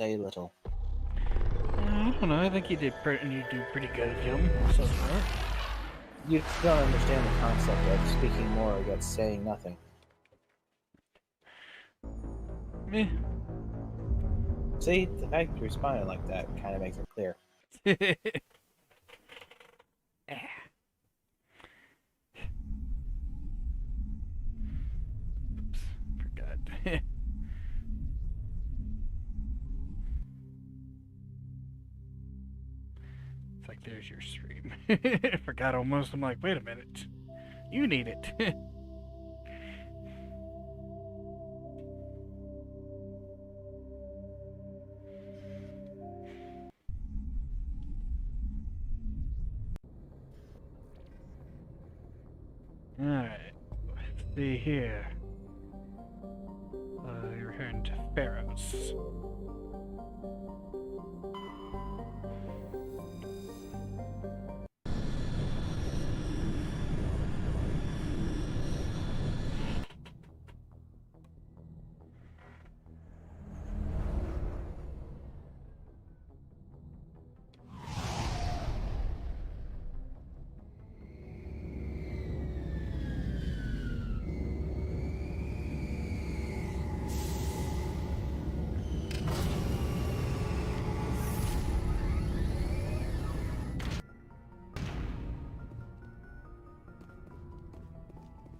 say little. I don't know. I think you do pretty good, Jim, so far. You don't understand the concept of speaking more against saying nothing. Meh. See, the fact you're responding like that kind of makes it clear. Oops, forgot. It's like, there's your stream. Forgot almost. I'm like, wait a minute. You need it. Alright. Let's see here. You're heading to Pharaoh's.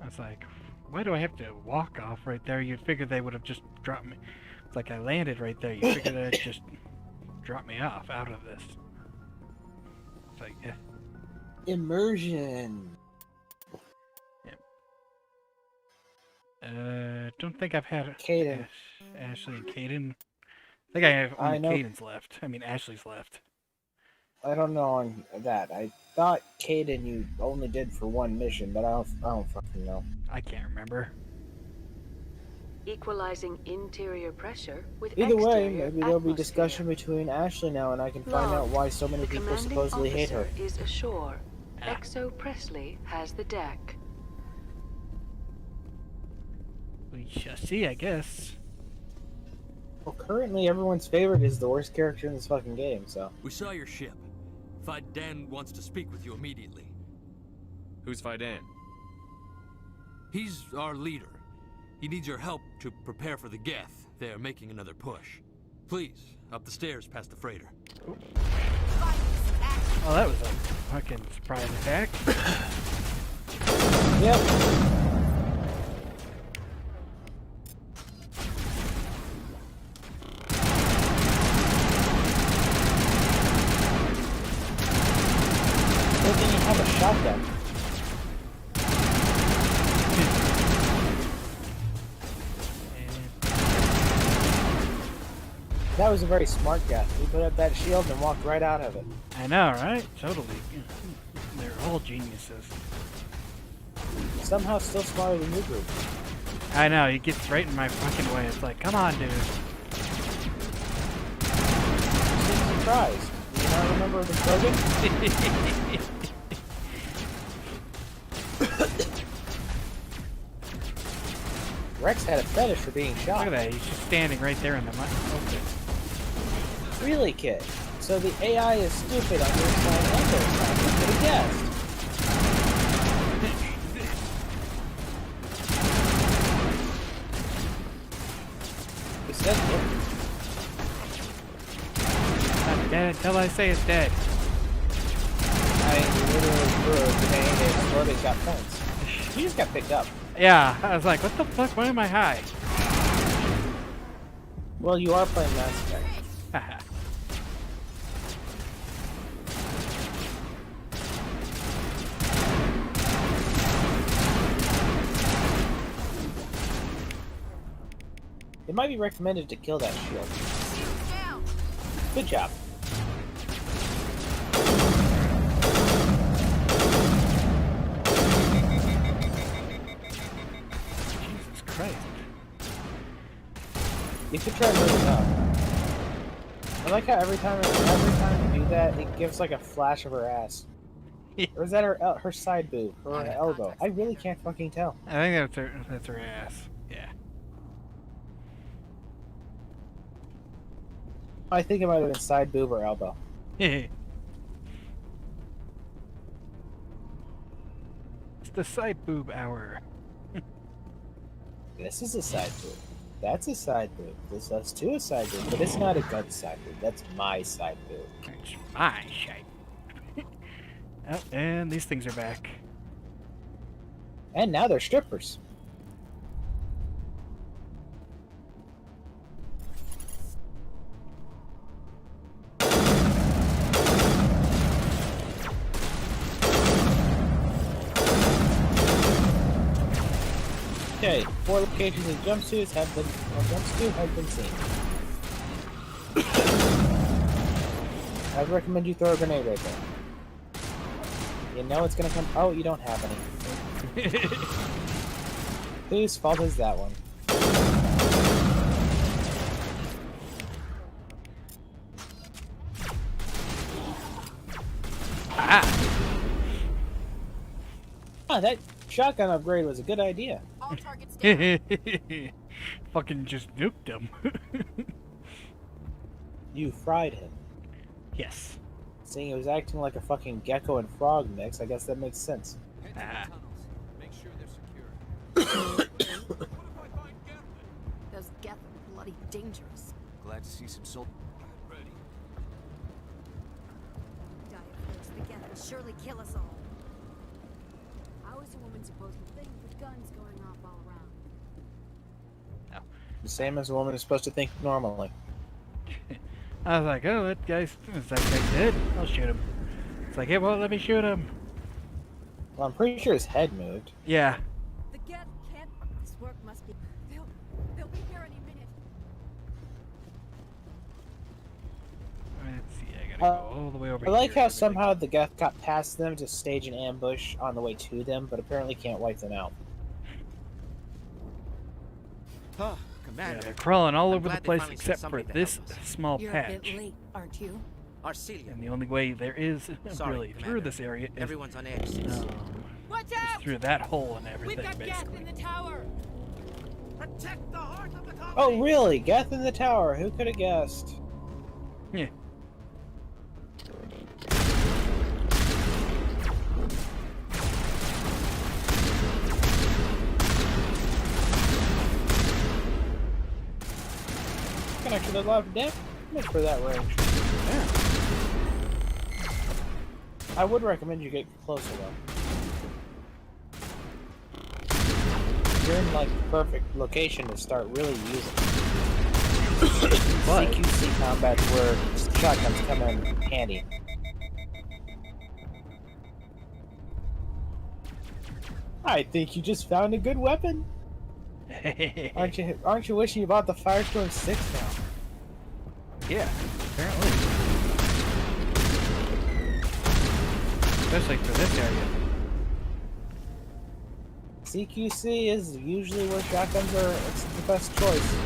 I was like, why do I have to walk off right there? You'd figure they would have just dropped me. It's like I landed right there. You figure they'd just drop me off out of this. It's like, yeah. Immersion. Don't think I've had Caden. Ashley and Caden. I think I have only know. Caden's left. I mean, Ashley's left. I don't know on that. I thought Caden you only did for one mission, but I don't fucking know. I can't remember. Equalizing interior pressure with Either way, exterior maybe there'll be atmosphere. discussion between Ashley now, and I can find out why so many The people commanding supposedly hate her. officer is ashore. Ah. Exo Presley has the deck. We shall see, I guess. Well, currently everyone's favorite is the worst character in this fucking game, so. We saw your ship. Fidan wants to speak with you immediately. Who's Fidan? He's our leader. He needs your help to prepare for the Geth. They are making another push. Please, up the stairs past the freighter. Oh, that was a fucking surprise attack. Yep. Good thing you have a shotgun. That was a very smart guy. He put up that shield and walked right out of it. I know, right? Totally. They're all geniuses. Somehow still smarter than you group. I know, he gets right in my fucking way. It's like, come on, dude. I'm surprised. Do you not remember the slogan? Rex had a fetish for being Look shot. at that, he's just standing right there in the mic. Okay. Really, kid? So the AI is stupid on your side and their side. Who could have guessed? He said it. Not dead until I say it's dead. I literally threw a grenade and it exploded, got points. He just got picked up. Yeah, I was like, what the fuck? Why am I high? Well, you are playing Mass Effect. Haha. It might be recommended to kill that shield. Good job. Jesus Christ. You could try moving up. I like how every time you do that, it gives like a flash of her ass. Or is that her side boob or her elbow? I really can't fucking tell. I think that's her ass. Yeah. I think it might have been side boob or elbow. It's the side boob hour. This is a side boob. That's a side boob. That's too a side boob, but it's not a good side boob. That's my side boob. It's my shape. Oh, and these things are back. And now they're strippers. Okay, 4 locations of jumpsuits have been seen. I'd recommend you throw a grenade right there. You know it's gonna come. Oh, you don't have any. Whose fault is that one? Ah, that shotgun upgrade was a good idea. All targets down. Fucking just nuked him. You fried him. Yes. Seeing he was acting like a fucking gecko and frog mix, I guess that makes sense. Head to Ah. the tunnels. Make sure they're secure. What if I find Geth? Those Geth are bloody dangerous. Glad to see some soldiers. Ready. Die of thirst, the Geth will surely kill us all. How is a woman supposed to think with guns going off all around? The same as a woman is supposed to think normally. I was like, oh, that guy's dead. I'll shoot him. It's like, it won't let me shoot him. Well, I'm pretty sure his head moved. Yeah. The Geth can't. This work must be. They'll be here any minute. Let's see, I gotta go all the way over I here. like how and somehow the Geth got past them to stage an ambush on the way to them, but apparently can't wipe them out. Oh, Yeah, Commander. they're crawling all I'm over the glad they place finally sent except for somebody to this help us. small You're a patch. bit late, aren't you? Arcelia. And the only way there is Sorry, really through Commander. this area is Everyone's on edge. Sis. Watch is out! through that hole and We've everything, got Geth basically. in the tower. Protect the heart of the colony. Oh, really? Geth in the tower. Who could have guessed? Yeah. Can actually do a lot of damage for that range. I would recommend you get closer though. You're in like the perfect location to start really using But- CQC combat where shotguns come in handy. I think you just found a good weapon. Aren't you wishing you bought the Firestorm 6 now? Yeah, apparently. Especially for this area. CQC is usually where shotguns are. It's the best choice.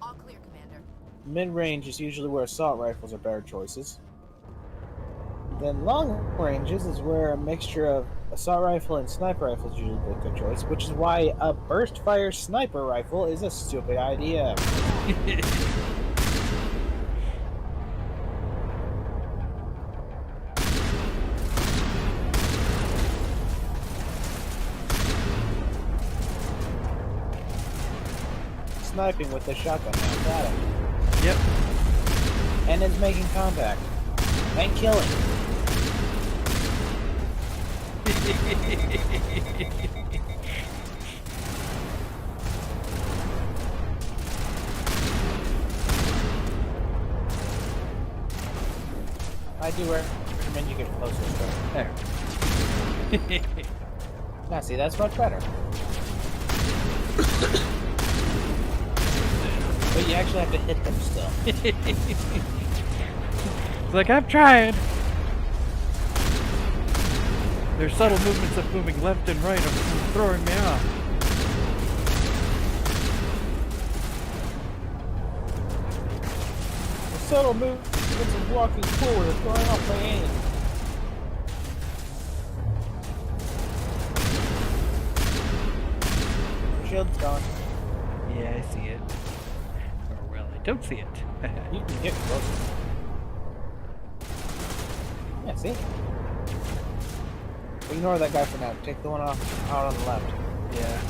All clear, Commander. Mid-range is usually where assault rifles are better choices. Then long ranges is where a mixture of assault rifle and sniper rifle is usually a good choice, which is why a burst fire sniper rifle is a stupid idea. Sniping with the shotgun, now got it. Yep. And it's making contact. And killing. I do recommend you get closer to it. There. Now see, that's much better. But you actually have to hit them still. It's like, I'm trying. There's subtle movements of moving left and right are throwing me off. The subtle movements of walking forward are throwing off my aim. Shield's gone. Yeah, I see it. Or, well, I don't see it. You can get closer. Yeah, see? Ignore that guy for now. Take the one off out on the left. Yeah.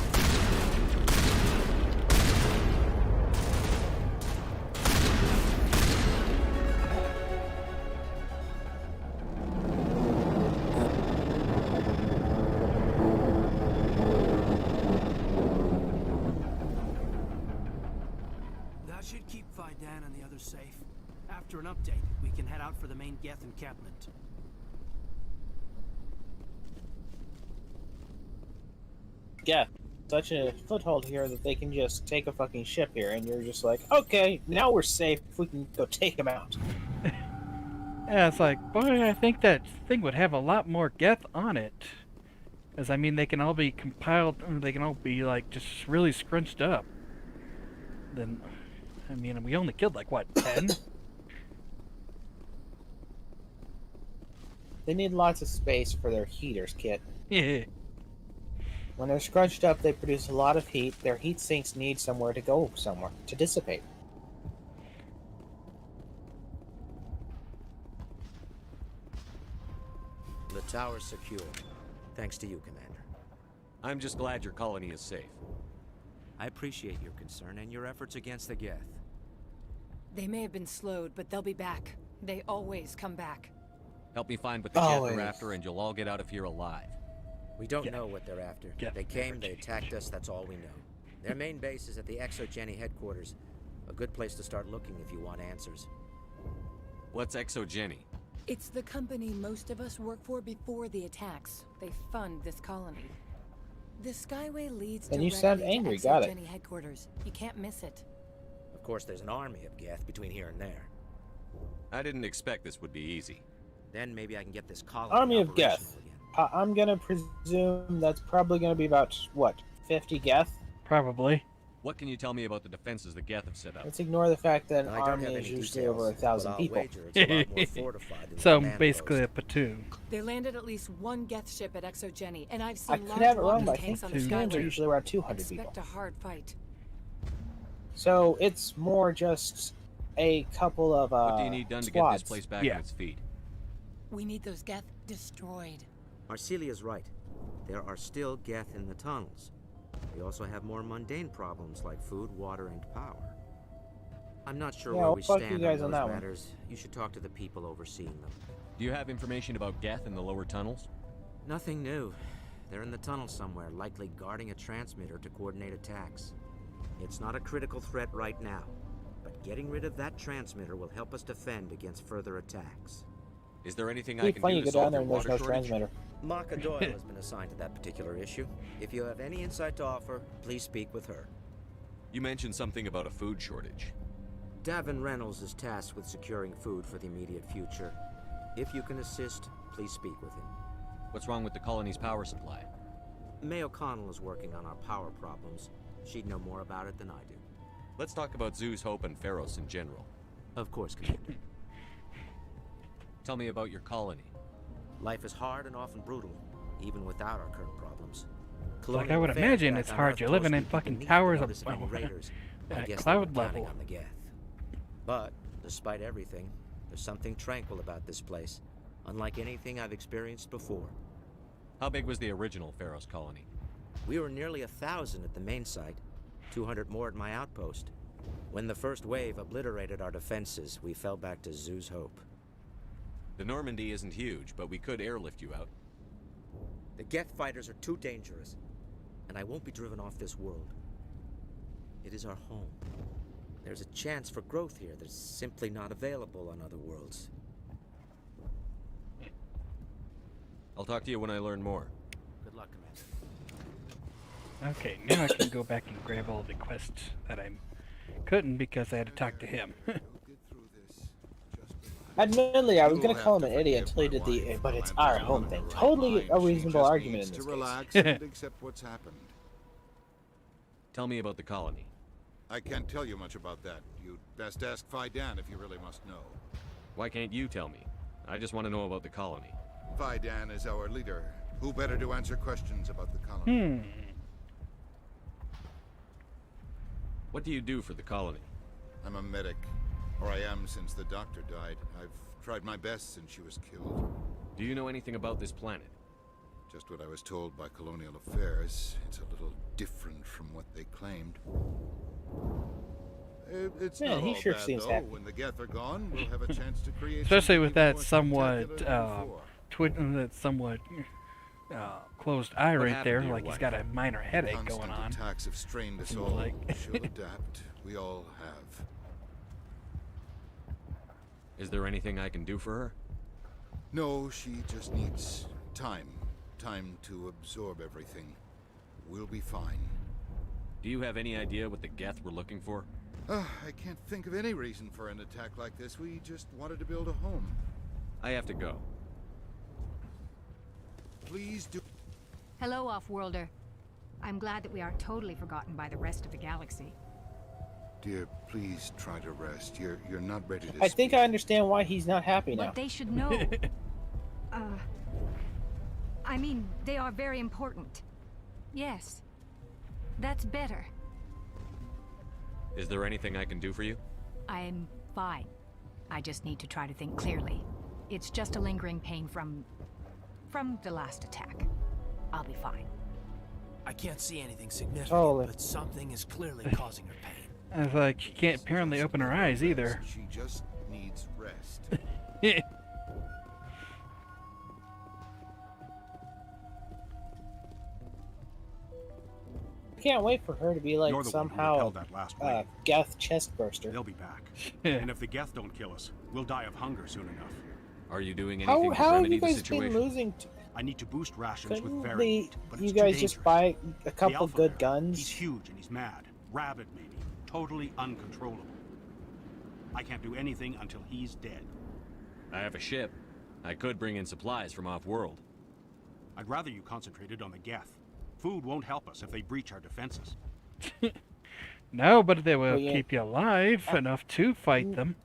That should keep Fidan and the others safe. After an update, we can head out for the main Geth encampment. Yeah. Such a foothold here that they can just take a fucking ship here, and you're just like, okay, now we're safe. We can go take them out. Yeah, it's like, boy, I think that thing would have a lot more Geth on it. As I mean, they can all be compiled, or they can all be, like, just really scrunched up. Then, I mean, we only killed, like, what, 10? They need lots of space for their heaters, Kit. Yeah. When they're scrunched up, they produce a lot of heat. Their heat sinks need somewhere to go, somewhere to dissipate. The tower's secure. Thanks to you, Commander. I'm just glad your colony is safe. I appreciate your concern and your efforts against the Geth. They may have been slowed, but they'll be back. They always come back. Help me find what the Geth Always. are after, and you'll all get out of here alive. We don't Yeah. know what they're after. Yeah. They came, they attacked us, that's all we know. Their main base is at the ExoGeni headquarters. A good place to start looking if you want answers. What's ExoGeni? It's the company most of us work for before the attacks. They fund this colony. The Skyway leads And you sound directly angry, to got it. ExoGeni headquarters. You can't miss it. Of course, there's an army of Geth between here and there. I didn't expect this would be easy. Then maybe I can get this colony Army of operational Geth. again. I'm gonna presume that's probably gonna be about, what, 50 Geth? Probably. What can you tell me about the defenses the Geth have set up? Let's ignore the fact that an I don't army have is any usually details, over 1,000 but I'll people. wager it's a lot more fortified than So, the command basically a post. platoon. They landed at least one Geth ship at ExoGeni, and I've I seen could large have it wrong, walking but I think tanks on the platoons are Skyway. usually around 200 people. Expect a hard fight. So it's more just a couple of What do you need done to get this squads. place back Yeah. on its feet? We need those Geth destroyed. Marcelia's right. There are still Geth in the tunnels. We also have more mundane problems like food, water, and power. I'm not sure Yeah, where I'll we fuck stand you guys on on those that one. matters. You should talk to the people overseeing them. Do you have information about Geth in the lower tunnels? Nothing new. They're in the tunnel somewhere, likely guarding a transmitter to coordinate attacks. It's not a critical threat right now, but getting rid of that transmitter will help us defend against further attacks. Is there anything I It'd be can funny do you to go down solve there the and there's water no shortage? transmitter. Maka Doyle has been assigned to that particular issue. If you have any insight to offer, please speak with her. You mentioned something about a food shortage. Davin Reynolds is tasked with securing food for the immediate future. If you can assist, please speak with him. What's wrong with the colony's power supply? May O'Connell is working on our power problems. She'd know more about it than I do. Let's talk about Zeus, Hope, and Pharos in general. Of course, Commander. Tell me about your colony. Life is hard and often brutal, even without our current problems. Like, I would imagine it's hard. You're living in fucking towers of raiders. I at guess cloud they were counting level. on the Geth. But despite everything, there's something tranquil about this place, unlike anything I've experienced before. How big was the original Pharos colony? We were nearly 1,000 at the main site, 200 more at my outpost. When the first wave obliterated our defenses, we fell back to Zeus Hope. The Normandy isn't huge, but we could airlift you out. The Geth fighters are too dangerous, and I won't be driven off this world. It is our home. There's a chance for growth here that's simply not available on other worlds. I'll talk to you when I learn more. Good luck, Commander. Okay, now I can go back and grab all the quests that I couldn't because I had to talk to him. Admittedly, I was gonna call him an idiot until he did the "but it's our home" thing. Totally a reasonable argument in this to case. relax and accept what's happened. Tell me about the colony. I can't tell you much about that. You'd best ask Fidan if you really must know. Why can't you tell me? I just want to know about the colony. Fidan is our leader. Who better to answer questions about the colony? What do you do for the colony? I'm a medic. Or I am since the doctor died. I've tried my best since she was killed. Do you know anything about this planet? Just what I was told by Colonial Affairs. It's a little different from what they claimed. It's Man, not he all sure bad, seems though. happy. When the Geth are gone, we'll have a chance to create Especially something with even that more somewhat, spectacular than before. Closed eye What right happened there, to your like he's wife? got a minor headache Constant going on. attacks have strained us Seems all. like. She'll adapt. We all have. Is there anything I can do for her? No, she just needs time. Time to absorb everything. We'll be fine. Do you have any idea what the Geth were looking for? I can't think of any reason for an attack like this. We just wanted to build a home. I have to go. Please do. Hello, Off-Worlder. I'm glad that we are totally forgotten by the rest of the galaxy. Dear, please try to rest. You're not ready to I think speak. I understand why he's not happy now. But they should know. I mean, they are very important. Yes. That's better. Is there anything I can do for you? I'm fine. I just need to try to think clearly. It's just a lingering pain from the last attack. I'll be fine. I can't see anything significant, Totally. but something is clearly causing her pain. I was like, she can't apparently open her eyes either. She just needs rest. I can't wait for her to be like You're the one who somehow repelled that last wave. Geth chest burster. They'll be back. And if the Geth don't kill us, we'll die of hunger soon enough. Are you doing anything to How have remedy you the guys situation? been losing? I need to boost rations with Couldn't very they, meat, but you it's too guys just dangerous. buy a The couple Alpha good Bear, guns? He's huge and he's mad. Rabid, maybe. Totally uncontrollable. I can't do anything until he's dead. I have a ship. I could bring in supplies from off-world. I'd rather you concentrated on the Geth. Food won't help us if they breach our defenses. No, but they will Well, yeah. keep you alive enough to fight them.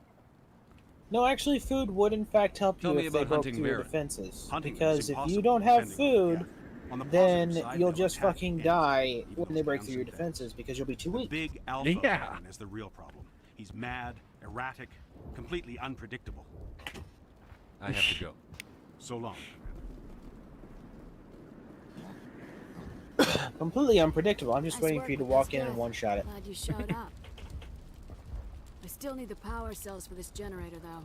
No, actually, food would in fact help Tell you me if they about broke hunting through your Baron. defenses. Hunting is Because if you impossible don't have defending the food, Geth. On the then positive side, you'll they'll just attack fucking anything, die even when if they break ground's through your in bed. defenses because you'll be too The weak. big Alpha Yeah. Baron is the real problem. He's mad, erratic, completely unpredictable. I have to go. So long. Completely unpredictable. I'm just Nice waiting work for you to with walk this in and Geth. one-shot it. Glad you showed up. I still need the power cells for this generator, though.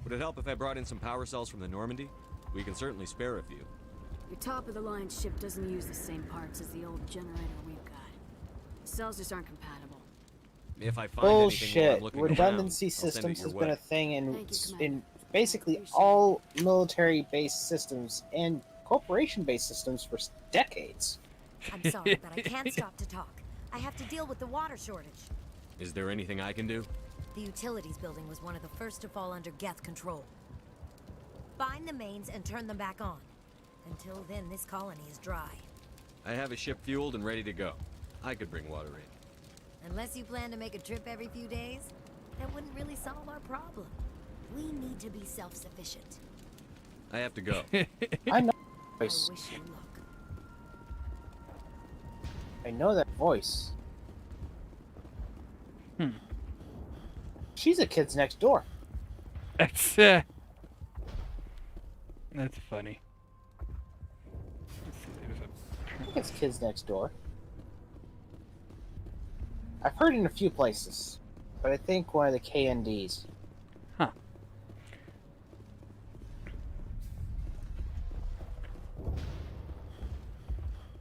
Would it help if I brought in some power cells from the Normandy? We can certainly spare a few. Your top-of-the-line ship doesn't use the same parts as the old generator we've got. The cells just aren't compatible. If I find anything while Bullshit. I'm looking Redundancy around, I'll send it systems your has been way. a thing in Thank you, Commander. in basically all military-based systems and corporation-based systems for decades. I'm sorry, but I can't stop to talk. I have to deal with the water shortage. Is there anything I can do? The utilities building was one of the first to fall under Geth control. Find the mains and turn them back on. Until then, this colony is dry. I have a ship fueled and ready to go. I could bring water in. Unless you plan to make a trip every few days, that wouldn't really solve our problem. We need to be self-sufficient. I have to go. I know. I Voice. wish you luck. I know that voice. Hmm. She's a kid's next door. That's funny. Let's see, there's I think it's kids next door. I've heard it in a few places, but I think one of the KNDs. Huh.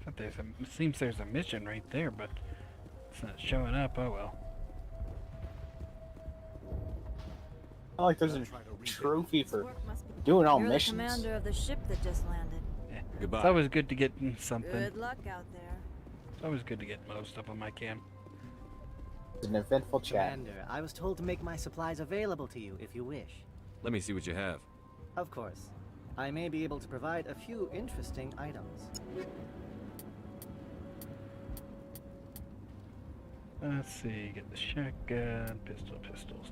But it seems there's a mission right there, but it's not showing up. Oh well. Not like there's a trophy This for work must be- doing all You're missions. the commander of the ship that just landed. Goodbye. It's always good to get something. Good luck out there. It's always good to get most of them I can. It's an eventful chat. Commander, I was told to make my supplies available to you if you wish. Let me see what you have. Of course. I may be able to provide a few interesting items. Let's see, get the shotgun, pistol,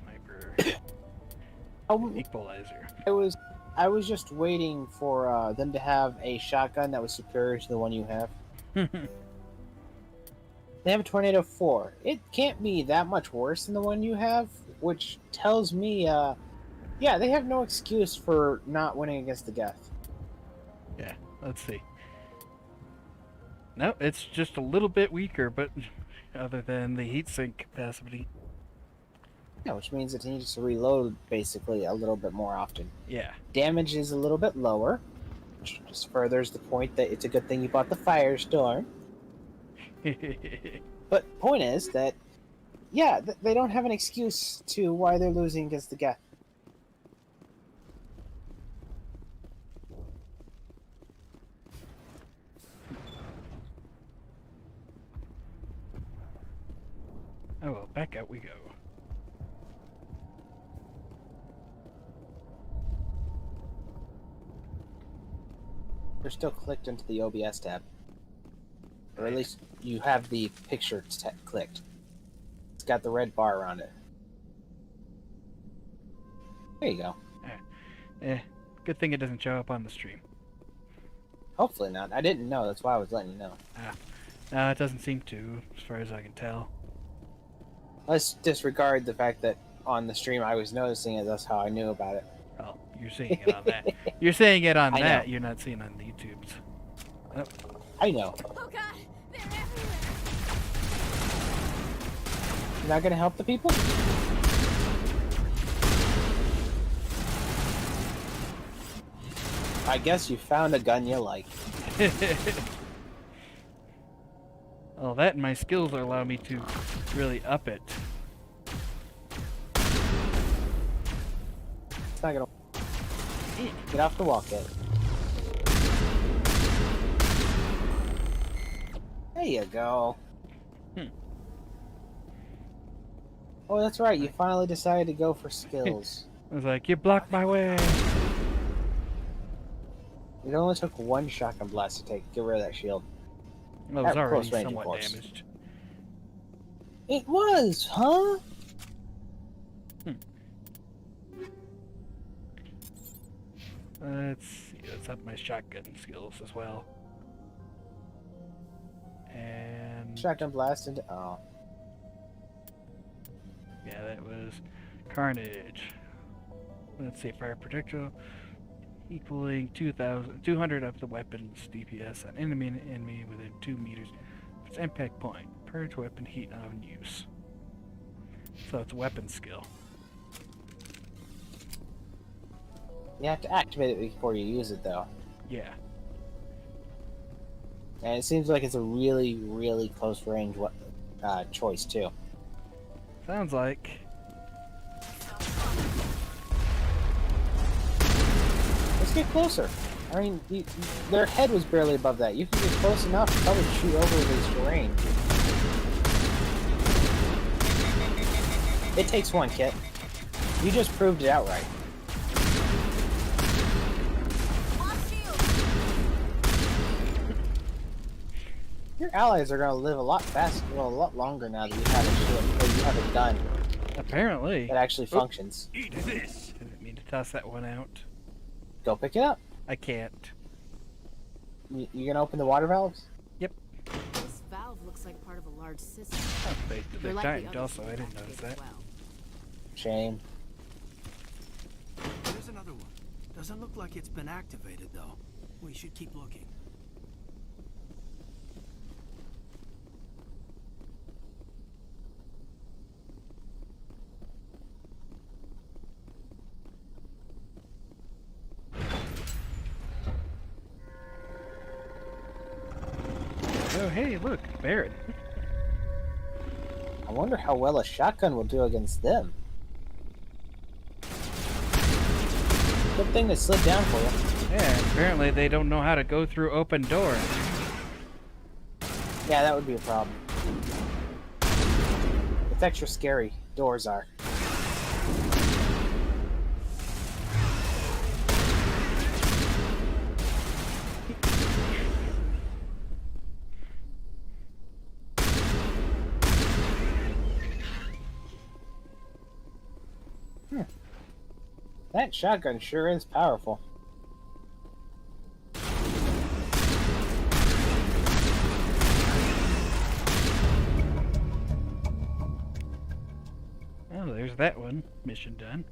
sniper, equalizer. I was just waiting for them to have a shotgun that was superior to the one you have. They have a Tornado 4. It can't be that much worse than the one you have, which tells me, yeah, they have no excuse for not winning against the Geth. Yeah, let's see. No, it's just a little bit weaker, but other than the heatsink capacity. Yeah, which means it needs to reload basically a little bit more often. Yeah. Damage is a little bit lower, which just furthers the point that it's a good thing you bought the Firestorm. But point is that, yeah, they don't have an excuse to why they're losing against the Geth. Oh well, back out we go. They're still clicked into the OBS tab. Or at least you have the picture clicked. It's got the red bar around it. There you go. Good thing it doesn't show up on the stream. Hopefully not. I didn't know, that's why I was letting you know. No, it doesn't seem to, as far as I can tell. Let's disregard the fact that on the stream I was noticing it, that's how I knew about it. Oh, you're seeing it on that. You're seeing it on I that, know. you're not seeing it on the YouTubes. Oh. I know. Oh god, they're everywhere. You're not gonna help the people? I guess you found a gun you like. Well, that and my skills allow me to really up it. It's not gonna... Get off the wall, kid. There you go. Oh, that's right. You finally decided to go for skills. I was like, you blocked my way. It only took one shotgun blast to get rid of that shield. I was At already close range, of somewhat course. damaged. It was, huh? Let's see. Let's up my shotgun skills as well. And Shotgun blast into... Oh. yeah, that was Carnage. Let's see, fire projectile equaling 200 of the weapon's DPS on enemy within 2 meters of its impact point. Purge weapon heat on use. So it's a weapon skill. You have to activate it before you use it, though. Yeah. And it seems like it's a really, really close range choice, too. Sounds like. Let's get closer. I mean, their head was barely above that. You can get close enough to probably shoot over this terrain. It takes one, Kit. You just proved it outright. Your allies are gonna live a lot faster, well, a lot longer now that you have a shield, or you have a gun. Apparently. That actually functions. Eat this! I didn't mean to toss that one out. Go pick it up. I can't. You gonna open the water valves? Yep. This valve looks like part of a large system. Oh, they're They're likely timed other also, I things didn't notice active that. as well. Shame. There's another one. Doesn't look like it's been activated, though. We should keep looking. Oh, hey, look, Barrett. I wonder how well a shotgun will do against them. Good thing they slid down for you. Yeah, apparently they don't know how to go through open doors. Yeah, that would be a problem. It's extra scary. Doors are. That shotgun sure is powerful. Well, there's that one. Mission done.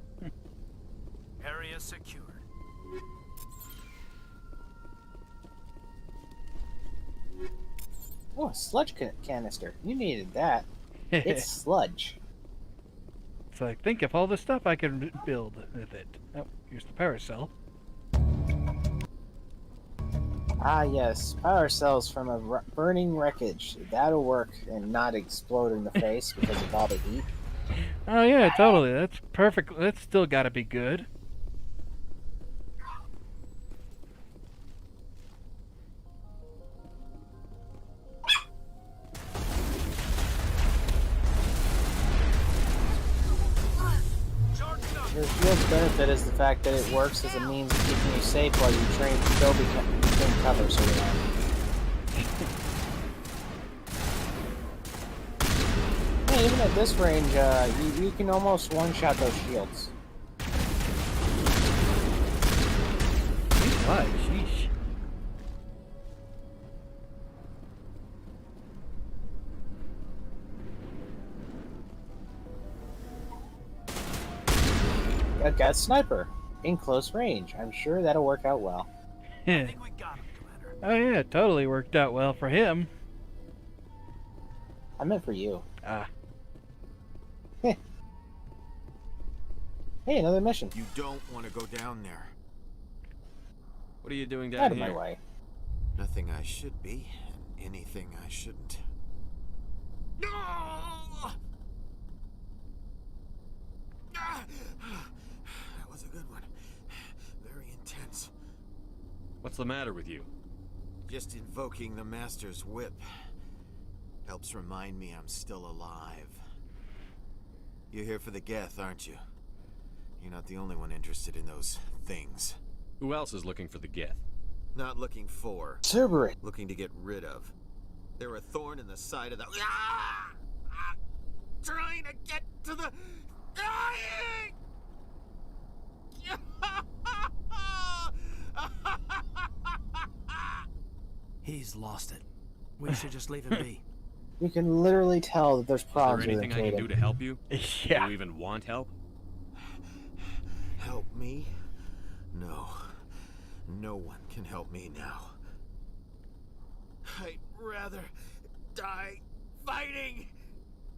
Area secured. Oh, a sludge canister. You needed that. It's sludge. So I think of all the stuff I can build with it. Oh, here's the power cell. Ah, yes. Power cells from a burning wreckage. That'll work and not explode in the face because of all the heat. Oh yeah, totally. That's perfect. That's still got to be good. Your shield's benefit is the fact that it works as a means of keeping you safe while you go between cover, so you know. Hey, even at this range, you can almost one-shot those shields. Why? Sheesh. I've got sniper in close range. I'm sure that'll work out well. Oh yeah, totally worked out well for him. I meant for you. Ah. Hey, another mission. You don't want to go down there. What are you doing down Out of here? my way. Nothing I should be, and anything I shouldn't. No! That was a good one. Very intense. What's the matter with you? Just invoking the Master's whip helps remind me I'm still alive. You're here for the Geth, aren't you? You're not the only one interested in those things. Who else is looking for the Geth? Not looking for. Cerberus. Looking to get rid of. They're a thorn in the side of the. Ah! Ah! Trying to get to the. Dying! He's lost it. We should just leave him be. You can literally tell that there's Is problems there with anything I can do to help you? Yeah. Do you even want help? Help me? No. No one can help me now. I'd rather die fighting!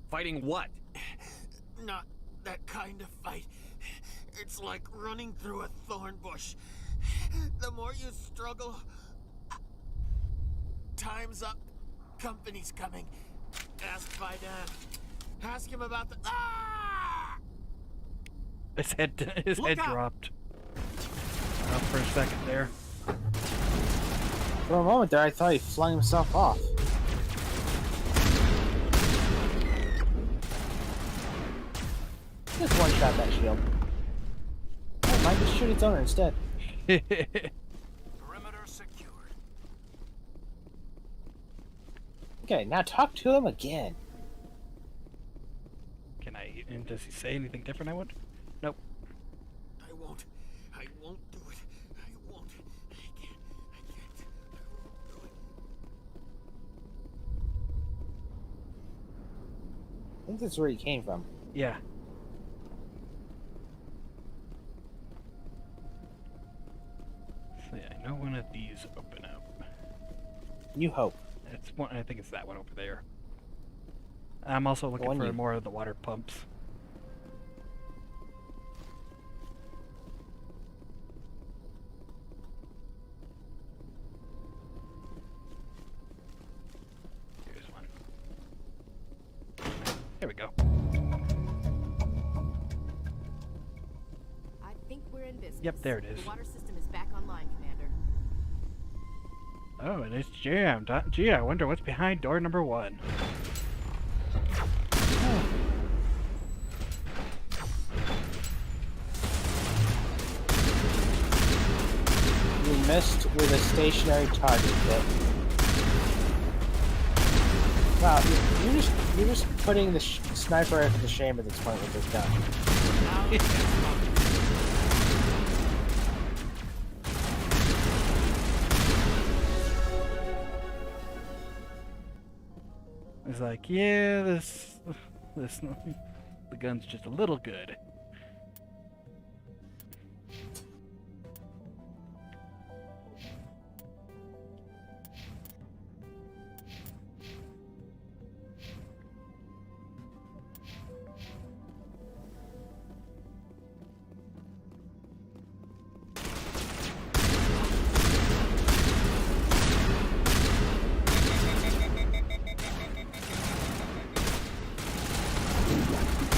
Fighting what? Not that kind of fight. It's like running through a thorn bush. The more you struggle, time's up. Company's coming. Ask Vidan. Ask him about the. Ah! His head Look out! dropped. Off for a second there. For a moment there, I thought he flung himself off. Just one-shot that shield. Oh, mine just shoot its owner instead. Perimeter secured. Okay, now talk to him again. Can I? And does he say anything different? I want. Nope. I won't. I won't do it. I won't. I can't. I can't. I won't do it. I think that's where he came from. Yeah. So yeah, I know one of these open up. You hope. It's one. I think it's that one over there. I'm also looking for more of the water pumps. Here's one. There we go. I think we're in business. Yep, there it is. The water system is back online, Commander. Oh, and it's jammed. Gee, I wonder what's behind door number 1. You missed with a stationary target, Kit. Wow, you're just putting the sniper to shame at this point with this gun. It's like, yeah, this The gun's just a little good.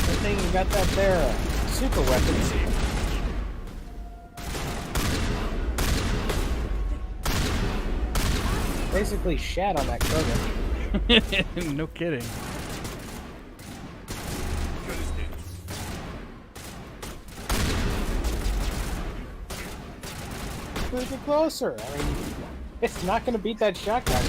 I think you got that there super weapons. Basically shat on that Krogan. No kidding. Move it closer. I mean, it's not going to beat that shotgun.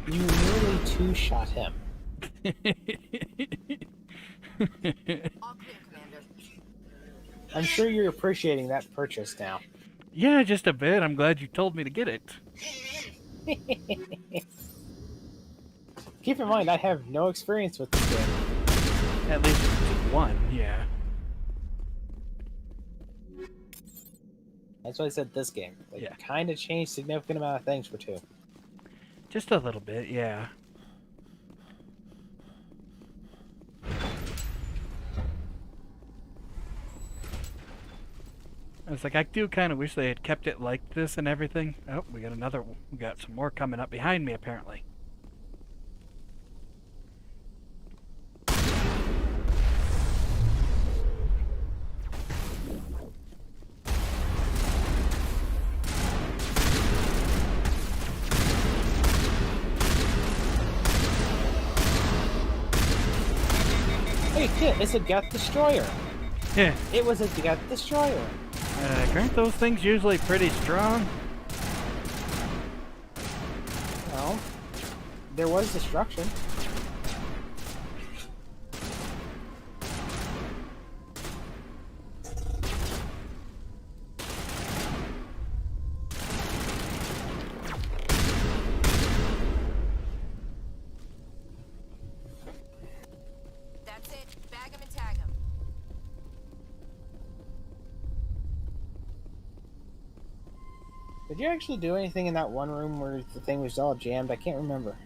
You nearly two-shot him. I'm sure you're appreciating that purchase now. Yeah, just a bit. I'm glad you told me to get it. Keep in mind, I have no experience with this game. At least one, yeah. That's why I said this game. They Yeah. kind of changed a significant amount of things for 2. Just a little bit, yeah. I was like, I do kind of wish they had kept it like this and everything. Oh, we got some more coming up behind me, apparently. Hey, Kit, it's a Geth Destroyer. Yeah. It was a Geth Destroyer. Aren't those things usually pretty strong? Well, there was destruction. That's it. Bag 'em and tag 'em. Did you actually do anything in that one room where the thing was all jammed? I can't remember.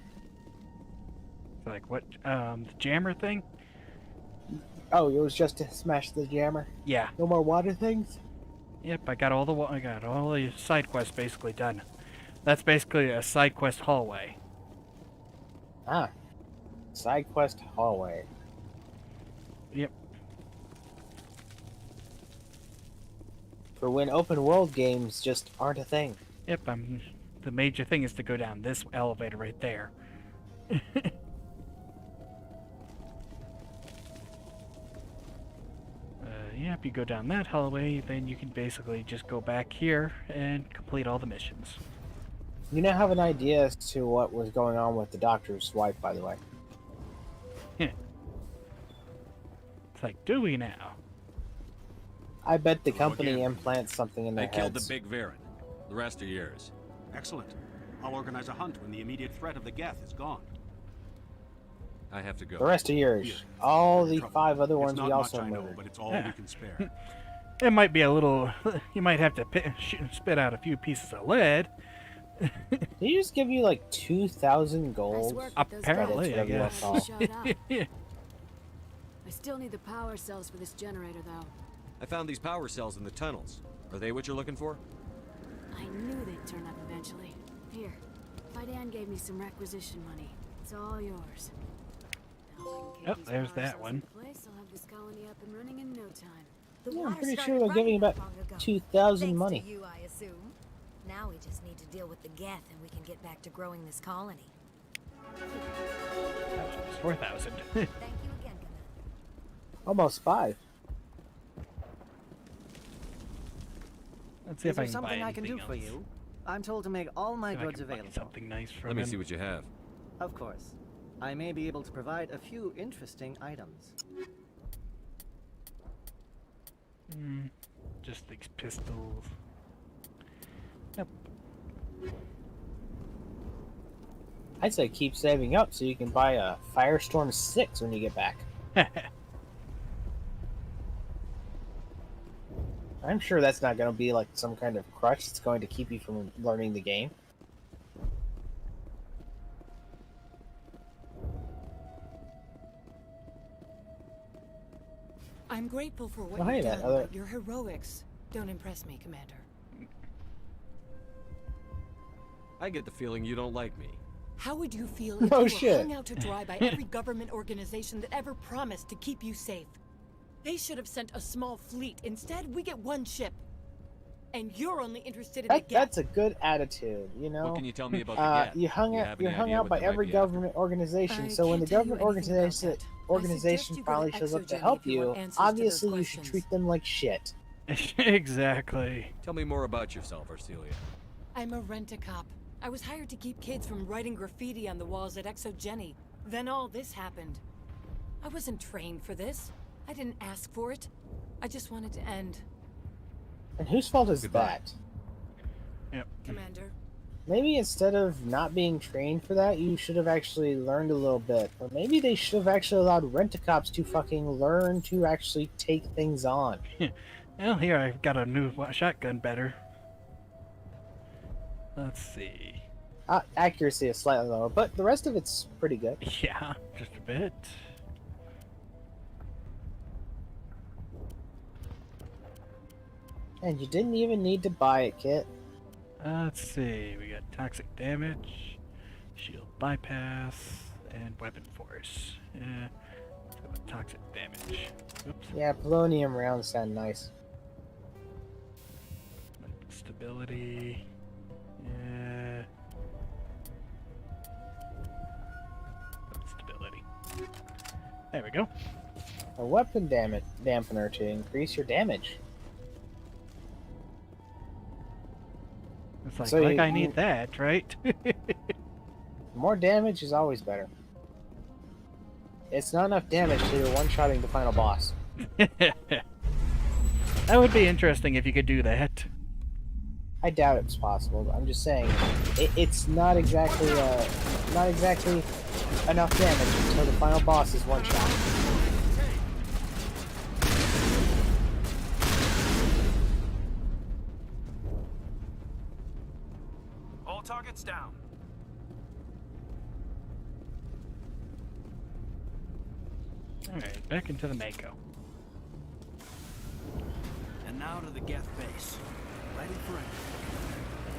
Like what? The jammer thing? Oh, it was just to smash the jammer? Yeah. No more water things? Yep, I got all the side quests basically done. That's basically a side quest hallway. Ah. Side quest hallway. Yep. For when open world games just aren't a thing. Yep, the major thing is to go down this elevator right there. Yep, you go down that hallway, then you can basically just go back here and complete all the missions. You now have an idea as to what was going on with the doctor's wife, by the way. It's like, do we now? I bet the company implants something in their They killed heads. the big Varen. The rest are yours. Excellent. I'll organize a hunt when the immediate threat of the Geth is gone. I have to go. The rest are yours. All the 5 other ones we also I know, murdered. but it's all we can spare. It might be a little... You might have to spit out a few pieces of lead. Did he just give you like 2,000 gold? Apparently, I guess. I still need the power cells for this generator, though. I found these power cells in the tunnels. Are they what you're looking for? I knew they'd turn up eventually. Here, Fidan gave me some requisition money. It's all yours. Oh, there's that one. Place, I'll have this colony up and running in no time. Yeah, I'm pretty sure they're giving about 2,000 money. You, I assume. Now we just need to deal with the Geth and we can get back to growing this colony. It's 4,000. Thank you again, Commander. Almost 5. Let's see Is if I there can buy something I can do anything for else. you? I'm told to make all my See if I goods can buy available. something nice from Let me him. see what you have. Of course. I may be able to provide a few interesting items. Just these pistols. Yep. I'd say keep saving up so you can buy a Firestorm 6 when you get back. I'm sure that's not going to be like some kind of crutch that's going to keep you from learning the game. I'm grateful for what Oh, hey, you've that done, other- but your heroics don't impress me, Commander. I get the feeling you don't like me. How would you feel if No you were shit. hung out to dry by every government organization that ever promised to keep you safe? They should have sent a small fleet. Instead, we get one ship. And you're only interested in the Geth. That's a good attitude, you know. What can you tell me about the Geth? You hung You out. have You're any hung idea out what by they might every be after? government organization. I So when the can't tell you government anything about that. organization you go finally to shows up to Exogeny help if you want you, answers to those obviously you should questions. treat them like shit. Exactly. Tell me more about yourself, Arcelia. I'm a rent-a-cop. I was hired to keep kids from writing graffiti on the walls at Exogeny. Then all this happened. I wasn't trained for this. I didn't ask for it. I just wanted to end. And whose fault is Goodbye. that? Yep. Commander. Maybe instead of not being trained for that, you should have actually learned a little bit. Or maybe they should have actually allowed rent-a-cops to fucking learn to actually take things on. Well, here I've got a new shotgun better. Let's see. Accuracy is slightly lower, but the rest of it's pretty good. Yeah, just a bit. And you didn't even need to buy it, Kit. Let's see. We got toxic damage, shield bypass, and weapon force. Let's go with toxic damage. Oops. Yeah, polonium rounds sound nice. Weapon stability. Yeah. Weapon stability. There we go. A weapon dampener to increase your damage. It's like, So I you- need that, right? More damage is always better. It's not enough damage to you're one-shotting the final boss. That would be interesting if you could do that. I doubt it's possible, but I'm just saying it's not exactly enough damage until the final boss is one shot. All targets down. Alright, back into the Mako. And now to the Geth base. Ready for it.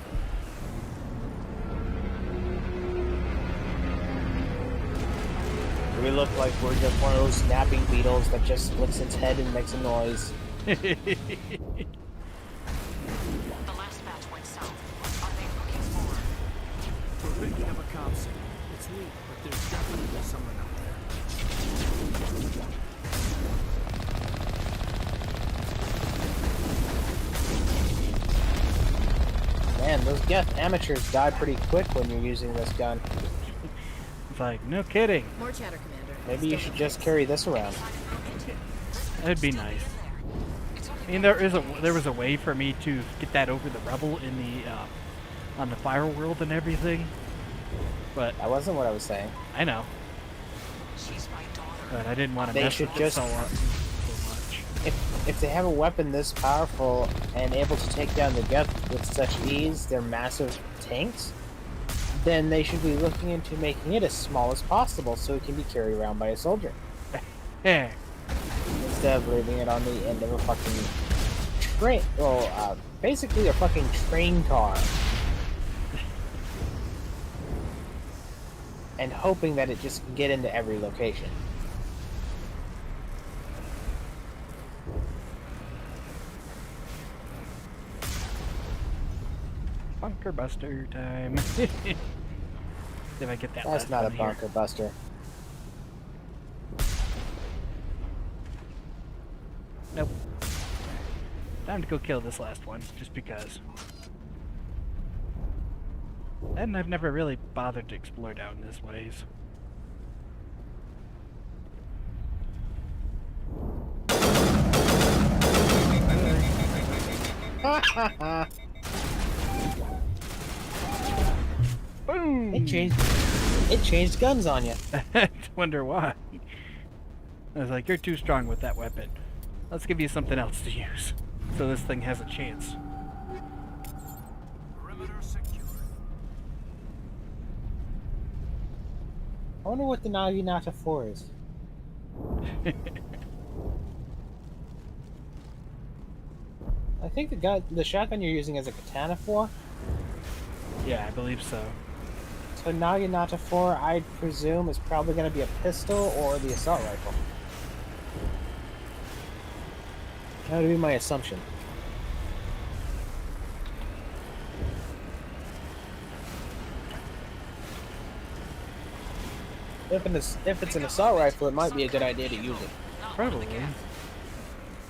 We look like we're just one of those snapping beetles that just splits its head and makes a noise. The last batch went south. Are they looking forward? We're picking up a comm signal. It's weak, but there's definitely someone out there. Man, those Geth amateurs die pretty quick when you're using this gun. It's like, no kidding. More chatter, Commander. Maybe you should just carry this around. That'd be nice. I mean, there was a way for me to get that over the rebel in the on the fire world and everything, but That wasn't what I was saying. I know. She's my daughter. But I didn't want to They mess should with just- it so much. If they have a weapon this powerful and able to take down the Geth with such ease, they're massive tanks, then they should be looking into making it as small as possible so it can be carried around by a soldier. Yeah. Instead of leaving it on the end of a fucking train. Well, basically a fucking train car. And hoping that it just can get into every location. Bunker buster time. Did I get that? That's last not a one here? bunker buster. Nope. Time to go kill this last one, just because. And I've never really bothered to explore down this ways. Boom! It changed. It changed guns on you. I wonder why. I was like, you're too strong with that weapon. Let's give you something else to use. So this thing has a chance. Perimeter secure. I wonder what the Naginata 4 is. I think the shotgun you're using is a katana 4. Yeah, I believe so. So Naginata 4, I presume, is probably going to be a pistol or the assault rifle. That would be my assumption. If it's an assault rifle, it might be a good idea to use it. Probably.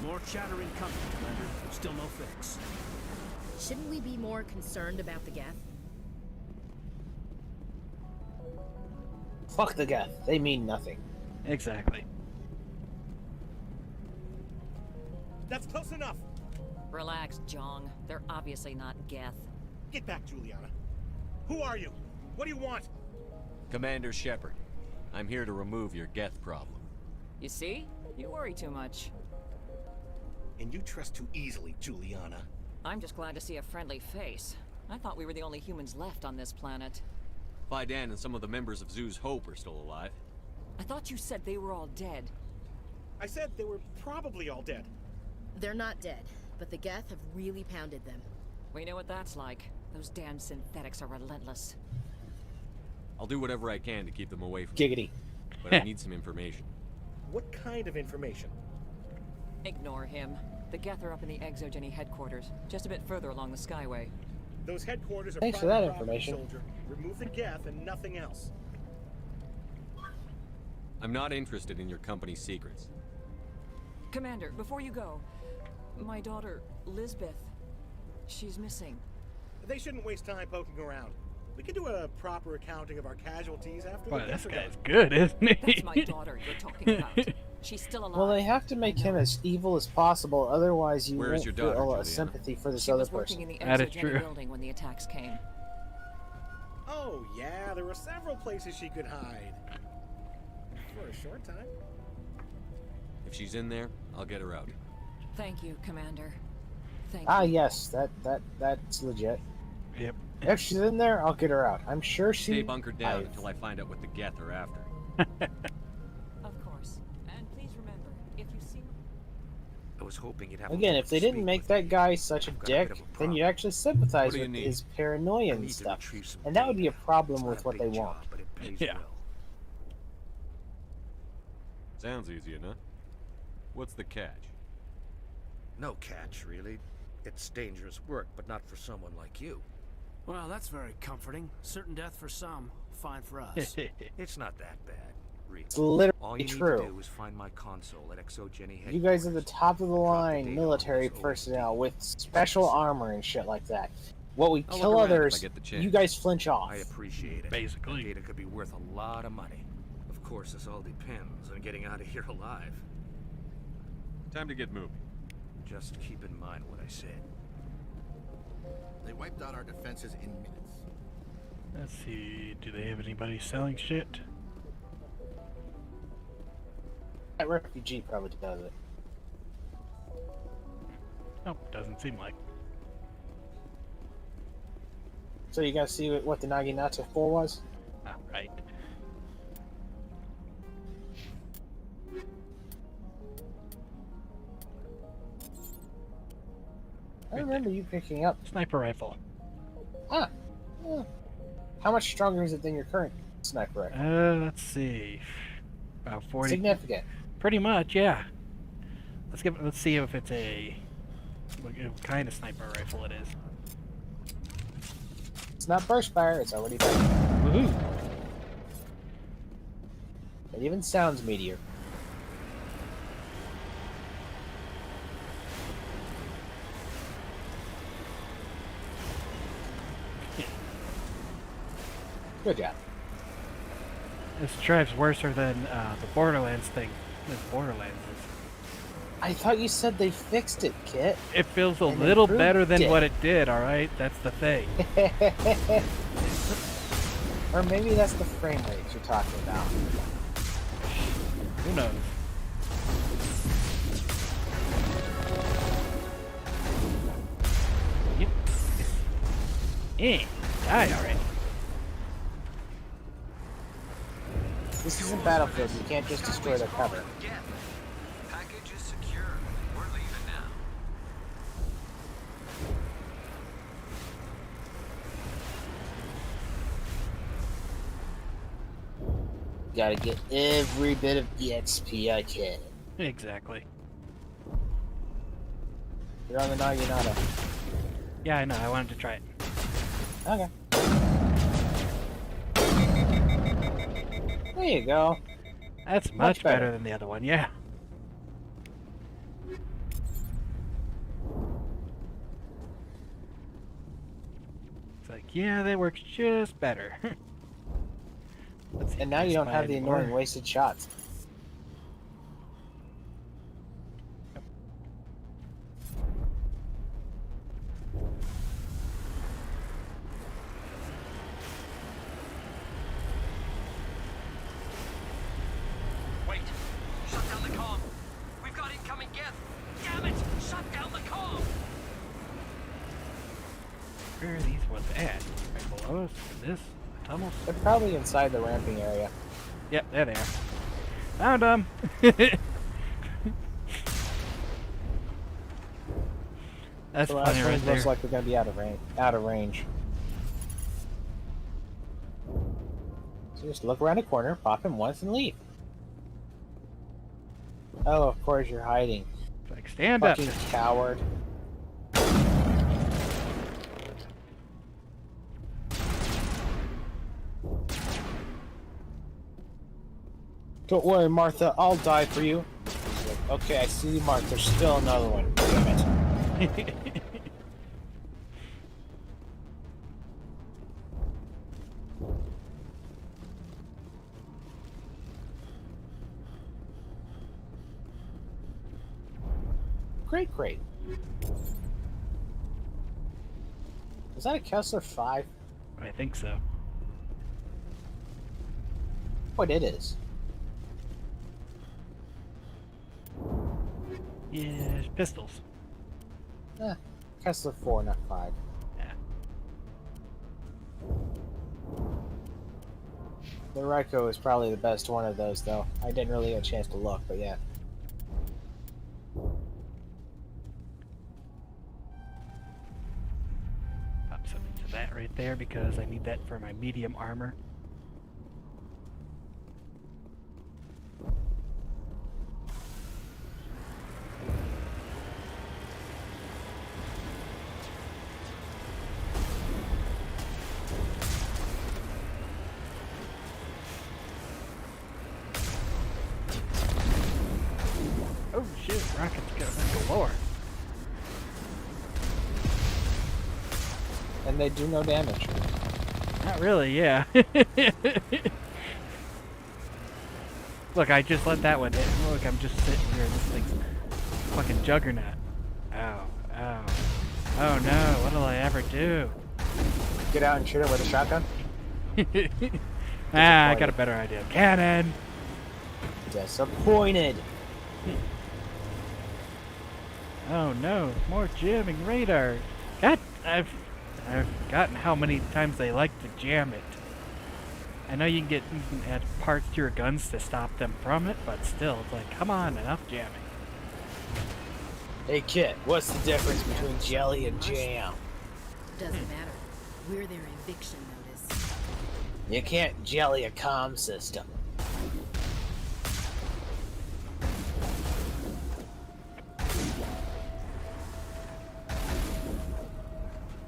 More chattering coming, Commander. Still no fix. Shouldn't we be more concerned about the Geth? Fuck the Geth. They mean nothing. Exactly. That's close enough. Relax, Jong. They're obviously not Geth. Get back, Juliana. Who are you? What do you want? Commander Shepard, I'm here to remove your Geth problem. You see? You worry too much. And you trust too easily, Juliana. I'm just glad to see a friendly face. I thought we were the only humans left on this planet. Fidan and some of the members of Zoo's Hope are still alive. I thought you said they were all dead. I said they were probably all dead. They're not dead, but the Geth have really pounded them. We know what that's like. Those damn synthetics are relentless. I'll do whatever I can to keep them away from Giggity. me, but I need some information. What kind of information? Ignore him. The Geth are up in the Exogeny headquarters, just a bit further along the Skyway. Those headquarters are Thanks for private that property, information. Soldier. Remove the Geth and nothing else. I'm not interested in your company's secrets. Commander, before you go, my daughter, Lisbeth, she's missing. They shouldn't waste time poking around. We can do a proper accounting of our casualties after Boy, the this Geth are guy's done. good, isn't he? That's my daughter you're talking about. She's still alive. Well, they have to make him as evil as possible, otherwise you Where is won't your daughter, feel Juliana? sympathy for this She other was working person. in the That is Exogeny true. building when the attacks came. Oh, yeah, there were several places she could hide. For a short time. If she's in there, I'll get her out. Thank you, Commander. Thank Ah, you. yes, that's legit. Yep. If she's in there, I'll get her out. I'm sure she... Stay bunkered down until I find out what the Geth are after. Of course. And please remember, if you see... I was hoping you'd have Again, if they didn't make that guy such a Got a dick, bit of a then problem. you'd actually sympathize What do you with need? his paranoia I and need to stuff. retrieve some And that would be a data. problem It's with not a what they big want. job, but it pays Yeah. well. Sounds easy enough. What's the catch? No catch, really. It's dangerous work, but not for someone like you. Well, that's very comforting. Certain death for some, fine for us. It's not that bad, really. It's literally All you true. need to do is find my console at Exogeny headquarters. You guys are the top of the Drop line data military on this personnel with special armor and shit like that. What we I'll kill look around if I others, get the chance. you guys flinch off. I appreciate it. Basically. That data could be worth a lot of money. Of course, this all depends on getting out of here alive. Time to get moving. Just keep in mind what I said. They wiped out our defenses in minutes. Let's see, do they have anybody selling shit? That refugee probably does it. Nope, doesn't seem like. So you guys see what the Naginata 4 was? Alright. I remember you picking up. Sniper rifle. Ah. Yeah. How much stronger is it than your current sniper rifle? Let's see. About 40. Significant. Pretty much, yeah. Let's see if it's what kind of sniper rifle it is. It's not burst fire, it's already done. Woohoo! It even sounds meteor. Good job. This drive's worse than the Borderlands thing. This Borderlands is. I thought you said they fixed it, Kit. It feels a And little improved better than it. what it did, alright? That's the thing. Or maybe that's the frame rate you're talking about. Who knows? Yep. Die already. This isn't Battlefield. You can't just destroy their cover. Package is secure. We're leaving now. Gotta get every bit of EXP I can. Exactly. You're on the Naginata. Yeah, I know. I wanted to try it. Okay. There you go. That's much better than the other one, yeah. It's like, yeah, that works just better. Let's see And if now I you don't spy have the anymore. annoying wasted shots. Wait! Shut down the comm! We've got incoming Geth! Damn it! Shut down the comm! Where are these ones at? Right below us? This? The tunnels? They're probably inside the ramping area. Yep, there they are. Found them! That's the funny last right one's there. most likely going to be out of range. So just look around a corner, pop him once, and leave. Oh, of course you're hiding. Like, stand Fucking up. coward. Don't worry, Martha. I'll die for you. Like, okay, I see you, Mark. There's still another one. Damn it. Great. Is that a Kessler 5? I think so. What it is. Yeah, pistols. Kessler 4, not 5. Yeah. The Ryko is probably the best one of those, though. I didn't really get a chance to look, but yeah. Pop something to that right there because I need that for my medium armor. Oh shit, rockets galore. And they do no damage. Not really, yeah. Look, I just let that one hit. Look, I'm just sitting here. This thing's a fucking juggernaut. Ow, ow. Oh no, what'll I ever do? Get out and shoot it with a shotgun? I got a better idea. Cannon! Disappointed. Oh no, more jamming radar. God, I've forgotten how many times they like to jam it. I know you can add parts to your guns to stop them from it, but still, it's like, come on, enough jamming. Hey Kit, what's the difference between jelly and jam? Doesn't matter. We're their eviction notice. You can't jelly a comm system.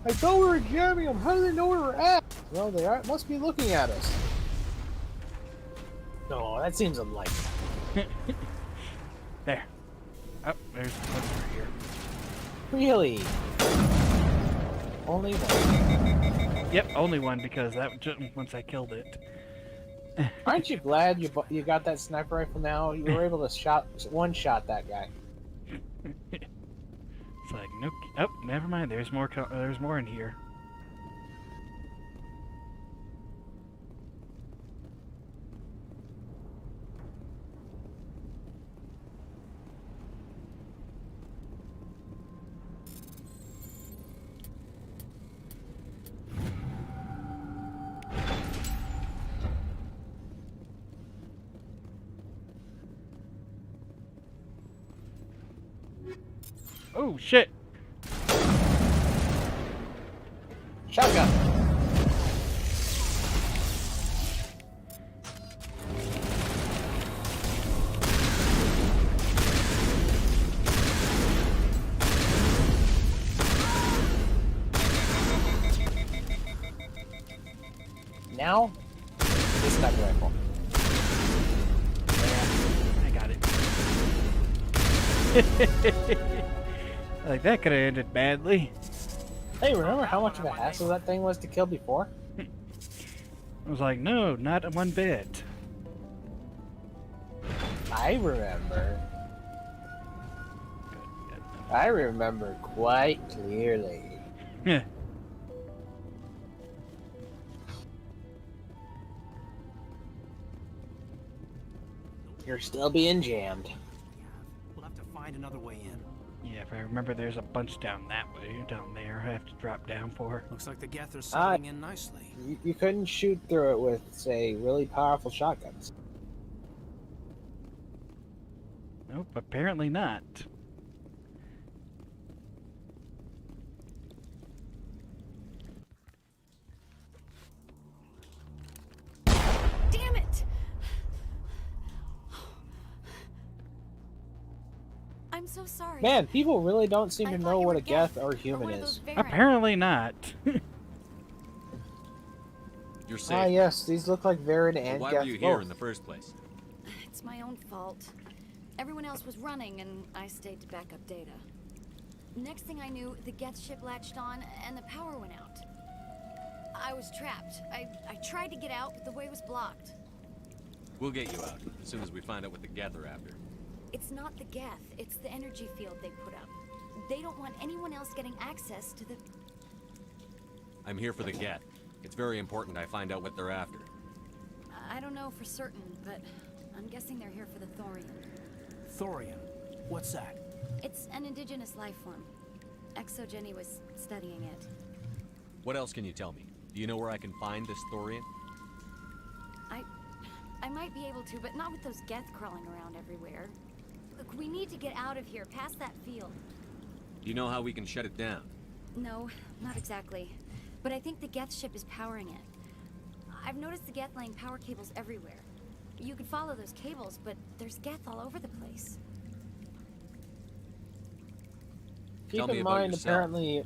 I thought we were jamming them. How do they know where we're at? Well, they must be looking at us. No, that seems unlikely. There. Oh, there's one over here. Really? Only one? Yep, only one because that just once I killed it. Aren't you glad you got that sniper rifle now? You were able to one-shot that guy. It's like, nope. Oh, never mind. There's more in here. Oh, shit. Shotgun. Now, this sniper rifle. Yeah, I got it. Like, that could have ended badly. Hey, remember how much of a hassle that thing was to kill before? I was like, no, not one bit. I remember. I remember quite clearly. Yeah. You're still being jammed. We'll have to find another way in. Yeah, if I remember, there's a bunch down that way, down there. I have to drop down for. Looks like the Geth are settling in nicely. You couldn't shoot through it with, say, really powerful shotguns. Nope, apparently not. Damn it! I'm so sorry. Man, people really don't seem to know what a Geth or human is. Apparently not. You're safe. Ah, yes, these look like Varid But and why Geth were you here both. in the first place? It's my own fault. Everyone else was running, and I stayed to back up data. Next thing I knew, the Geth ship latched on, and the power went out. I was trapped. I tried to get out, but the way was blocked. We'll get you out as soon as we find out what the Geth are after. It's not the Geth, it's the energy field they put up. They don't want anyone else getting access to the... I'm here for the Geth. It's very important I find out what they're after. I don't know for certain, but I'm guessing they're here for the thorium. Thorium? What's that? It's an indigenous life form. ExoGenny was studying it. What else can you tell me? Do you know where I can find this thorium? I might be able to, but not with those Geth crawling around everywhere. Look, we need to get out of here, past that field. Do you know how we can shut it down? No, not exactly. But I think the Geth ship is powering it. I've noticed the Geth laying power cables everywhere. You could follow those cables, but there's Geth all over the place. Keep in mind, apparently,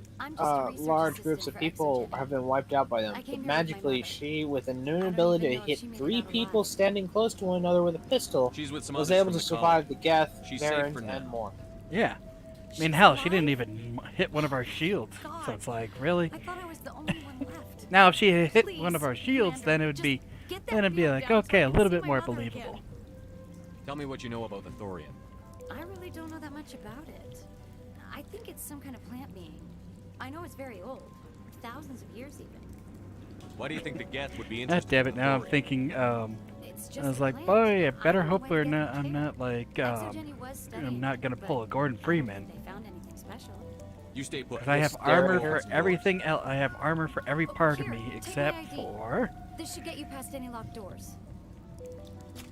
large groups of people have been wiped out by them. But magically, she, with a known ability to hit 3 people standing close to one another with a pistol, was able to survive the Geth, Varens, and more. Yeah. I mean, hell, she didn't even hit one of our shields. So it's like, really? I thought I was the only one left. Now, if she had hit one of our shields, then it would be, like, okay, a little bit more believable. Tell me what you know about the thorium. I really don't know that much about it. I think it's some kind of plant being. I know it's very old. Thousands of years even. Why do you think the Geth would be God interested damn in it, the now I'm thorium? thinking, I was like, boy, I better hope I'm not like, I'm not gonna pull a Gordon Freeman. You stay put. Because I have armor for everything else. I have armor for every part of me except for... This should get you past any locked doors.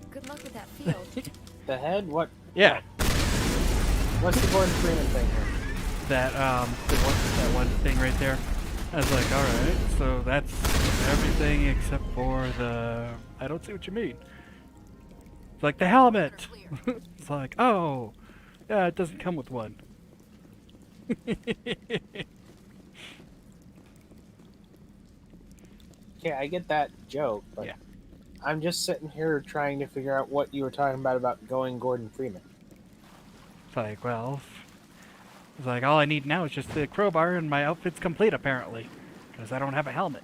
Good luck with that field. The head? What? Yeah. What's the Gordon Freeman thing here? That one thing right there. I was like, alright, so that's everything except for the... I don't see what you mean. It's like the helmet! It's like, oh! Yeah, it doesn't come with one. Yeah, I get that joke, but yeah. I'm just sitting here trying to figure out what you were talking about going Gordon Freeman. It's like, well, it's like all I need now is just the crowbar and my outfit's complete apparently, because I don't have a helmet.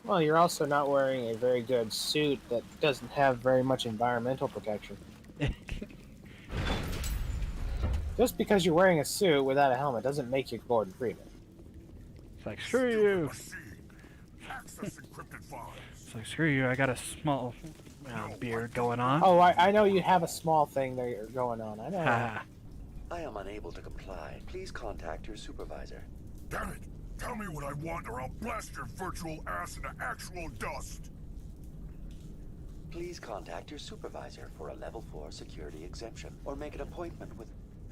Well, you're also not wearing a very good suit that doesn't have very much environmental protection. Just because you're wearing a suit without a helmet doesn't make you Gordon Freeman. It's like, screw you. It's like, screw you, I got a small beard going on. Oh, I know you have a small thing there going on. I know. I am unable to comply. Please contact your supervisor. Damn it! Tell me what I want or I'll blast your virtual ass into actual dust! Please contact your supervisor for a level 4 security exemption or make an appointment with...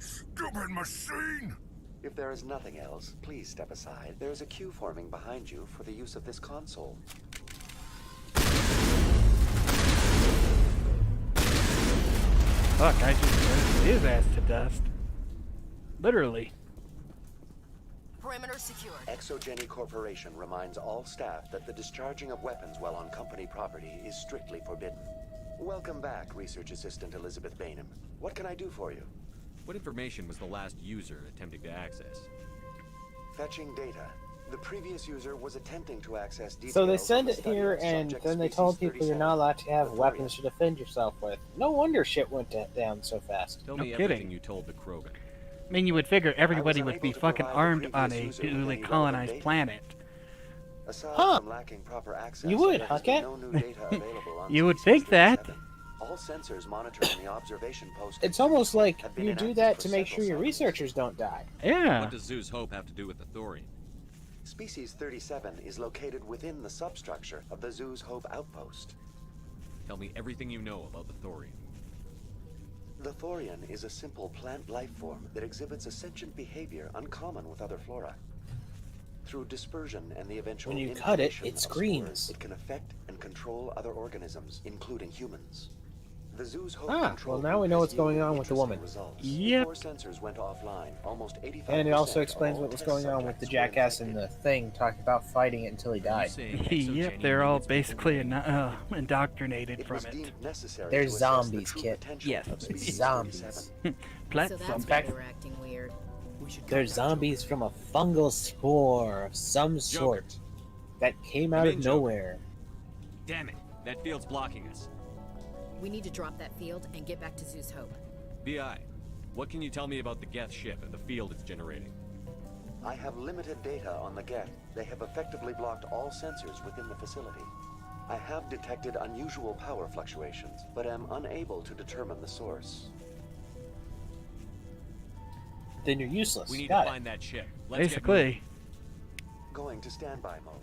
Stupid machine! If there is nothing else, please step aside. There is a queue forming behind you for the use of this console. Fuck, I just burned his ass to dust. Literally. Perimeter secured. Exogeny Corporation reminds all staff that the discharging of weapons while on company property is strictly forbidden. Welcome back, Research Assistant Elizabeth Bainham. What can I do for you? What information was the last user attempting to access? Fetching data. The previous user was attempting to access details. So they on send the it study here, of and subject then they species told people you're 37, not allowed to have the weapons to defend yourself with. No wonder shit went down so fast. Tell No me kidding. everything you told the Krogan. I mean, you would figure everybody would be unable to fucking provide the armed on previous a user with newly any colonized relevant planet. Aside Huh. from lacking proper access, You would, there huh, has been Cat? no new data available on You would species think that. 37. All sensors monitoring the observation post It's almost like have been you do inactive that for to make several sure your cycles. researchers don't die. Yeah. What does Zeus Hope have to do with the thorium? Species 37 is located within the substructure of the Zoo's Hope outpost. Tell me everything you know about the thorium. The thorium is a simple plant life form that exhibits a sentient behavior uncommon with other flora. Through dispersion and the eventual When you cut it, inhalation it of screams. spores, it can affect and control other organisms, including humans. The Zoo's Hope Ah, control well now we group know has what's going yielded on with the interesting woman. results. Yep. Before sensors went offline, almost 85% And it also of explains all what was test going on with the subjects were jackass in infected. the thing talking about fighting it until he died. Yep, they're all basically indoctrinated from was it. deemed necessary They're to assess zombies, the true Kit. potential Yes. of species Zombies. 37. Plant So that's zombies. why they were acting weird. They're zombies from a fungal spore of some sort that came out of nowhere. Damn it! That field's blocking us. We need to drop that field and get back to Zeus Hope. BI, what can you tell me about the Geth ship and the field it's generating? I have limited data on the Geth. They have effectively blocked all sensors within the facility. I have detected unusual power fluctuations, but am unable to determine the source. Then you're useless. We need Got to it. find that ship. Let's get Basically. Going to standby mode.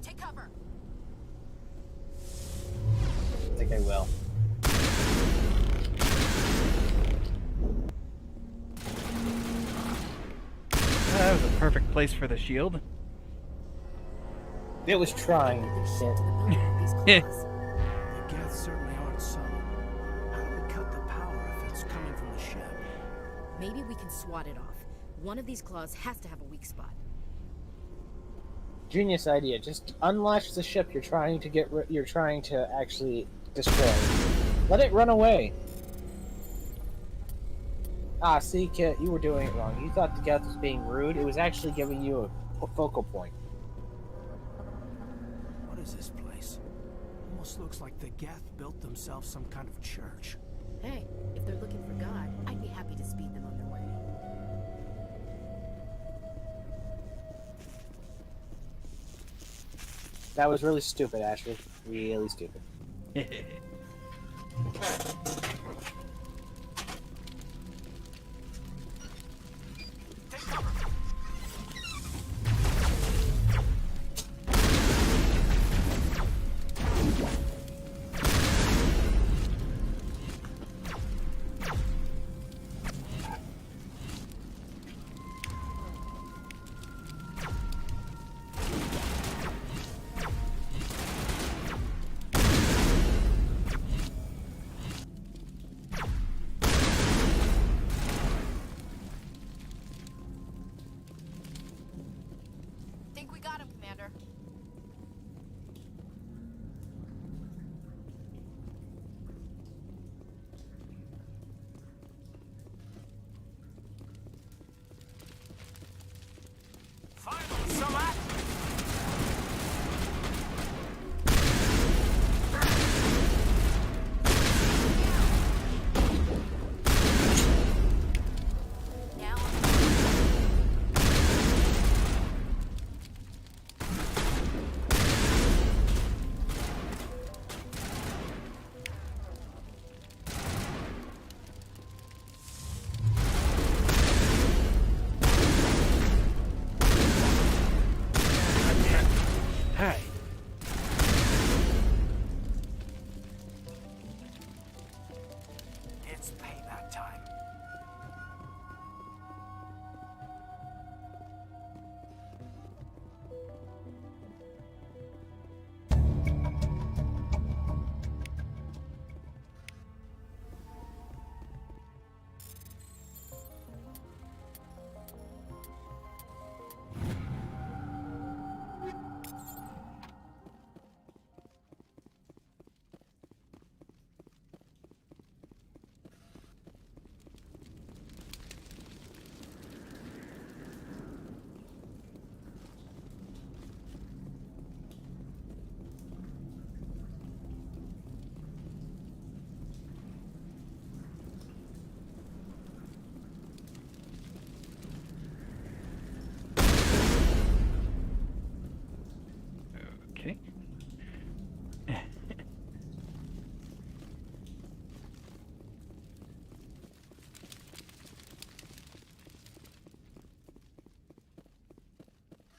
Take cover. I think I will. That was a perfect place for the shield. It was trying. Yeah. The Geth certainly aren't subtle. How do we cut the power if it's coming from the ship? Maybe we can swat it off. One of these claws has to have a weak spot. Genius idea. Just unlatch the ship you're trying to you're trying to actually destroy. Let it run away. Ah, see, Kit, you were doing it wrong. You thought the Geth was being rude. It was actually giving you a focal point. What is this place? Almost looks like the Geth built themselves some kind of church. Hey, if they're looking for God, I'd be happy to speed them on their way. That was really stupid, Ashley. Really stupid. Okay.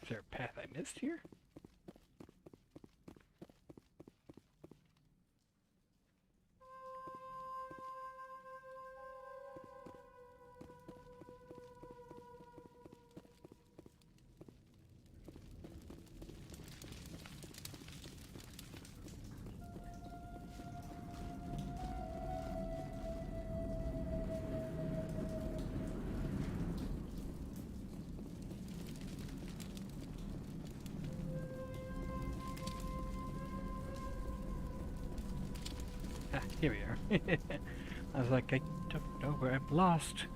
Is there a path I missed here? Ah, here we are. I was like, I don't know where I'm lost.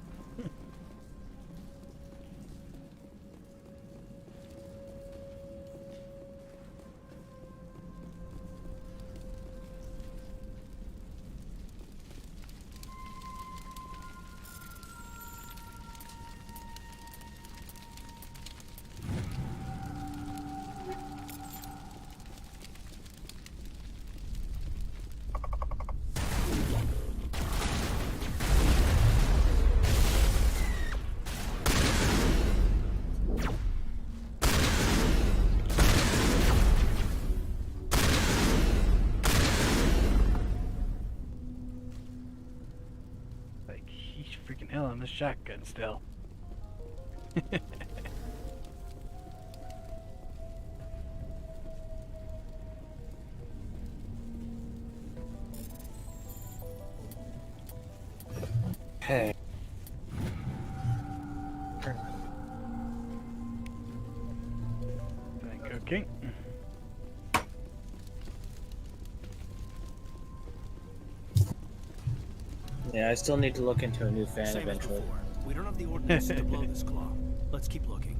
Like, he's freaking hell on this shotgun still. Hey. Okay. Yeah, I still need to look into a new fan Same as eventually. before. We don't have the ordnance to blow this claw. Let's keep looking.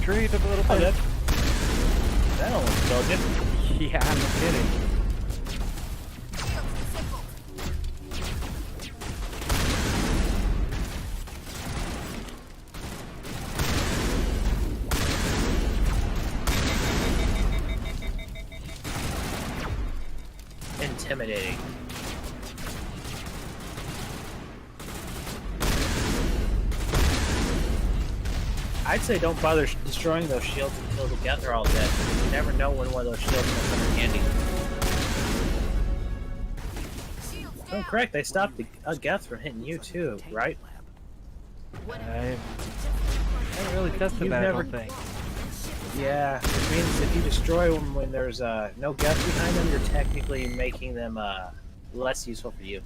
Straight up a little Oh, bit. that almost killed you. Yeah, I'm not kidding. Intimidating. I'd say don't bother destroying those shields until the Geth are all dead. You never know when one of those shields will come in handy. Oh, correct. They stopped the Geth from hitting you too, right? I haven't really tested that, I don't think. Yeah, which means if you destroy them when there's no Geth behind them, you're technically making them less useful for you.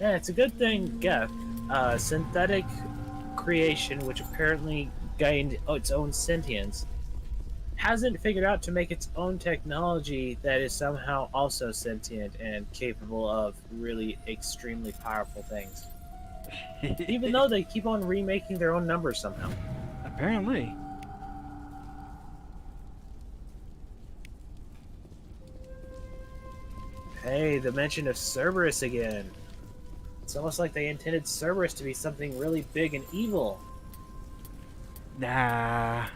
Yeah, it's a good thing Geth, synthetic creation, which apparently gained its own sentience, hasn't figured out to make its own technology that is somehow also sentient and capable of really extremely powerful things. Even though they keep on remaking their own numbers somehow. Apparently. Hey, the mention of Cerberus again. It's almost like they intended Cerberus to be something really big and evil. Nah.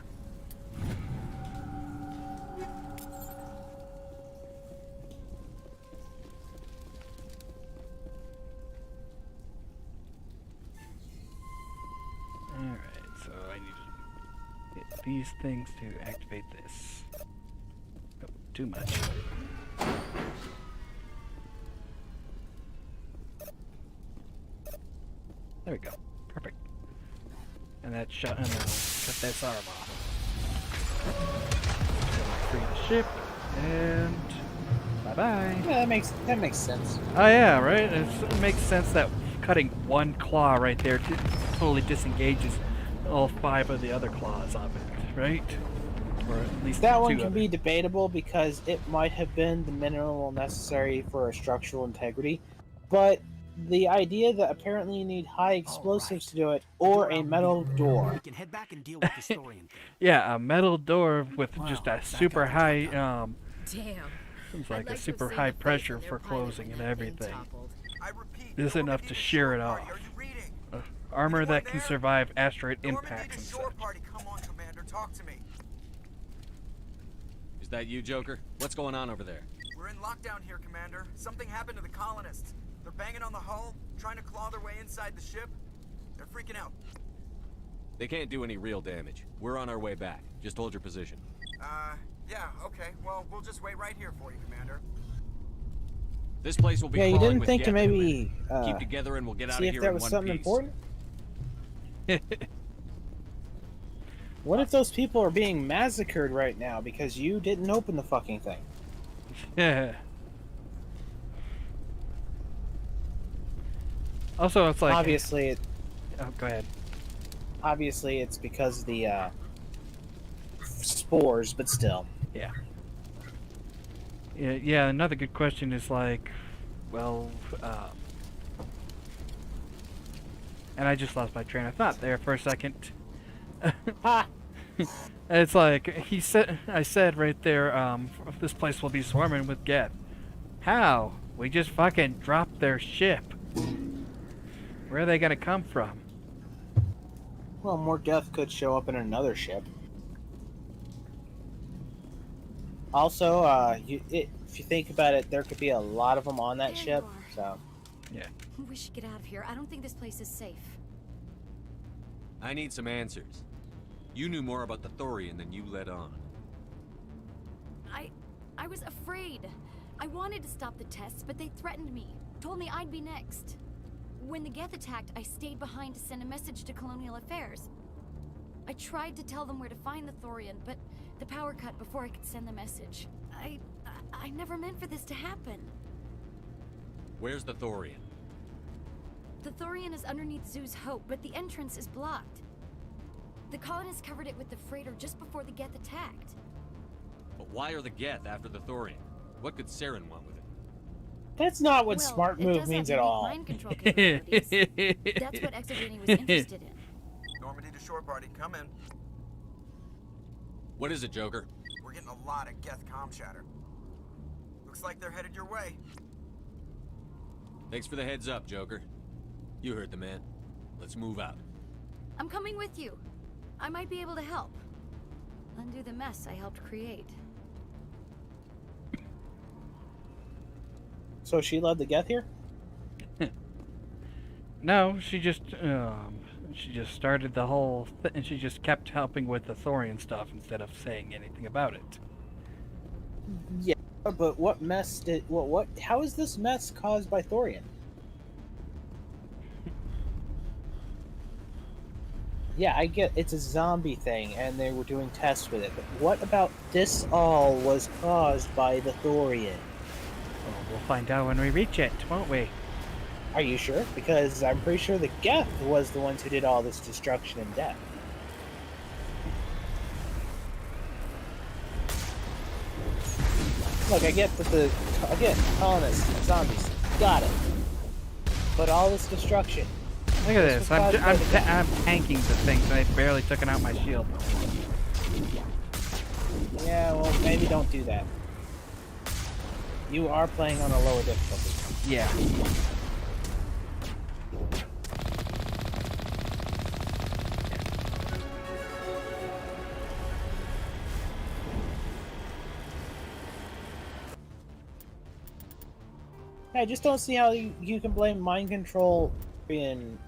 Alright, so I need to hit these things to activate this. Oh, too much. There we go. Perfect. And that shot, and that'll cut that arm off. Free the ship, and bye-bye. Yeah, that makes sense. Oh yeah, right? It makes sense that cutting one claw right there totally disengages all 5 of the other claws of it, right? or at least That one two can other. be debatable because it might have been the minimal necessary for a structural integrity, but the idea that apparently you need high explosives to do it, or a metal door. We can head back and deal with this Thorian thing. Yeah, a metal door with just a super high Damn. it's I'd like a to super have seen high the face pressure on their for pilot closing when and that thing everything. toppled. This is enough to shear it off. Armor that can survive asteroid impacts and such. Come on, Commander, talk to me. Is that you, Joker? What's going on over there? We're in lockdown here, Commander. Something happened to the colonists. They're banging on the hull, trying to claw their way inside the ship. They're freaking out. They can't do any real damage. We're on our way back. Just hold your position. Yeah, okay. Well, we'll just wait right here for you, Commander. This place will be Yeah, you crawling didn't with think to Geth in a maybe minute. Keep together and we'll get out see of if here that in was one something piece. important? What if those people are being massacred right now because you didn't open the fucking thing? Yeah. Also, it's like obviously. Oh, go ahead. Obviously, it's because of the spores, but still. Yeah. Yeah. Another good question is like, well, and I just lost my train of thought there for a second. It's like I said right there. This place will be swarming with Geth. How? We just fucking dropped their ship. Where are they gonna come from? Well, more Geth could show up in another ship. Also, if you think about it, there could be a lot of them on that ship. So. Yeah. We should get out of here. I don't think this place is safe. I need some answers. You knew more about the Thorian than you let on. I was afraid. I wanted to stop the tests, but they threatened me. Told me I'd be next. When the Geth attacked, I stayed behind to send a message to Colonial Affairs. I tried to tell them where to find the Thorian, but the power cut before I could send the message. I never meant for this to happen. Where's the Thorian? The Thorian is underneath Zoo's Hope, but the entrance is blocked. The colonists covered it with the freighter just before the Geth attacked. But why are the Geth after the Thorian? What could Saren want with it? That's not what smart move means at all. Mind control capabilities. That's what Exogeny was interested in. Normandy to shore party, come in. What is it, Joker? We're getting a lot of Geth comm chatter. Looks like they're headed your way. Thanks for the heads up, Joker. You heard the man. Let's move out. I'm coming with you. I might be able to help. Undo the mess I helped create. So she led the Geth here? No, she just started the whole and she just kept helping with the Thorian stuff instead of saying anything about it. Yeah, but what mess did what how is this mess caused by Thorian? Yeah, I get it's a zombie thing and they were doing tests with it, but what about this all was caused by the Thorian? Well, we'll find out when we reach it, won't we? Are you sure? Because I'm pretty sure the Geth was the ones who did all this destruction and death. Look, I get colonists, zombies, got it. But all this destruction. Look at this. I'm tanking the things and they barely took out my shield. Yeah, well, maybe don't do that. You are playing on a lower difficulty. Yeah. I just don't see how you can blame mind control in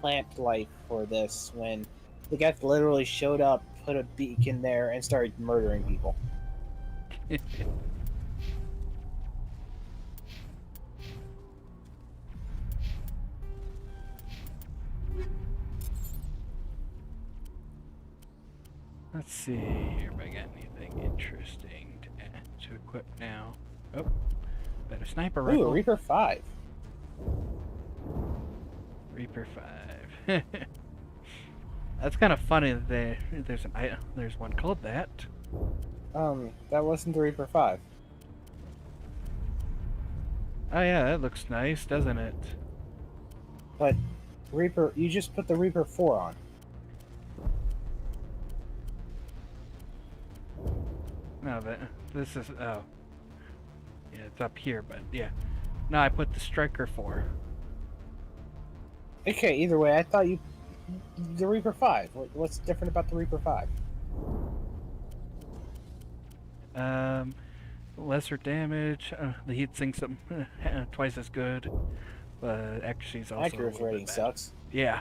plant life for this when the guy literally showed up, put a beacon there, and started murdering people. Let's see if I got anything interesting to equip now. Oh, better sniper rifle. Ooh, a Reaper 5. Reaper 5. That's kind of funny that there's one called that. That wasn't the Reaper 5. Oh yeah, that looks nice, doesn't it? But Reaper, you just put the Reaper 4 on. No, but this is oh. Yeah, it's up here, but yeah. No, I put the Striker 4. Okay, either way, I thought you... The Reaper 5. What's different about the Reaper 5? Lesser damage. The heat sinks them twice as good, but actually it's also Accuracy rating sucks. Yeah.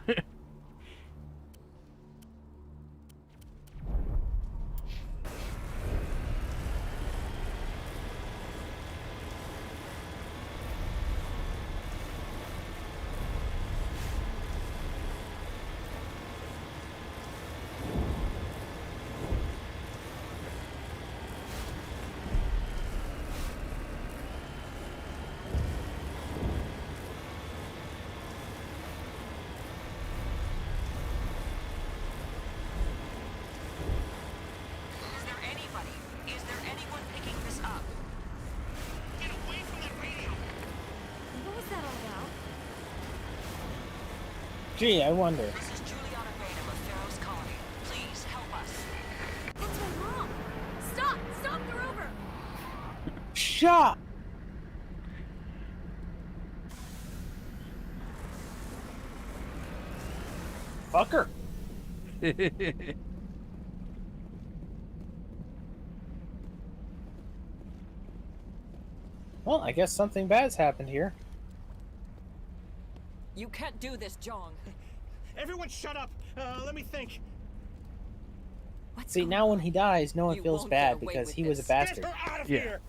Is there anybody? Is there anyone picking this up? Get away from that radio! What was that all about? Gee, I wonder. This is Juliana Bainham of Pharaoh's Colony. Please help us. That's my mom. Stop! Stop the rover! Shut! Fucker! Well, I guess something bad's happened here. You can't do this, Jong. Everyone shut up! Let me think. See, now when he dies, no one You feels won't bad get away because with he was a this. bastard. Get her out of Yeah. here!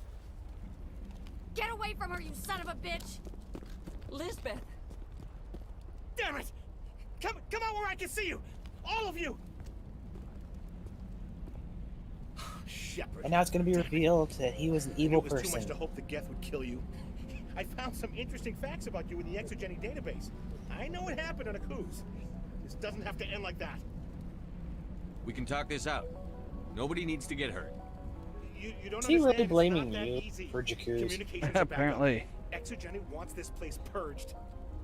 Get away from her, you son of a bitch! Lisbeth! Damn it! Come out where I can see you! All of you! Shepard. And now it's going to be revealed that he was an evil It was person. too much to hope the Geth would kill you. I found some interesting facts about you in the Exogeny database. I know it happened on a cruise. This doesn't have to end like that. We can talk this out. Nobody needs to get hurt. You don't Is he really understand, it's blaming not that you easy. for Jakuz? Communications are back up. Apparently. Exogeny wants this place purged.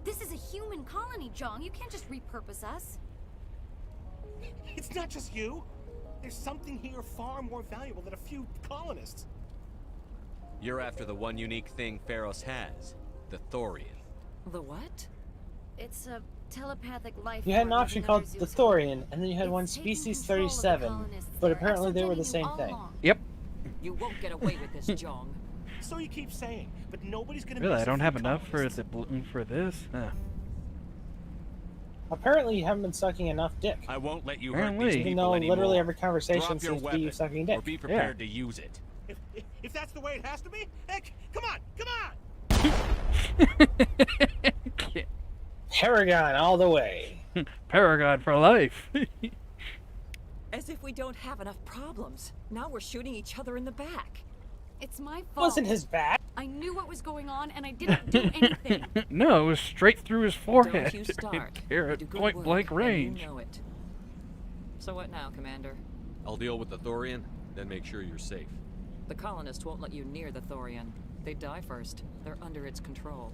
This is a human colony, Jong. You can't just repurpose us. It's not just you. There's something here far more valuable than a few colonists. You're after the one unique thing Pharos has, the Thorian. The what? It's a telepathic life You had an form option within called other the Zeus. Thorian, and then you had It's one taking Species control of the 37, colonists. but apparently they were the Exogeny same knew all thing. along. Yep. You won't get away with this, Jong. So you keep saying, but nobody's gonna Really, miss I a don't few have enough for colonists. the balloon for this. Huh. Apparently you haven't been sucking enough dick. I won't let you hurt Apparently. these Even people though anymore. literally every conversation Drop your seems to be you weapon, sucking or dick. be prepared to use it. If that's the way it has to be, heck, come on, Paragon all the way. Paragon for life. As if we don't have enough problems. Now we're shooting each other in the back. It's my It fault. wasn't his bad. I knew what was going on, and I didn't do anything. No, it was straight through his forehead. Don't you start. Here You at do good point work, blank and range. You know it. So what now, Commander? I'll deal with the Thorian, then make sure you're safe. The colonists won't let you near the Thorian. They die first. They're under its control.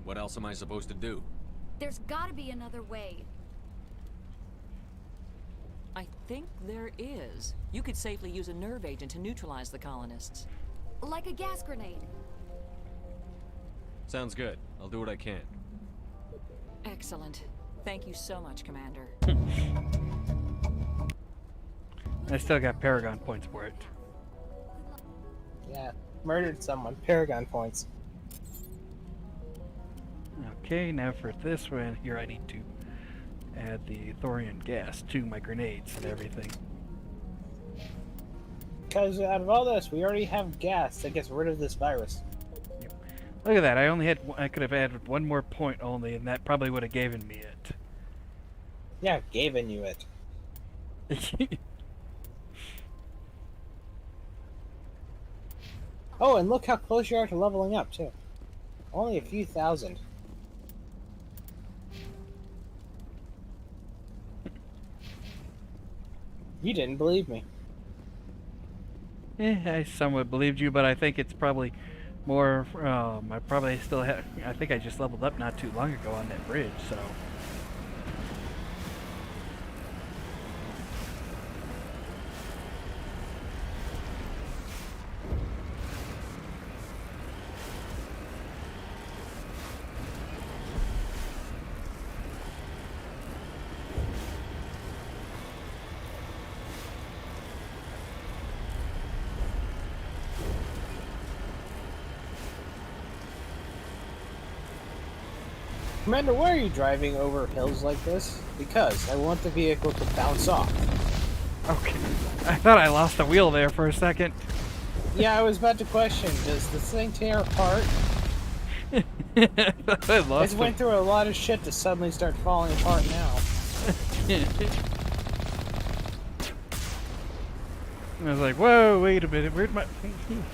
What else am I supposed to do? There's gotta be another way. I think there is. You could safely use a nerve agent to neutralize the colonists. Like a gas grenade. Sounds good. I'll do what I can. Excellent. Thank you so much, Commander. I still got Paragon points for it. Yeah, murdered someone. Paragon points. Okay, now for this one, here I need to add the Thorian gas to my grenades and everything. Because out of all this, we already have gas that gets rid of this virus. Look at that, I could have added one more point only, and that probably would have given me it. Yeah, given you it. Oh, and look how close you are to leveling up, too. Only a few thousand. You didn't believe me. I somewhat believed you, but I think it's probably more. I probably still have. I think I just leveled up not too long ago on that bridge, so. Commander, why are you driving over hills like this? Because I want the vehicle to bounce off. Okay. I thought I lost the wheel there for a second. Yeah, I was about to question, does this thing tear apart? I lost It went through a lot of shit to suddenly start falling apart now. I was like, whoa, wait a minute, where'd my...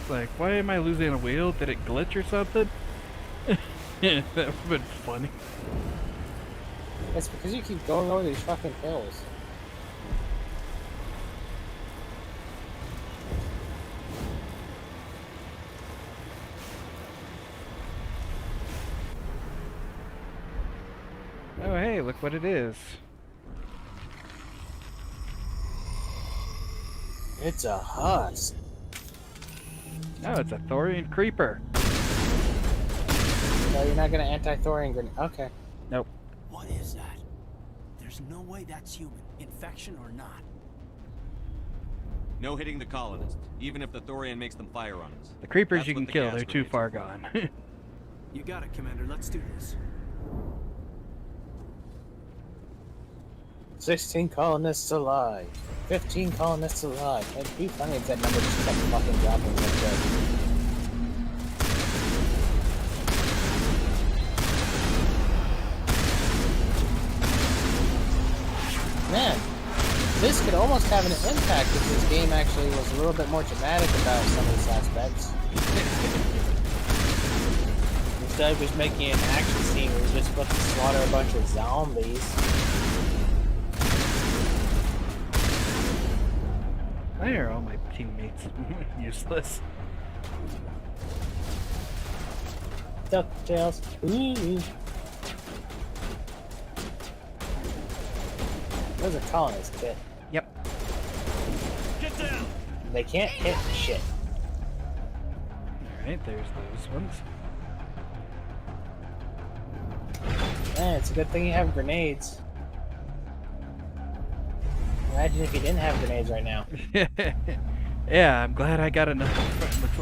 like, why am I losing a wheel? Did it glitch or something? That would have been funny. It's because you keep going over these fucking hills. Oh, hey, look what it is. It's a husk. Oh, it's a Thorian creeper. No, you're not gonna anti-Thorian grenade. Okay. Nope. What is that? There's no way that's human, infection or not. No hitting the colonists, even if the Thorian makes them fire on us. The creepers That's you what can the kill, gas they're too grenades far are for. gone. You got it, Commander. Let's do this. 16 colonists alive. 15 colonists alive. It'd be funny if that number just kept fucking dropping like that. Man, this could almost have an impact if this game actually was a little bit more dramatic about some of these aspects. Instead of just making an action scene where you're just supposed to slaughter a bunch of zombies. Why are all my teammates useless? DuckTales. Ooh. Those are colonists, Kit. Yep. Get down! They can't hit shit. Alright, there's those ones. Man, it's a good thing you have grenades. Imagine if you didn't have grenades right now. Yeah, I'm glad I got enough.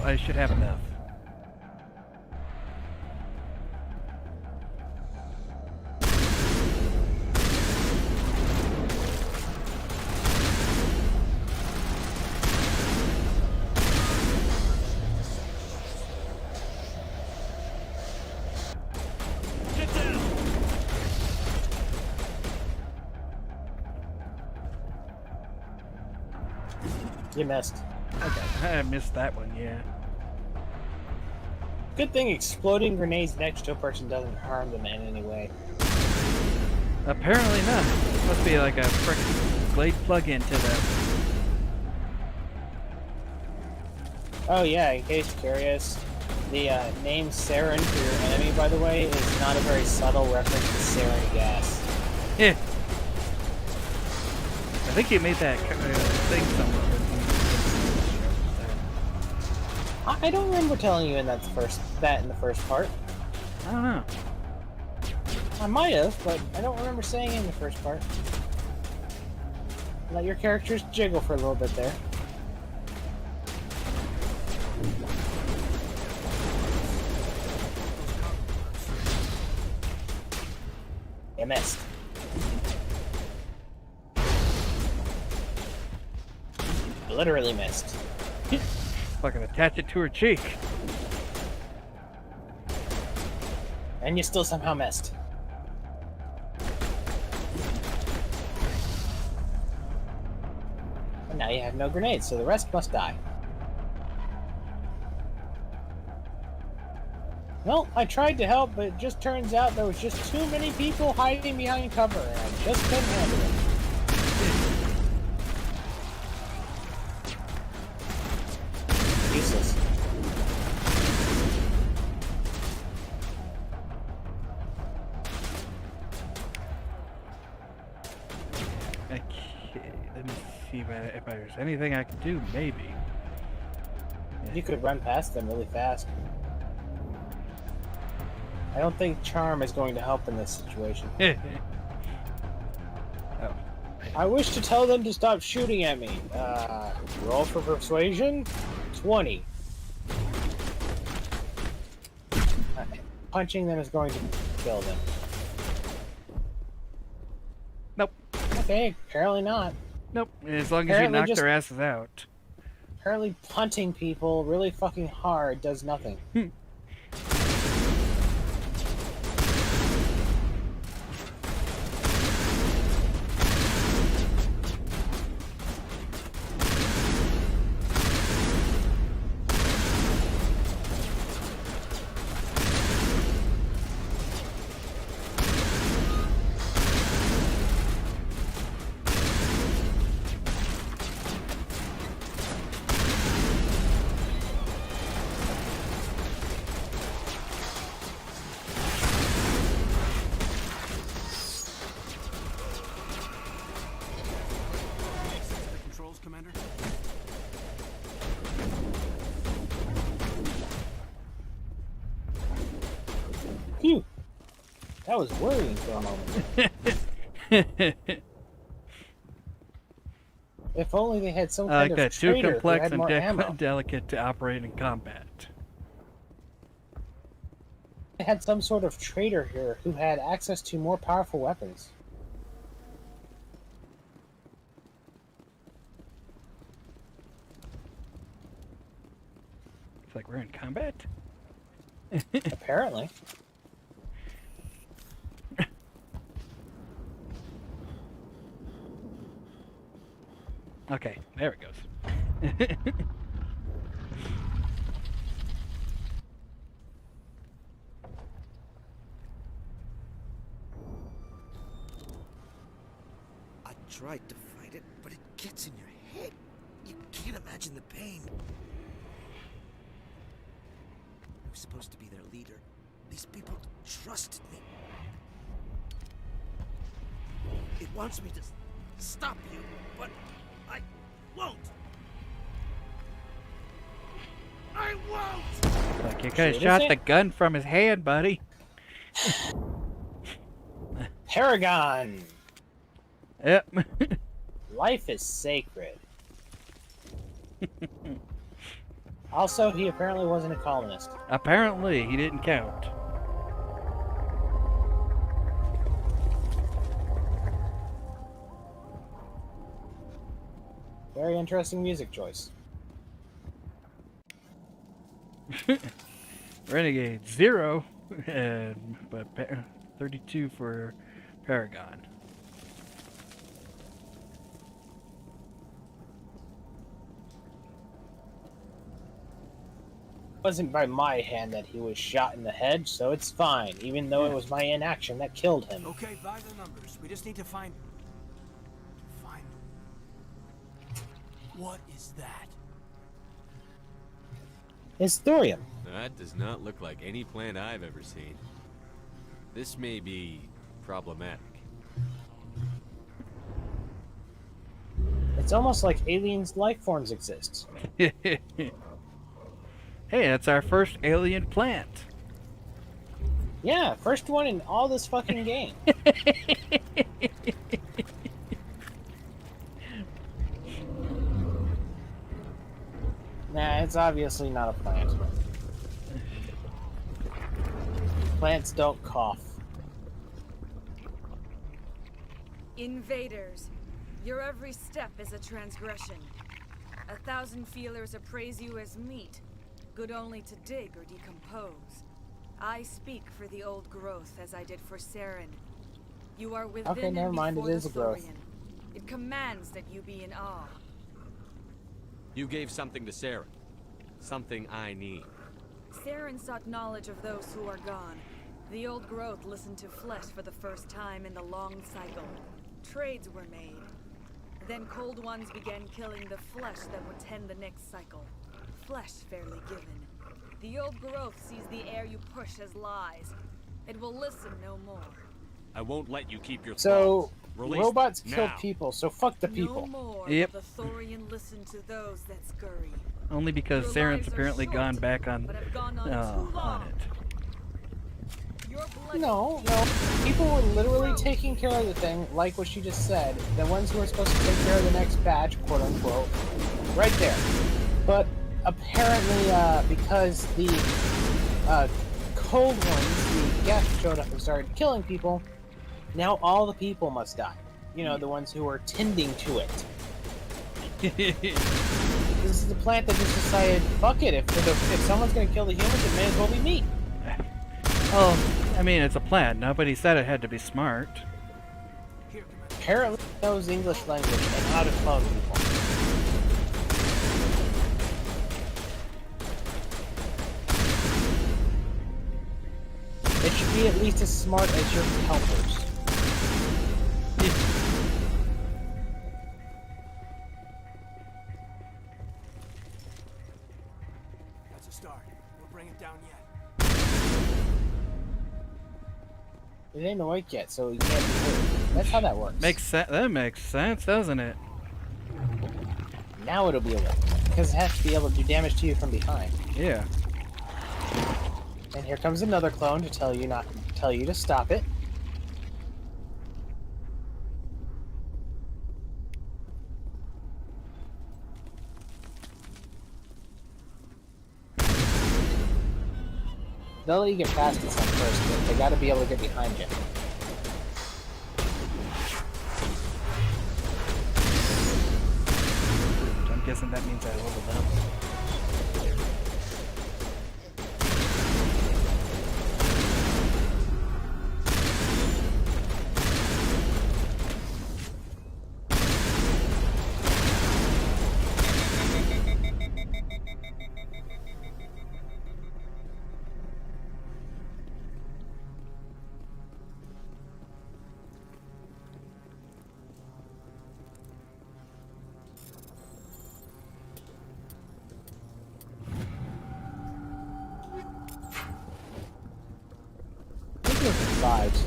I should have enough. You missed. Okay, I missed that one, yeah. Good thing exploding grenades next to a person doesn't harm them in any way. Apparently not. It must be like a frickin' Glade plug-in to them. Oh yeah, in case you're curious, the name sarin for your enemy, by the way, is not a very subtle reference to sarin gas. Yeah. I think you made that thing somewhere. I don't remember telling you in that in the first part. I don't know. I might have, but I don't remember saying it in the first part. Let your characters jiggle for a little bit there. You missed. Literally missed. Fucking attach it to her cheek. And you still somehow missed. And now you have no grenades, so the rest must die. Well, I tried to help, but it just turns out there was just too many people hiding behind cover, and I just couldn't handle it. useless. Okay, let me see if there's anything I can do, maybe. You could run past them really fast. I don't think charm is going to help in this situation. Oh. I wish to tell them to stop shooting at me. Roll for persuasion? 20. Punching them is going to kill them. Nope. Okay, apparently not. Nope. As long as Apparently you knock just- their asses out. Apparently punting people really fucking hard does nothing. Controls, Commander. Phew. That was worrying for a moment. If only they had some kind Okay, of too traitor who complex had and more ammo. delicate to operate in combat. They had some sort of traitor here who had access to more powerful weapons. It's like we're in combat? Apparently. Okay, there it goes. I tried to fight it, but it gets in your head. You can't imagine the pain. I was supposed to be their leader. These people trusted me. It wants me to stop you, but I won't. I won't! Like you could have shot the gun from his hand, buddy. Paragon! Yep. Life is sacred. Also, he apparently wasn't a colonist. Apparently, he didn't count. Very interesting music choice. Renegade 0, but 32 for Paragon. It wasn't by my hand that he was shot in the head, so it's fine, even though it was my inaction that killed him. Okay, by the numbers. We just need to find... What is that? It's thorium. That does not look like any plant I've ever seen. This may be problematic. It's almost like aliens' life forms exist. Hey, that's our first alien plant. Yeah, first one in all this fucking game. Nah, it's obviously not a plant. Plants don't cough. Invaders, your every step is a transgression. 1,000 feelers appraise you as meat, good only to dig or decompose. I speak for the old growth as I did for Saren. You are within Okay, never and mind, it before is the a growth. Thorian. It commands that you be in awe. You gave something to Sarah. Something I need. Saren sought knowledge of those who are gone. The old growth listened to flesh for the first time in the long cycle. Trades were made. Then cold ones began killing the flesh that would tend the next cycle. flesh fairly given. The old growth sees the air you push as lies. It will listen no more. I won't let you keep your So, Release robots them kill now. people, so fuck the people. No more Yep. will the Thorian listen to those that scurry. Only because Your Saren's lives are apparently short, gone back on, but have gone on too long. it. Your blood No, people were literally taking care of the thing, like what she just said. The ones who were supposed to take care of the next batch, quote unquote, right there. But apparently, because the cold ones, the Geth, showed up and started killing people, now all the people must die. You know, the ones who are tending to it. This is the plant that just decided, fuck it, if someone's gonna kill the humans, it may as well be me. Oh, I mean, it's a plan. Nobody said it had to be smart. Apparently it knows English language and how to clone people. It should be at least as smart as your helpers. That's a start. We'll bring it down yet. It ain't awake yet, so he can't be hurt. That's how that works. That makes sense, doesn't it? Now it'll be awake, because it has to be able to do damage to you from behind. Yeah. And here comes another clone to tell you to stop it. They'll let you get past this one first, but they gotta be able to get behind you. I'm guessing that means I leveled up. I think they were 5s,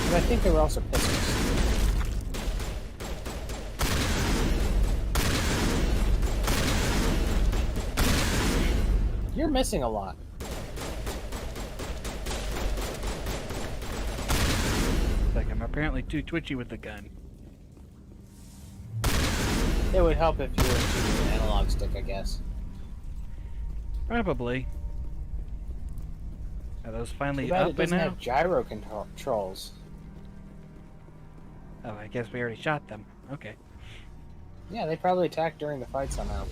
but I think they were also pistols. You're missing a lot. Like, I'm apparently too twitchy with the gun. It would help if you were using an analog stick, I guess. Probably. Are those finally Too bad up it by doesn't now? have gyro controls. Oh, I guess we already shot them. Okay. Yeah, they probably attacked during the fight somehow.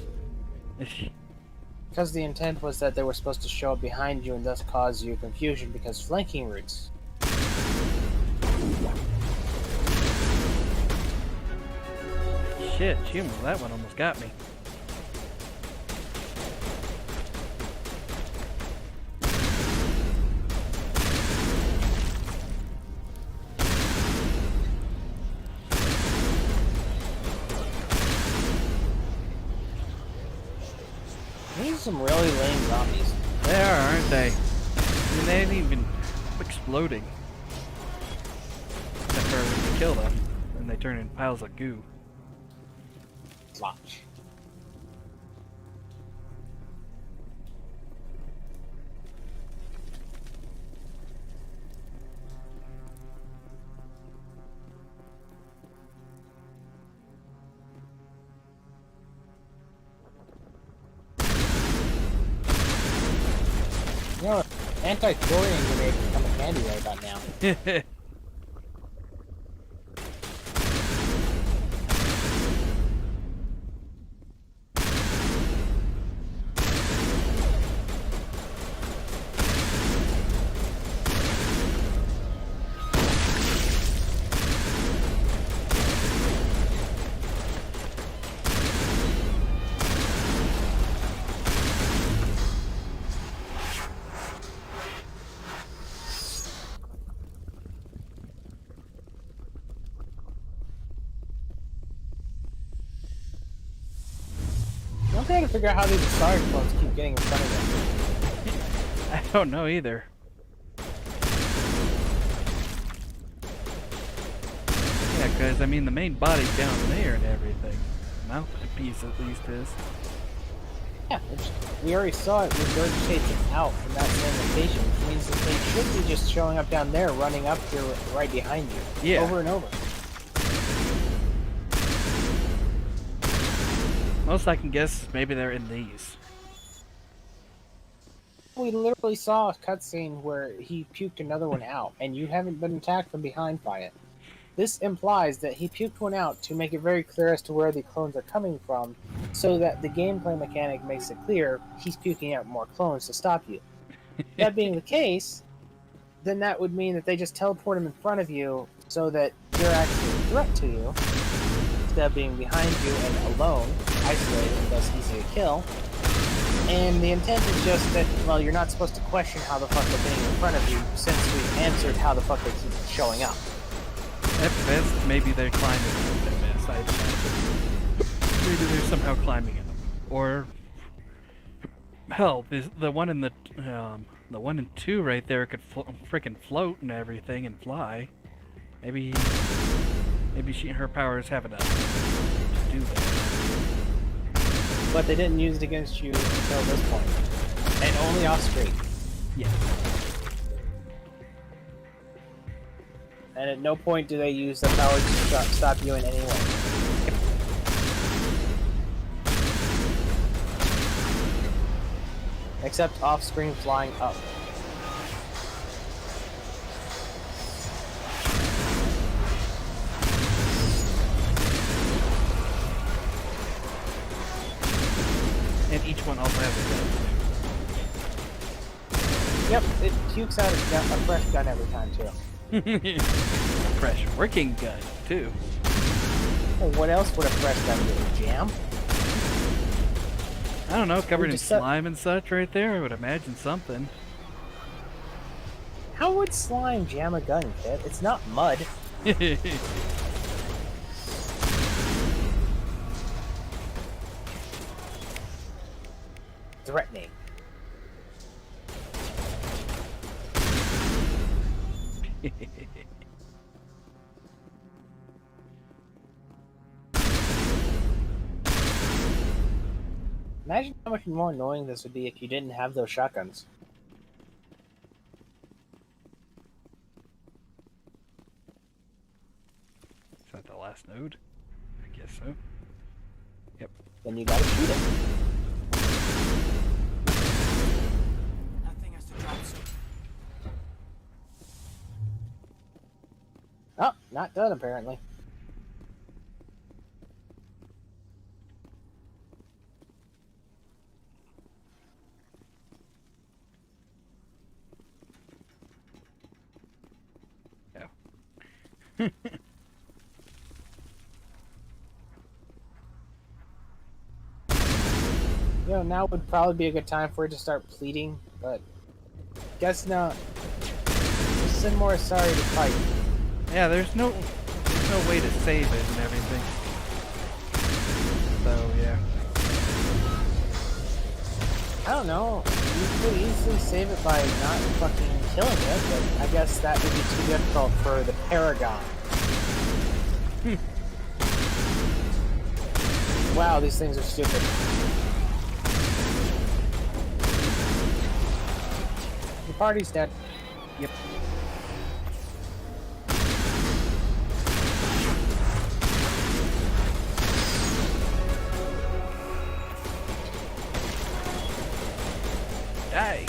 Because the intent was that they were supposed to show up behind you and thus cause you confusion because flanking routes. Shit, human, that one almost got me. These are some really lame zombies. They are, aren't they? I mean, they ain't even exploding. Except for when you kill them, and they turn in piles of goo. Slotch. You know, anti-thorium grenade can come in handy right about now. trying to figure out how these Asari clones keep getting in front of them. I don't know either. Yeah, because, I mean, the main body's down there and everything. Mouthpiece, at least, is. Yeah, we already saw it regurgitating out from that same location, which means that they should be just showing up down there, running up here right behind you. Yeah. Over and over. Most I can guess is maybe they're in these. We literally saw a cutscene where he puked another one out, and you haven't been attacked from behind by it. This implies that he puked one out to make it very clear as to where the clones are coming from, so that the gameplay mechanic makes it clear he's puking out more clones to stop you. That being the case, then that would mean that they just teleport him in front of you so that you're actually a threat to you, instead of being behind you and alone, isolated, and thus easy to kill. And the intent is just that, well, you're not supposed to question how the fuck they're being in front of you, since we've answered how the fuck they keep showing up. At best, maybe they're climbing up. At best, I'd imagine. Maybe they're somehow climbing up. Or, hell, the one in the 1 and 2 right there could frickin' float and everything and fly. Maybe her powers have enough to do that. But they didn't use it against you until this point. And only off screen. Yeah. And at no point do they use the power to stop you in any way. Except off-screen flying up. And each one also has a gun. Yep, it pukes out a fresh gun every time, too. A fresh working gun, too. Well, what else would a fresh gun do? Jam? I don't know, covered in slime and such right there, I would imagine something. How would slime jam a gun, Kit? It's not mud. Threatening. Imagine how much more annoying this would be if you didn't have those shotguns. Is that the last node? I guess so. Yep. Then you gotta shoot it. That thing has to drop soon. Oh, not done apparently. You know, now would probably be a good time for it to start pleading, but guess not. Just send more Asari to fight. Yeah, there's no way to save it and everything. So yeah. I don't know. You could easily save it by not fucking killing it, but I guess that would be too difficult for the Paragon. Wow, these things are stupid. The party's dead. Yep. Die.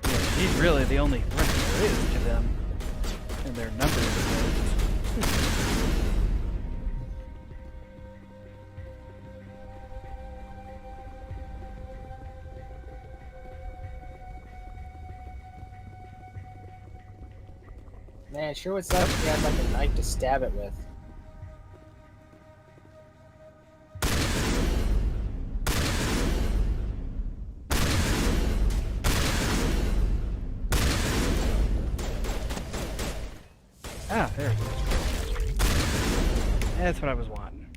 Yeah, she's really the only threat there is to them. And their number of events. Man, sure would suck if you had like a knife to stab it with. That's what I was wanting.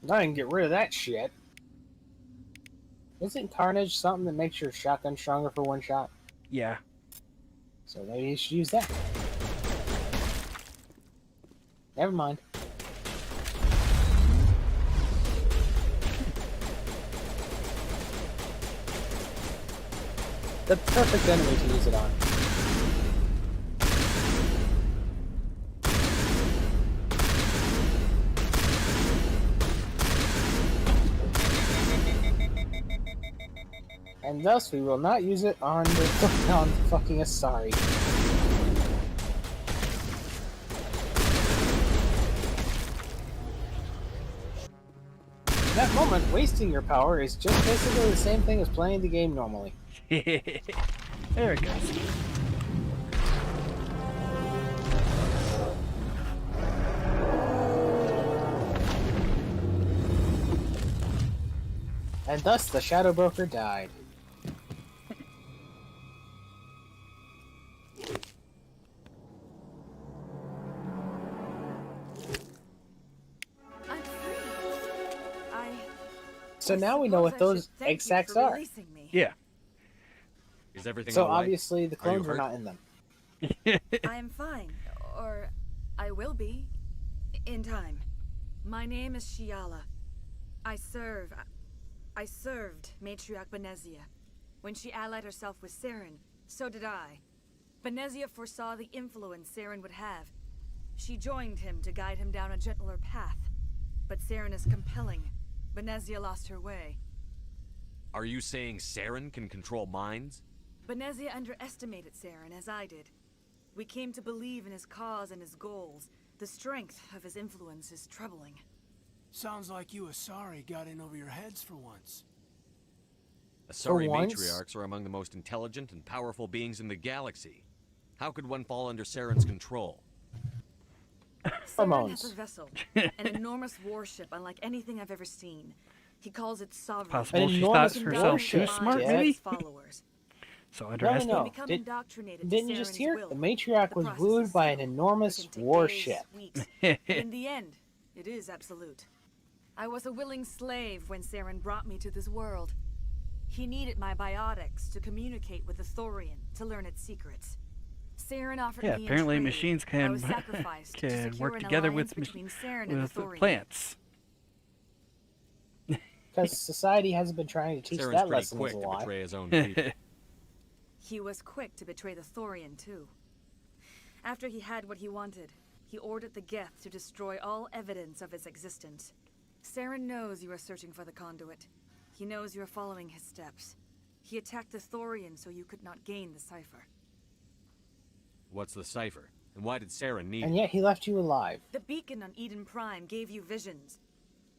Now I can get rid of that shit. Isn't Carnage something that makes your shotgun stronger for one shot? Yeah. So maybe you should use that. Never mind. The perfect enemy to use it on. And thus we will not use it on the on fucking Asari. In that moment, wasting your power is just basically the same thing as playing the game normally. There it goes. And thus the Shadow Broker died. So now we know what those egg sacs are. Yeah. Is everything So all right? obviously the Are you clones were hurt? not in them. I am fine. Or I will be. In time. My name is Shiala. I served Matriarch Benezia. When she allied herself with Saren, so did I. Benezia foresaw the influence Saren would have. She joined him to guide him down a gentler path. But Saren is compelling. Benezia lost her way. Are you saying Saren can control minds? Benezia underestimated Saren, as I did. We came to believe in his cause and his goals. The strength of his influence is troubling. Sounds like you Asari got in over your heads for once. Asari once? matriarchs are among the most intelligent and powerful beings in the galaxy. How could one fall under Saren's control? Saren has a vessel, an enormous warship unlike anything I've ever seen. He calls it sovereign. Possible she thought herself too smart, maybe? So underestimated. No. Didn't you just hear? The matriarch was wooed by an enormous warship. In the end, it is absolute. I was a willing slave when Saren brought me to this world. He needed my biotics to communicate with the Thorian, to learn its secrets. Saren offered me apparently a trade. machines I can was sacrificed to can secure work an together alliance with between Saren and the Thorian. plants. Because society hasn't been trying to teach Saren's that pretty lesson quick as a to lot. betray his own people. He was quick to betray the Thorian, too. After he had what he wanted, he ordered the Geth to destroy all evidence of its existence. Saren knows you are searching for the conduit. He knows you are following his steps. He attacked the Thorian so you could not gain the cipher. What's the cipher? And why did Saren need And it? yet he left you alive. The beacon on Eden Prime gave you visions.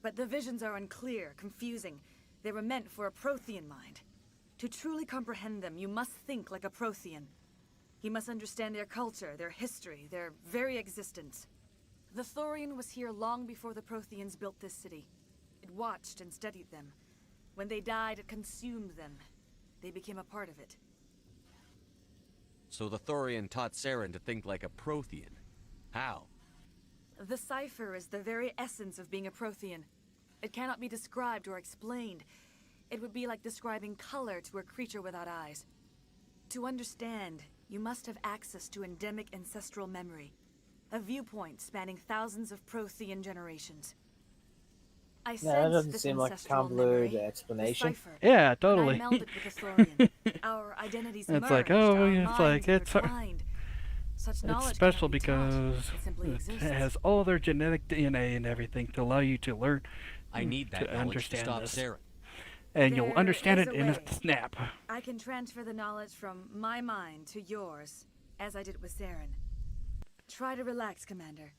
But the visions are unclear, confusing. They were meant for a Prothean mind. To truly comprehend them, you must think like a Prothean. You must understand their culture, their history, their very existence. The Thorian was here long before the Protheans built this city. It watched and studied them. When they died, it consumed them. They became a part of it. So the Thorian taught Saren to think like a Prothean. How? The cipher is the very essence of being a Prothean. It cannot be described or explained. It would be like describing color to a creature without eyes. To understand, you must have access to endemic ancestral memory. A viewpoint spanning thousands of Prothean generations. I No, that sense doesn't this seem like a ancestral convoluted memory, explanation. the cipher, Yeah, totally. and I melded with the Thorian. Our identities It's like, merged, oh, our it's like minds it's intertwined. Such knowledge it's cannot special be taught. because It simply it exists. has all their genetic DNA and everything to allow you to learn. I need that to knowledge to understand stop this. Saren. And you'll There understand is it a in way. a snap. I can transfer the knowledge from my mind to yours, as I did with Saren. Try to relax, Commander.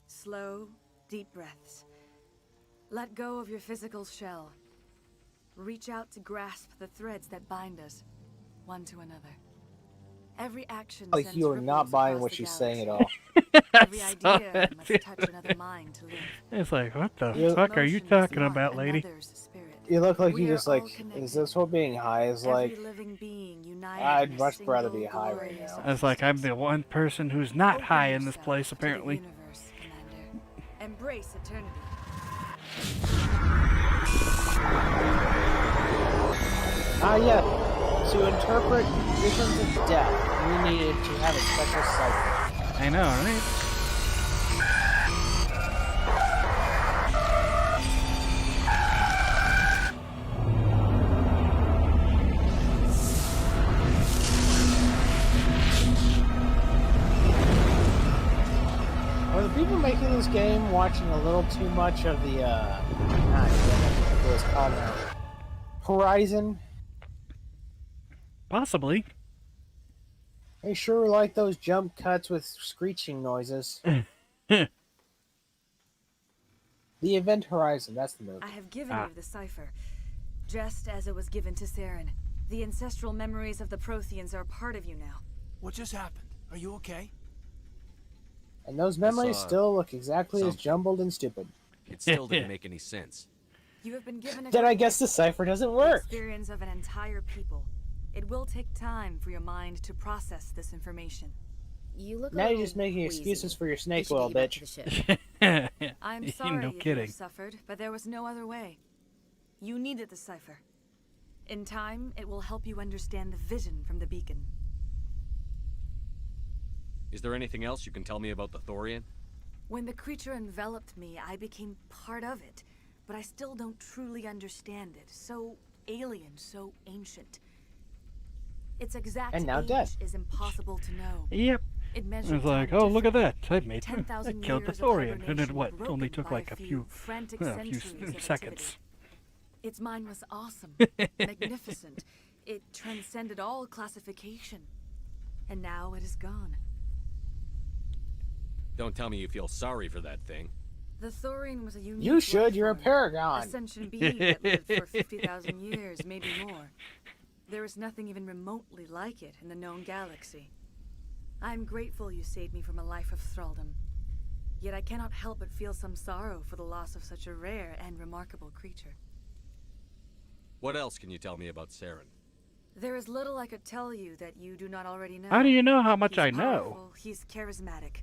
Slow, deep breaths. Let go of your physical shell. Reach out to grasp the threads that bind us, one to another. Every action Like sends you are ripples not buying across what the she's saying at galaxy. all. Every saw idea that must too. touch another mind to live. It's like, what the You- fuck are you Emotion must talking mark about, lady? another's spirit. You look like We you are just like, all is connected. this what being high is like? Every living being united I'd in a much rather single be high right glorious now. It's like I'm the one person who's not Open high in this yourself place, to the apparently. universe, Embrace eternity. Yet. To interpret visions of death, we needed to have a special cipher. I know, right? Are the people making this game watching a little too much of the, what it was called now? Horizon? Possibly. They sure like those jump cuts with screeching noises. The Event Horizon, that's the movie. I have given you the cipher, just as it was given to Saren. The ancestral memories of the Protheans are part of you now. What just happened? Are you okay? And those memories still look exactly as jumbled and stupid. It still didn't make any sense. You have been given a Then I guess the cipher doesn't work. The experience of an entire people. It will take time for your mind to process this information. You look now you're just making excuses for your snake oil, bitch. I'm sorry no you kidding. have suffered, but there was no other way. You needed the cipher. In time, it will help you understand the vision from the beacon. Is there anything else you can tell me about the Thorian? When the creature enveloped me, I became part of it, but I still don't truly understand it. So alien, so ancient. Its exact and now age dead. is impossible to know. Yep. It I measures was like, time oh, look at that. differently. I 10,000 killed the years of Thorian. And it hibernation what? broken Only took by like a few frantic seconds. centuries of activity. Its mind was awesome, magnificent. It transcended all classification. And now it is gone. Don't tell me you feel sorry for that thing. The Thorian was a unique You should, life you're a form, paragon. a sentient being that lived for 50,000 years, maybe more. There is nothing even remotely like it in the known galaxy. I'm grateful you saved me from a life of thraldom. Yet I cannot help but feel some sorrow for the loss of such a rare and remarkable creature. What else can you tell me about Saren? There is little I could tell you that you do not already know. How do you know how much He's I know? powerful, he's charismatic.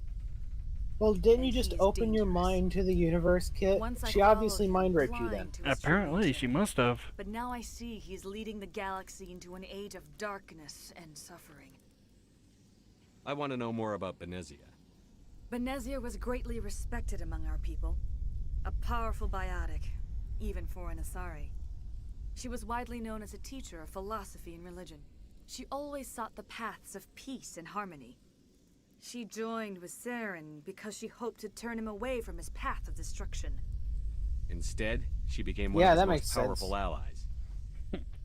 Well, didn't you just open your mind to the universe, Kit? Once I She obviously followed him mind raped you then. blind to his true Apparently, nature. she must have. But now I see he's leading the galaxy into an age of darkness and suffering. I want to know more about Benezia. Benezia was greatly respected among our people. A powerful biotic, even for an Asari. She was widely known as a teacher of philosophy and religion. She always sought the paths of peace and harmony. She joined with Saren because she hoped to turn him away from his path of destruction. Instead, she became one Yeah, of his that most makes powerful sense. allies.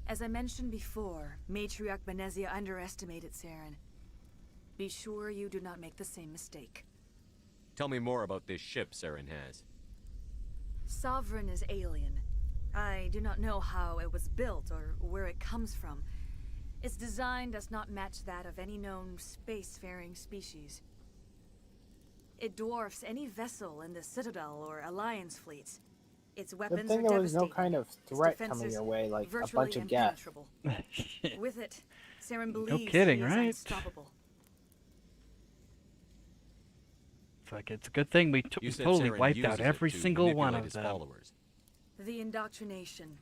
As I mentioned before, Matriarch Benezia underestimated Saren. Be sure you do not make the same mistake. Tell me more about this ship Saren has. Sovereign is alien. I do not know how it was built or where it comes from. Its design does not match that of any known spacefaring species. It dwarfs any vessel in the Citadel or Alliance fleets. Its Good weapons thing are there was no devastating. kind of Its threat defenses coming your way, like a virtually bunch of gas. impenetrable. With it, Saren believes kidding, he is right? unstoppable. It's like, it's a good thing we You said totally Saren wiped uses out it every to single one manipulate of his them. followers. The indoctrination.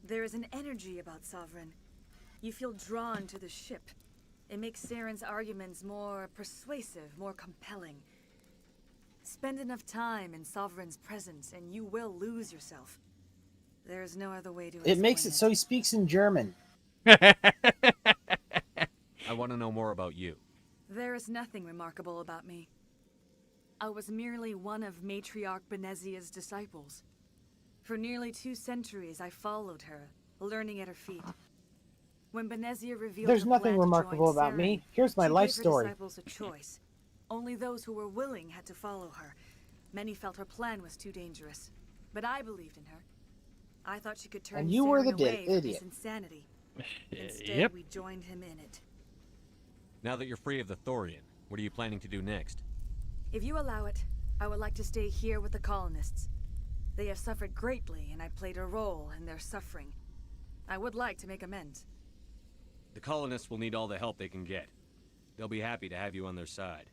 There is an energy about Sovereign. You feel drawn to the ship. It makes Saren's arguments more persuasive, more compelling. Spend enough time in Sovereign's presence and you will lose yourself. There is no other way to It makes explain it so he speaks in German. I want to know more about you. There is nothing remarkable about me. I was merely one of Matriarch Benezia's disciples. For nearly 2 centuries I followed her, learning at her feet. When Benezia revealed There's her nothing plan to remarkable join about Saren, me. Here's my she life gave her story. disciples a choice. Only those who were willing had to follow her. Many felt her plan was too dangerous, but I believed in her. I thought she could turn And you were Saren the away from idiot. his insanity. Instead, Yep. we joined him in it. Now that you're free of the Thorian, what are you planning to do next? If you allow it, I would like to stay here with the colonists. They have suffered greatly, and I played a role in their suffering. I would like to make amends. The colonists will need all the help they can get. They'll be happy to have you on their side.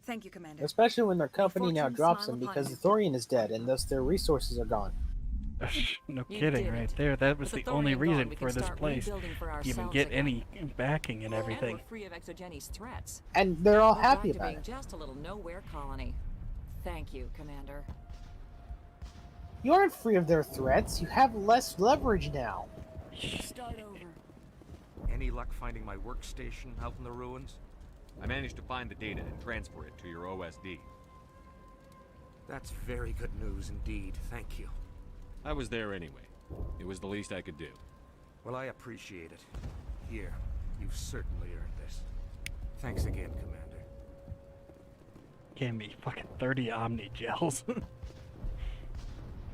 Thank you, Commander. Especially when their company now Fortune drops smile them upon because you. the Thorian is dead and thus their resources are gone. No You kidding, did right it. there. That was With the the only Thorian gone, reason we for can this start place rebuilding for to even ourselves get again. any backing and And everything. we're free of Exogeni's threats. And they're all We're happy back to about being it. just a little nowhere colony. Thank you, Commander. You aren't free of their threats. You have less leverage now. Start over. Any luck finding my workstation out in the ruins? I managed to find the data and transfer it to your OSD. That's very good news indeed. Thank you. I was there anyway. It was the least I could do. Well, I appreciate it. Here, you've certainly earned this. Thanks again, Commander. Gave me fucking 30 Omni gels.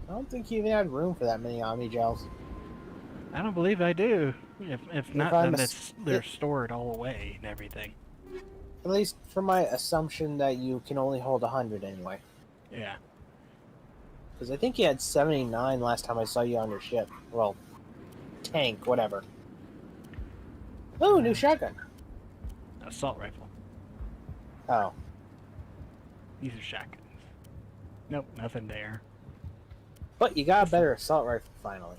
I don't think you even had room for that many Omni gels. I don't believe I do. If not, I'm then a- they're stored all away and everything. At least for my assumption that you can only hold 100 anyway. Yeah. Because I think you had 79 last time I saw you on your ship. Well, tank, whatever. Ooh, new shotgun. Assault rifle. Oh. These are shotguns. Nope, nothing there. But you got a better assault rifle finally.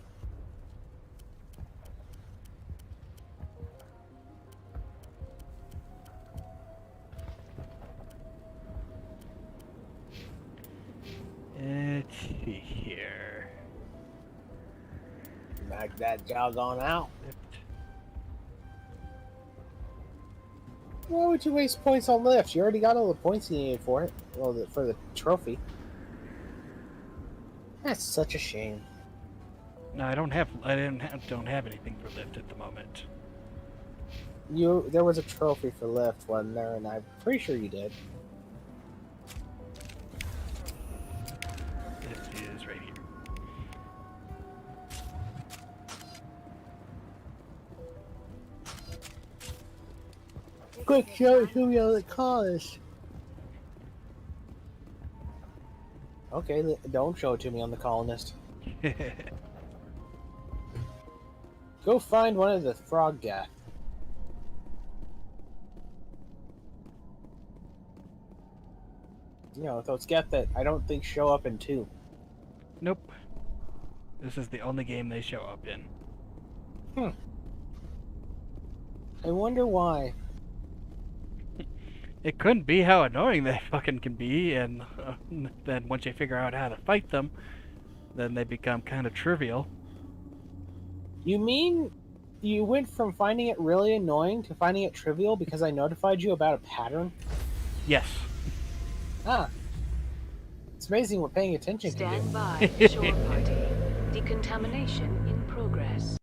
Let's see here. Knock that jog on out. Why would you waste points on lift? You already got all the points you needed for it. Well, for the trophy. That's such a shame. No, I don't have anything for lift at the moment. There was a trophy for lift, wasn't there? And I'm pretty sure you did. Lift is right here. Quick, show it to me on the colors. Okay, don't show it to me on the colonist. Go find one of the frog guy. You know, those get that I don't think show up in 2. Nope. This is the only game they show up in. I wonder why. It couldn't be how annoying they fucking can be, and then once you figure out how to fight them, then they become kind of trivial. You mean you went from finding it really annoying to finding it trivial because I notified you about a pattern? Yes. Ah. It's amazing we're paying attention to you. Stand by, shore party. Decontamination in progress.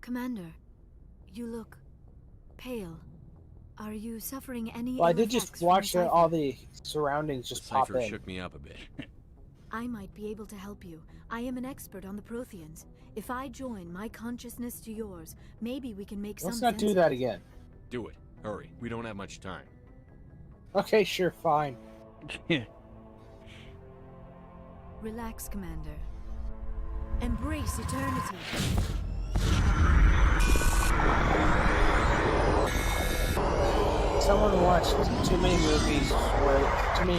Commander, you look pale. Are you suffering any Well, I ill did just effects from watch the cipher? all the surroundings just pop Cypher in. shook me up a bit. I might be able to help you. I am an expert on the Protheans. If I join my consciousness to yours, maybe we can make Let's some not do sense that of it. again. Do it. Hurry. We don't have much time. Okay, sure, fine. Relax, Commander. Embrace eternity. Someone watched too many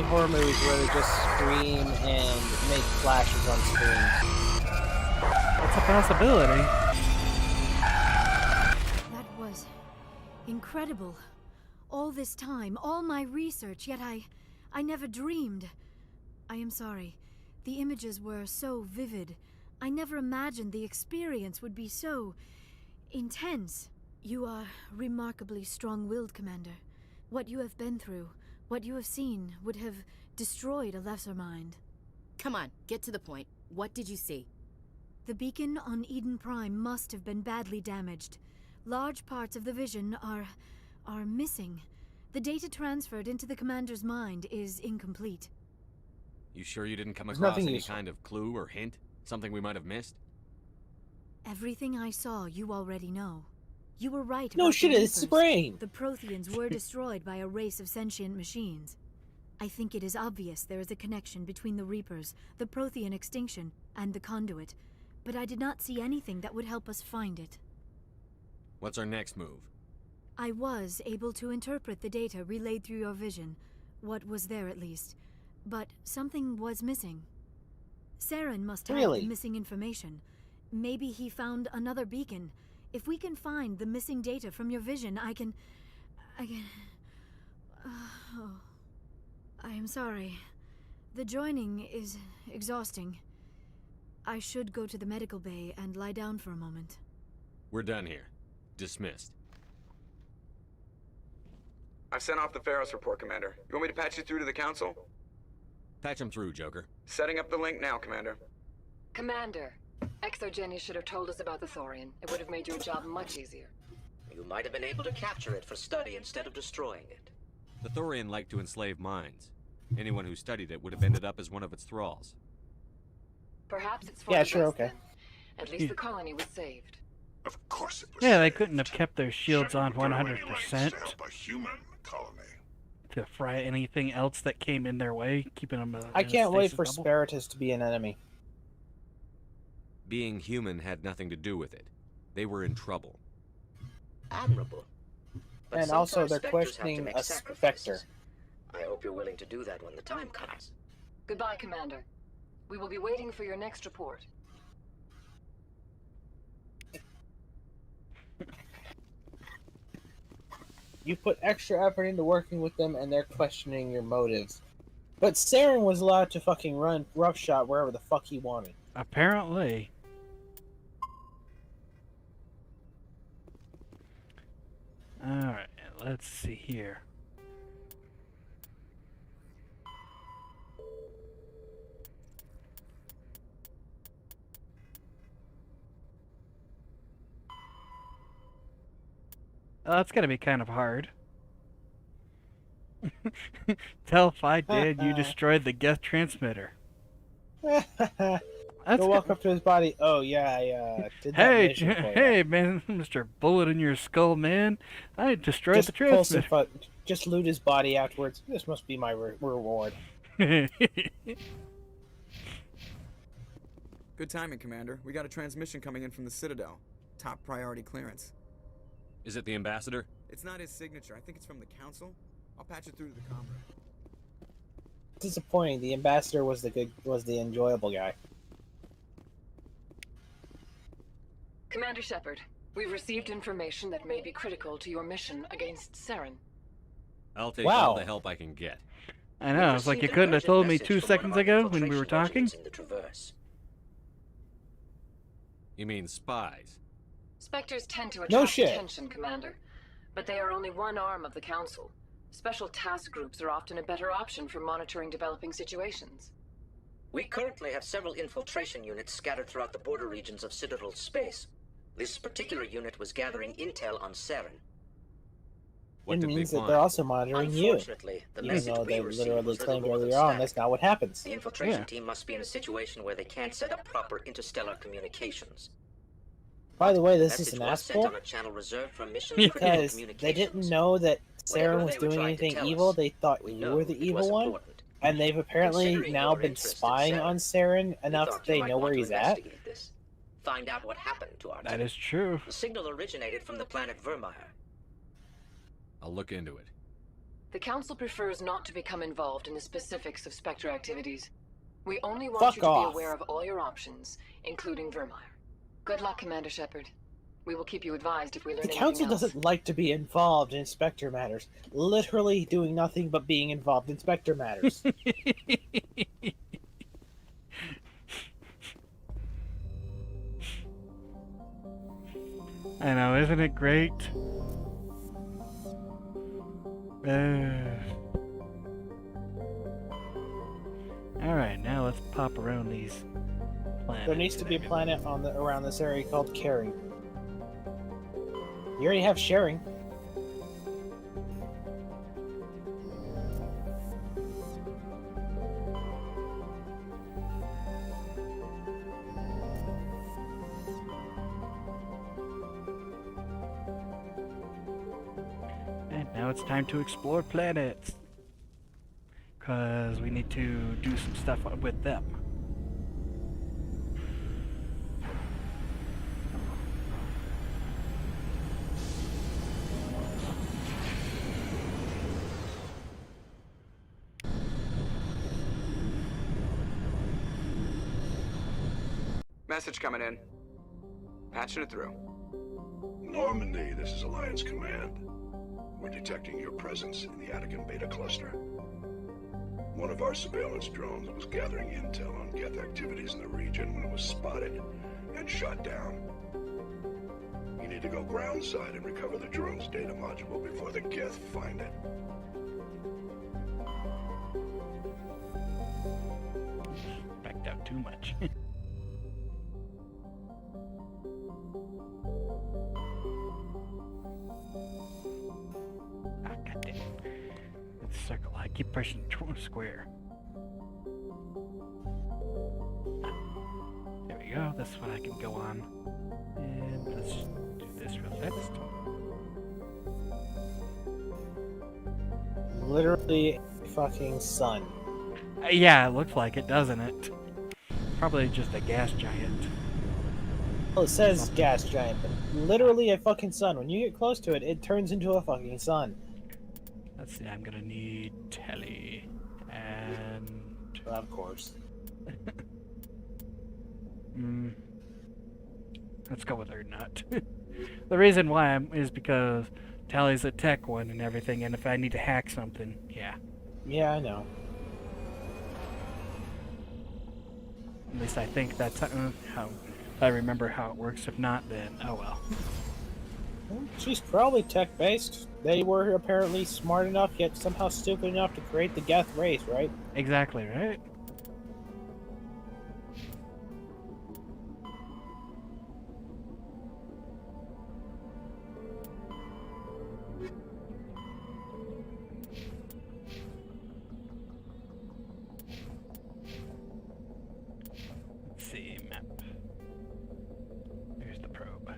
horror movies where they just scream and make flashes on screen. That's a possibility. That was incredible. All this time, all my research, yet I never dreamed. I am sorry. The images were so vivid. I never imagined the experience would be so intense. You are remarkably strong-willed, Commander. What you have been through, what you have seen, would have destroyed a lesser mind. Come on, get to the point. What did you see? The beacon on Eden Prime must have been badly damaged. Large parts of the vision are missing. The data transferred into the commander's mind is incomplete. You sure you didn't come There's across nothing any useful. kind of clue or hint? Something we might have missed? Everything I saw, you already know. You were right No about shit, the it's Reapers. brain. The Protheans were destroyed by a race of sentient machines. I think it is obvious there is a connection between the Reapers, the Prothean extinction, and the Conduit, but I did not see anything that would help us find it. What's our next move? I was able to interpret the data relayed through your vision, what was there at least. But something was missing. Saren must have Really? the missing information. Maybe he found another beacon. If we can find the missing data from your vision, I can... Oh. I am sorry. The joining is exhausting. I should go to the medical bay and lie down for a moment. We're done here. Dismissed. I've sent off the Pharos report, Commander. You want me to patch you through to the Council? Patch him through, Joker. Setting up the link now, Commander. Commander, ExoGeni should have told us about the Thorian. It would have made your job much easier. You might have been able to capture it for study instead of destroying it. The Thorian liked to enslave minds. Anyone who studied it would have ended up as one of its thralls. Perhaps it's for Yeah, the sure, best okay. then. At least the colony was saved. Of course it was. Yeah, they couldn't have kept their shields on Shepard put away 100% set up a human colony. to fry anything else that came in their way, keeping them. I in a can't wait stasis for bubble. Spiritus to be an enemy. Being human had nothing to do with it. They were in trouble. Admirable. But And also, sometimes they're Spectres have to questioning make a sacrifices. Spectre. I hope you're willing to do that when the time comes. Goodbye, Commander. We will be waiting for your next report. You put extra effort into working with them, and they're questioning your motives. But Saren was allowed to fucking run roughshod wherever the fuck he wanted. Apparently. Alright, let's see here. That's gonna be kind of hard. Tell if I did, you destroyed the Geth transmitter. Go walk up to his body. Oh yeah, I did that Hey, mission for you. hey, man, Mr. Bullet in your skull, man. I destroyed Just the pull some transmitter. just loot his body afterwards. This must be my reward. Good timing, Commander. We got a transmission coming in from the Citadel. Top priority clearance. Is it the ambassador? It's not his signature. I think it's from the Council. I'll patch it through to the comm room. Disappointing. The ambassador was the enjoyable guy. Commander Shepard, we've received information that may be critical to your mission against Saren. I'll take Wow. all the help I can get. I know, it's like you couldn't have told me 2 seconds ago when we were talking. In the Traverse. You mean spies? Spectres tend to No attract shit. attention, Commander. But they are only one arm of the Council. Special task groups are often a better option for monitoring developing situations. We currently have several infiltration units scattered throughout the border regions of Citadel space. This particular unit was gathering intel on Saren. What It did means they that find? they're also monitoring you. Unfortunately, the Even message though we they received literally was claimed little more than earlier on, static. that's not what happens. The infiltration Yeah. team must be in a situation where they can't set up proper interstellar communications. By the way, this is Message an was sent asshole on a channel reserved for mission-critical because they communications. didn't know that Whatever Saren was they were doing trying to anything tell evil. us, They thought we you know were the it was evil one, important. and they've apparently Considering now your been interest in spying Saren, on Saren we enough thought that they you might know want where to he's at. investigate this. Find out what happened to our That team. is true. The signal originated from the planet Vermeer. I'll look into it. The Council prefers not to become involved in the specifics of Spectre activities. We only want Fuck you to off. be aware of all your options, including Vermeer. Good luck, Commander Shepard. We will keep you advised if we learn The anything council else. doesn't like to be involved in Spectre matters. Literally doing nothing but being involved in Spectre matters. I know, isn't it great? Alright, now let's pop around these planets. There needs to be a planet on around this area called Caring. You already have Sharing. And now it's time to explore planets. Because we need to do some stuff with them. Message coming in. Patching it through. Normandy, this is Alliance Command. We're detecting your presence in the Attican Beta Cluster. One of our surveillance drones was gathering intel on Geth activities in the region when it was spotted and shot down. You need to go groundside and recover the drone's data module before the Geth find it. Backed out too much. Goddamn. It's circle. I keep pushing square. There we go. That's what I can go on. And let's do this real fast. Literally a fucking sun. Yeah, it looks like it, doesn't it? Probably just a gas giant. Well, it says gas giant, but literally a fucking sun. When you get close to it, it turns into a fucking sun. Let's see, I'm gonna need telly. And... Of course. Let's go with her nut. The reason why is because Tally's a tech one and everything, and if I need to hack something, yeah. Yeah, I know. At least I think that's how I remember how it works. If not, then oh well. She's probably tech-based. They were apparently smart enough, yet somehow stupid enough to create the Geth race, right? Exactly, right? Let's see, map. Here's the probe.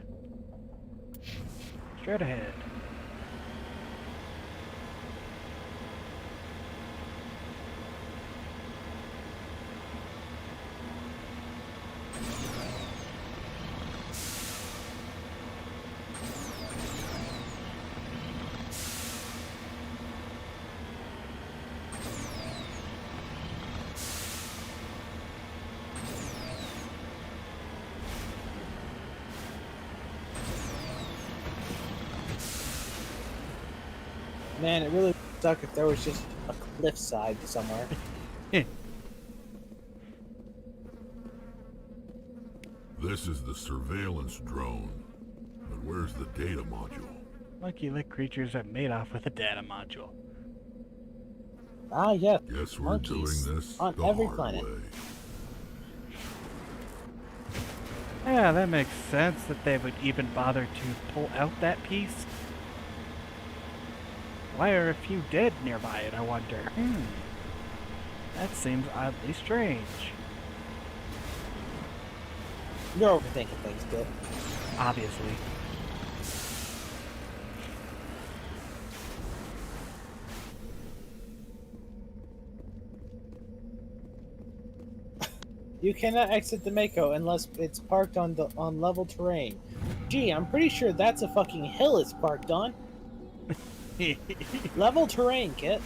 Straight ahead. Man, it really would suck if there was just a cliffside somewhere. This is the surveillance drone. But where's the data module? Monkey-like creatures are made off with a data module. Ah, yes. Guess we're monkeys doing this on the every hard planet. way. Yeah, that makes sense that they would even bother to pull out that piece. Why are a few dead nearby it, I wonder? That seems oddly strange. You're overthinking things, Kit. Obviously. You cannot exit the Mako unless it's parked on level terrain. Gee, I'm pretty sure that's a fucking hill it's parked on. Level terrain, Kit.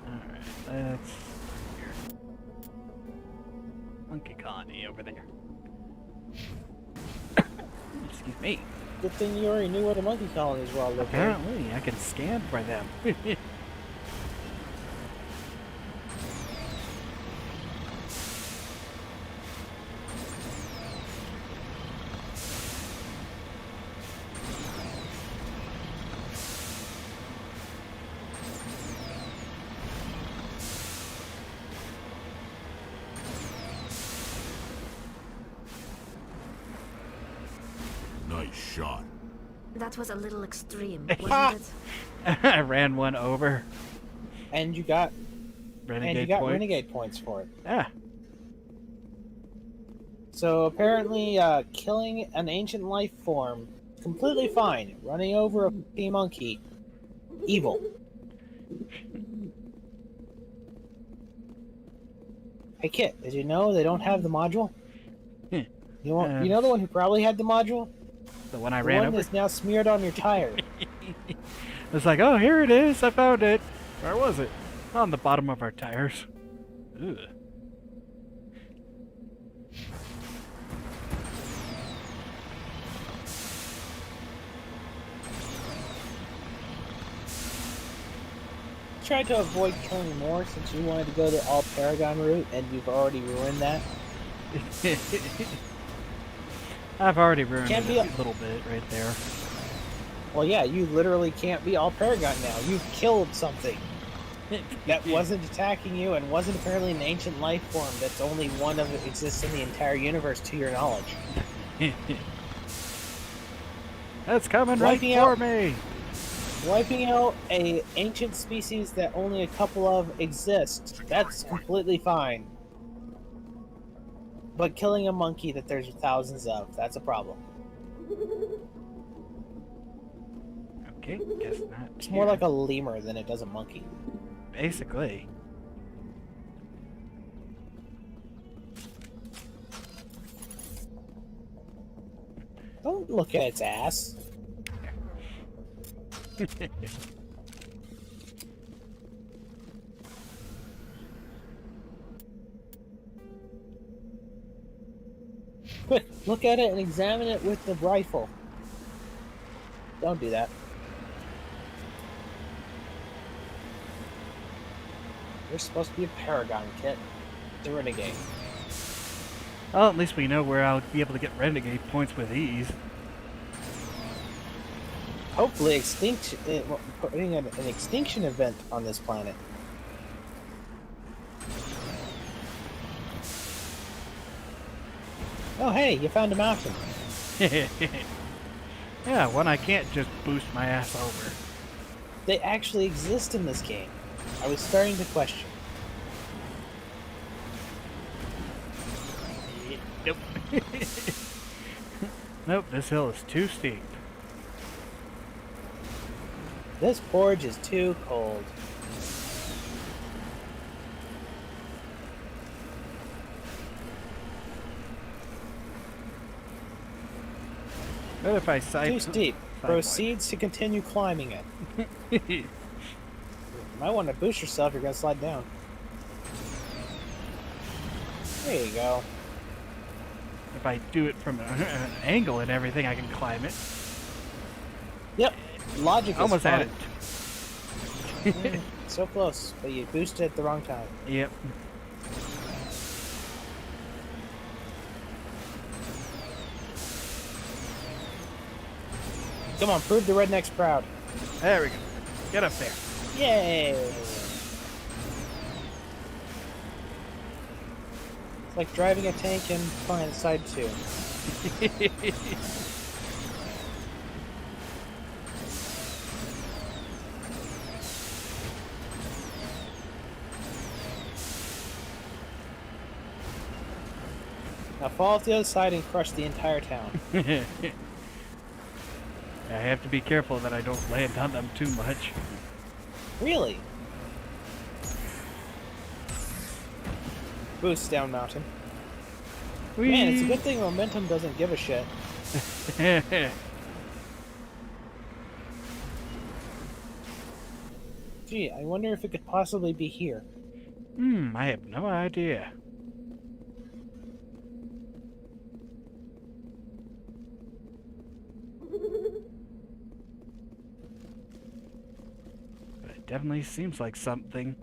Alright, that's here. Monkey colony over there. Excuse me. Good thing you already knew where the monkey colonies were all located. Apparently, I can scan for them. Nice shot. That was a little extreme, wasn't it? I ran one over. And you got renegade points. Renegade points for it. Yeah. So apparently, killing an ancient life form completely fine. Running over a monkey, evil. Hey Kit, did you know they don't have the module? You know the one who probably had the module? The one I ran over? The one that's now smeared on your tire. It's like, oh, here it is. I found it. Where was it? On the bottom of our tires. Ugh. Tried to avoid killing more since you wanted to go the all Paragon route, and you've already ruined that. I've already ruined Can't it be a little bit right there. Well, yeah, you literally can't be all Paragon now. You've killed something that wasn't attacking you and wasn't apparently an ancient life form that's only one of it exists in the entire universe to your knowledge. That's coming right for me! Wiping out a ancient species that only a couple of exist, that's completely fine. But killing a monkey that there's thousands of, that's a problem. Okay, guess not. It's more like a lemur than it does a monkey. Basically. Don't look at its ass. Quick, look at it and examine it with the rifle. Don't do that. You're supposed to be a Paragon, Kit. The Renegade. Well, at least we know where I'll be able to get Renegade points with ease. Hopefully, extinction, putting an extinction event on this planet. Oh, hey, you found a mountain. Yeah, one I can't just boost my ass over. They actually exist in this game. I was starting to question. Nope. Nope, this hill is too steep. This porridge is too cold. What if I side? Too steep. Proceeds to continue climbing it. You might want to boost yourself. You're gonna slide down. There you go. If I do it from an angle and everything, I can climb it. Yep. Logic is almost fun. had it. So close, but you boosted at the wrong time. Yep. Come on, prove the rednecks proud. There we go. Get up there. Yay! It's like driving a tank in Fine Side 2. Now fall off the other side and crush the entire town. I have to be careful that I don't land on them too much. Really? Boost down mountain. Whee! Man, it's a good thing momentum doesn't give a shit. Gee, I wonder if it could possibly be here. I have no idea. But it definitely seems like something.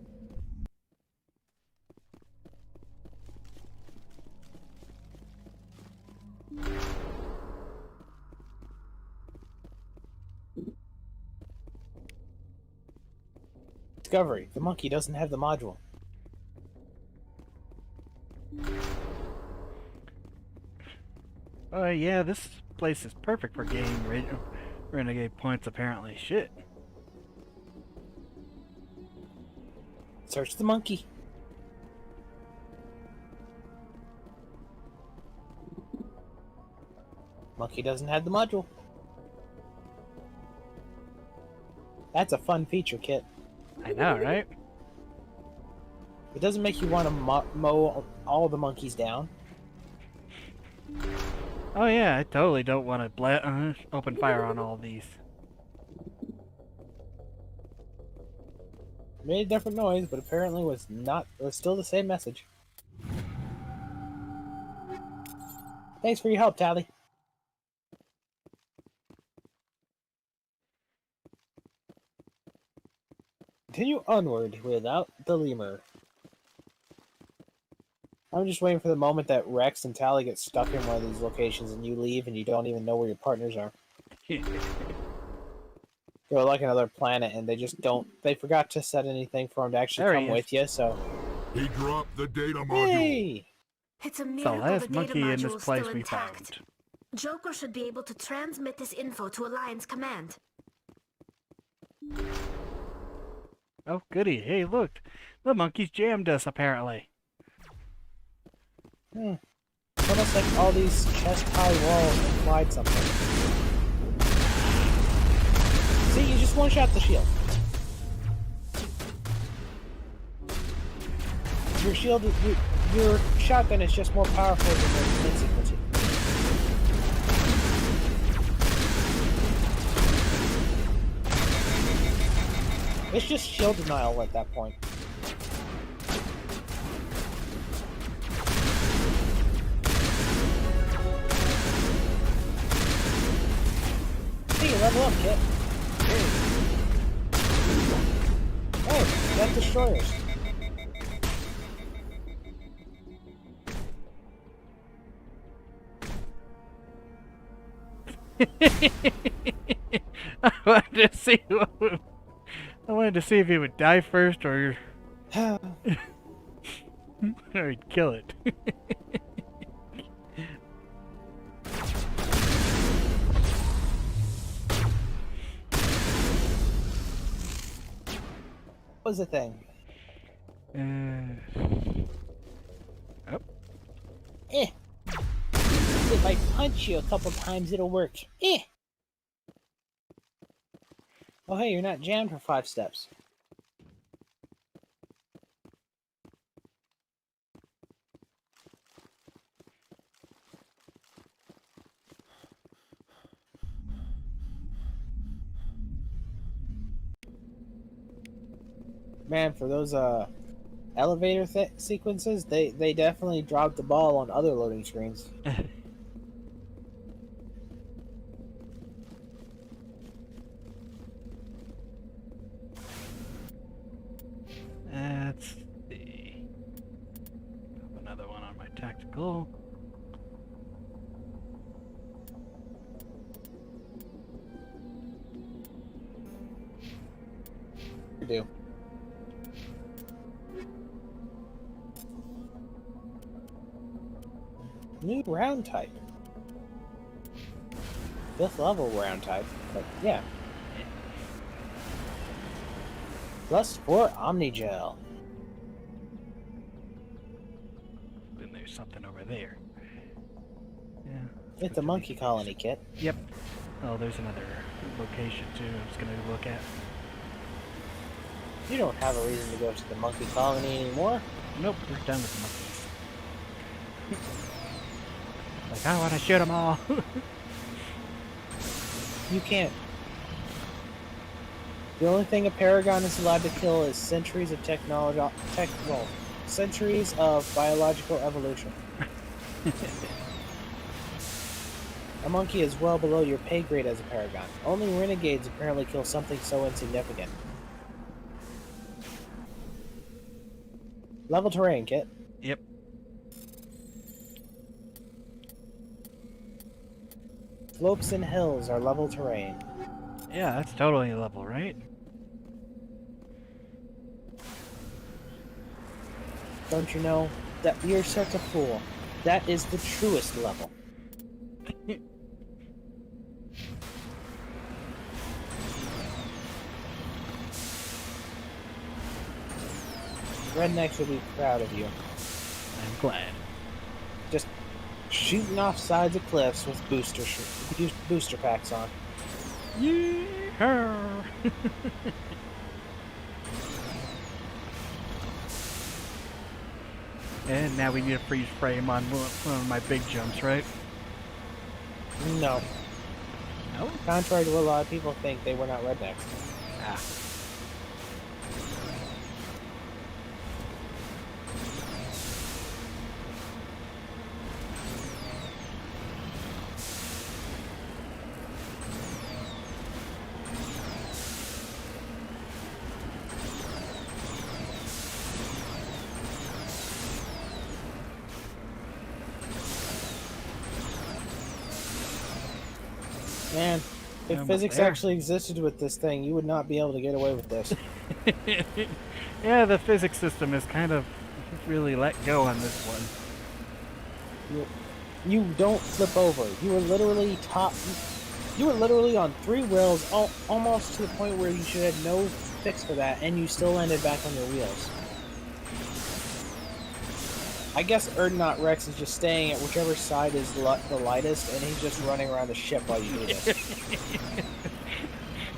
Discovery. The monkey doesn't have the module. Yeah, this place is perfect for gaining renegade points, apparently. Shit. Search the monkey. Monkey doesn't have the module. That's a fun feature, Kit. I know, right? It doesn't make you want to mow all the monkeys down. Oh yeah, I totally don't want to open fire on all these. Made a different noise, but apparently was still the same message. Thanks for your help, Tally. Continue onward without the lemur. I'm just waiting for the moment that Rex and Tally get stuck in one of these locations and you leave and you don't even know where your partners are. They're like another planet and they just don't... They forgot to set anything for them to actually come with you, so... He dropped the data module. Hey! It's a The miracle last the data monkey in module this is place still we intact. found. Joker should be able to transmit this info to Alliance Command. Oh, goody. Hey, look. The monkeys jammed us, apparently. It's almost like all these chest-high walls implied something. See, you just one-shot the shield. Your shield, your shotgun is just more powerful than your mid sequence. It's just shield denial at that point. Hey, level up, Kit. Hey, got destroyers. I wanted to see if he would die first or or he'd kill it. What was the thing? Oh. If I punch you a couple times, it'll work. Oh, hey, you're not jammed for 5 steps. Man, for those elevator sequences, they definitely dropped the ball on other loading screens. Let's see. Another one on my tactical. You do. New round type. 5th level round type, but yeah. +4 Omnigel. Then there's something over there. Yeah. It's a monkey colony, Kit. Yep. Oh, there's another location too I was gonna look at. You don't have a reason to go to the monkey colony anymore. Nope, we're done with the monkeys. Like, I want to shoot them all. You can't. The only thing a Paragon is allowed to kill is centuries of centuries of biological evolution. A monkey is well below your pay grade as a Paragon. Only renegades apparently kill something so insignificant. Level terrain, Kit. Yep. Slopes and hills are level terrain. Yeah, that's totally level, right? Don't you know that you're such a fool? That is the truest level. Rednecks will be proud of you. I'm glad. Just shooting off sides of cliffs with booster packs on. Yeah. And now we need a freeze frame on one of my big jumps, right? No. No? Contrary to what a lot of people think, they were not rednecks. Ah. Man, if Almost physics there. actually existed with this thing, you would not be able to get away with this. Yeah, the physics system is kind of really let go on this one. You don't flip over. You were literally You were literally on 3 wheels, almost to the point where you should have no fix for that, and you still landed back on your wheels. I guess Erdnot Rex is just staying at whichever side is the lightest, and he's just running around the ship while you do this.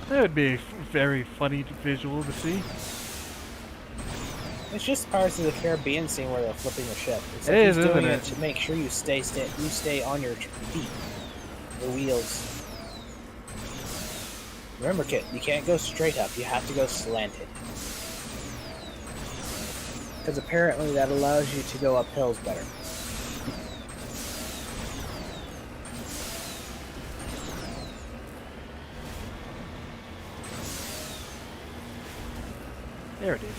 That would be a very funny visual to see. It's just Pirates of the Caribbean scene where they're flipping the ship. It's It like is, he's doing isn't it it? to make sure you stay on your feet, the wheels. Remember, Kit, you can't go straight up. You have to go slanted. Because apparently that allows you to go up hills better. There it is.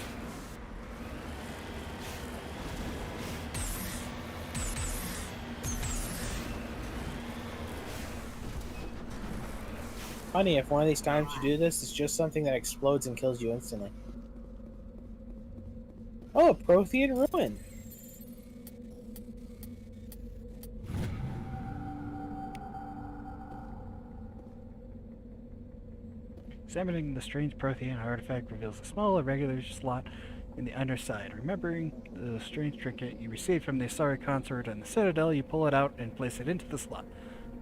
Funny, if one of these times you do this, it's just something that explodes and kills you instantly. Oh, a Prothean ruin! Examining the strange Prothean artifact reveals a small, irregular slot in the underside. Remembering the strange trinket you received from the Asari consort and the Citadel, you pull it out and place it into the slot.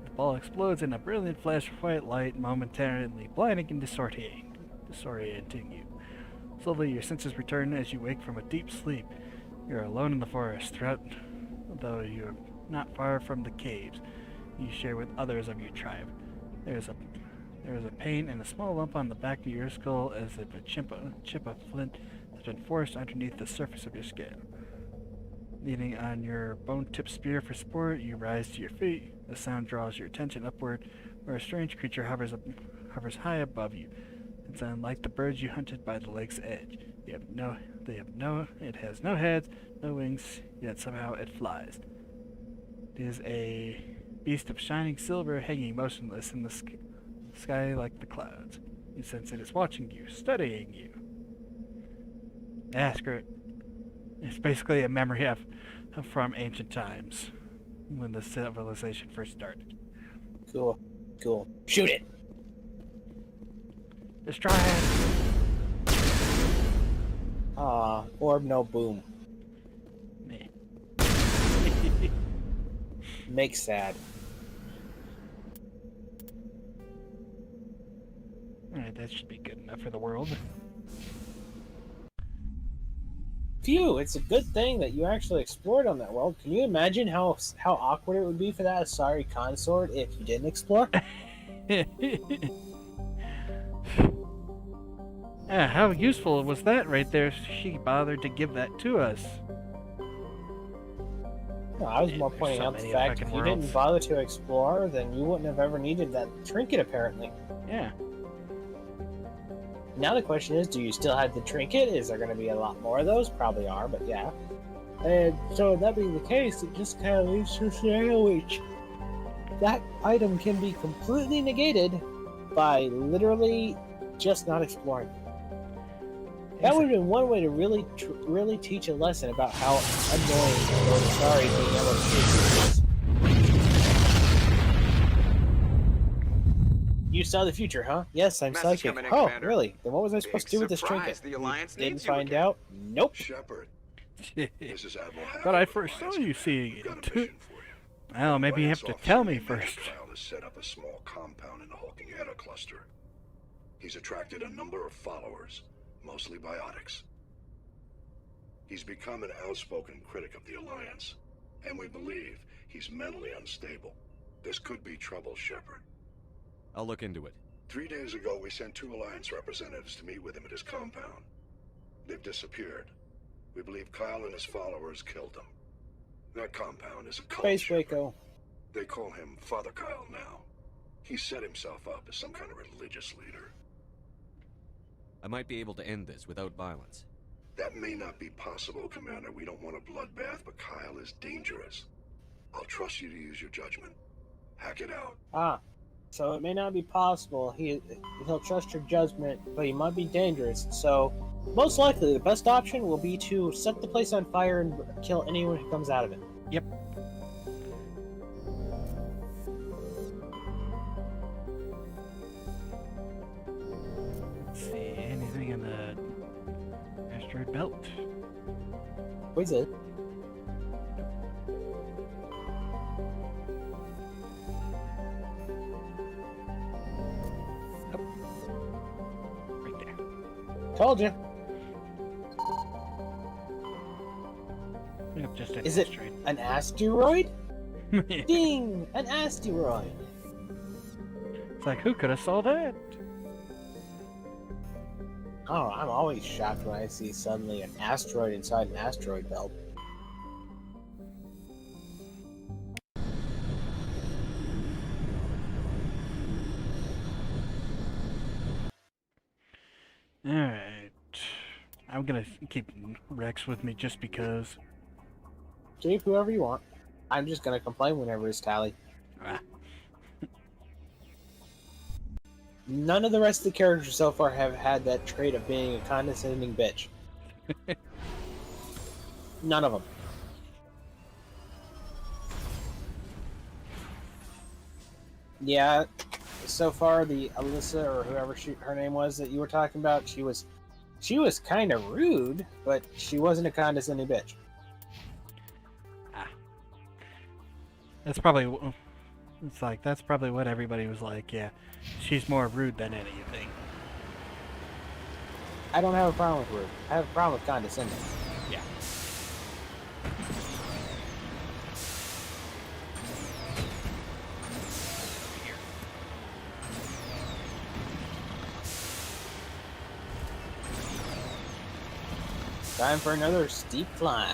The ball explodes in a brilliant flash of white light, momentarily blinding and disorienting you. Slowly, your senses return as you wake from a deep sleep. You are alone in the forest, though you are not far from the caves you share with others of your tribe. There is a pain and a small lump on the back of your skull, as if a chip of flint has been forced underneath the surface of your skin. Leaning on your bone-tipped spear for support, you rise to your feet. The sound draws your attention upward, where a strange creature hovers high above you. It's unlike the birds you hunted by the lake's edge. It has no heads, no wings, yet somehow it flies. It is a beast of shining silver, hanging motionless in the sky like the clouds. You sense it is watching you, studying you. Ah, screw it. It's basically a memory of from ancient times, when the civilization first started. Cool. Cool. Shoot it! Destroy it! Aw, orb no boom. Me. Makes sad. Alright, that should be good enough for the world. Phew, it's a good thing that you actually explored on that world. Can you imagine how awkward it would be for that Asari consort if you didn't explore? Ah, how useful was that right there? She bothered to give that to us. No, I was more pointing so out the many fact if fucking you worlds. didn't bother to explore, then you wouldn't have ever needed that trinket, apparently. Yeah. Now the question is, do you still have the trinket? Is there going to be a lot more of those? Probably are, but yeah. And so that being the case, it just kind of leads to a scenario which that item can be completely negated by literally just not exploring. That would have been one way to really teach a lesson about how annoying or sorry being able to see is. You saw the future, huh? Yes, I'm Message psychic. coming in, Oh, Commander. really? Then what was I supposed to do with this surprise, trinket? the Alliance Didn't needs you find again. out? Nope. Shepard, this is Admiral But I Hammond. first saw you seeing Got a it. mission for you. Well, maybe you have to tell me first. Kyle has set up a small compound in the Hulking Eta cluster. He's attracted a number of followers, mostly biotics. He's become an outspoken critic of the Alliance, and we believe he's mentally unstable. This could be trouble, Shepard. I'll look into it. 3 days ago, we sent 2 Alliance representatives to meet with him at his compound. They've disappeared. We believe Kyle and his followers killed them. That compound is a cult. Space Waco. They call him Father Kyle now. He set himself up as some kind of religious leader. I might be able to end this without violence. That may not be possible, Commander. We don't want a bloodbath, but Kyle is dangerous. I'll trust you to use your judgment. Hack it out. Ah. So it may not be possible. He'll trust your judgment, but he might be dangerous. So most likely, the best option will be to set the place on fire and kill anyone who comes out of it. Yep. Let's see, anything in the asteroid belt? What is it? Right there. Told you. Yep, just an Is it asteroid. an asteroid? Ding! An asteroid! It's like, who could have saw that? Oh, I'm always shocked when I see suddenly an asteroid inside an asteroid belt. Alright. I'm gonna keep Rex with me just because. Keep whoever you want. I'm just gonna complain whenever it's tally. Ah. None of the rest of the characters so far have had that trait of being a condescending bitch. None of them. Yeah, so far the Alyssa or whoever her name was that you were talking about, she was kind of rude, but she wasn't a condescending bitch. That's probably. It's like, that's probably what everybody was like, yeah. She's more rude than anything. I don't have a problem with rude. I have a problem with condescending. Yeah. Time for another steep climb.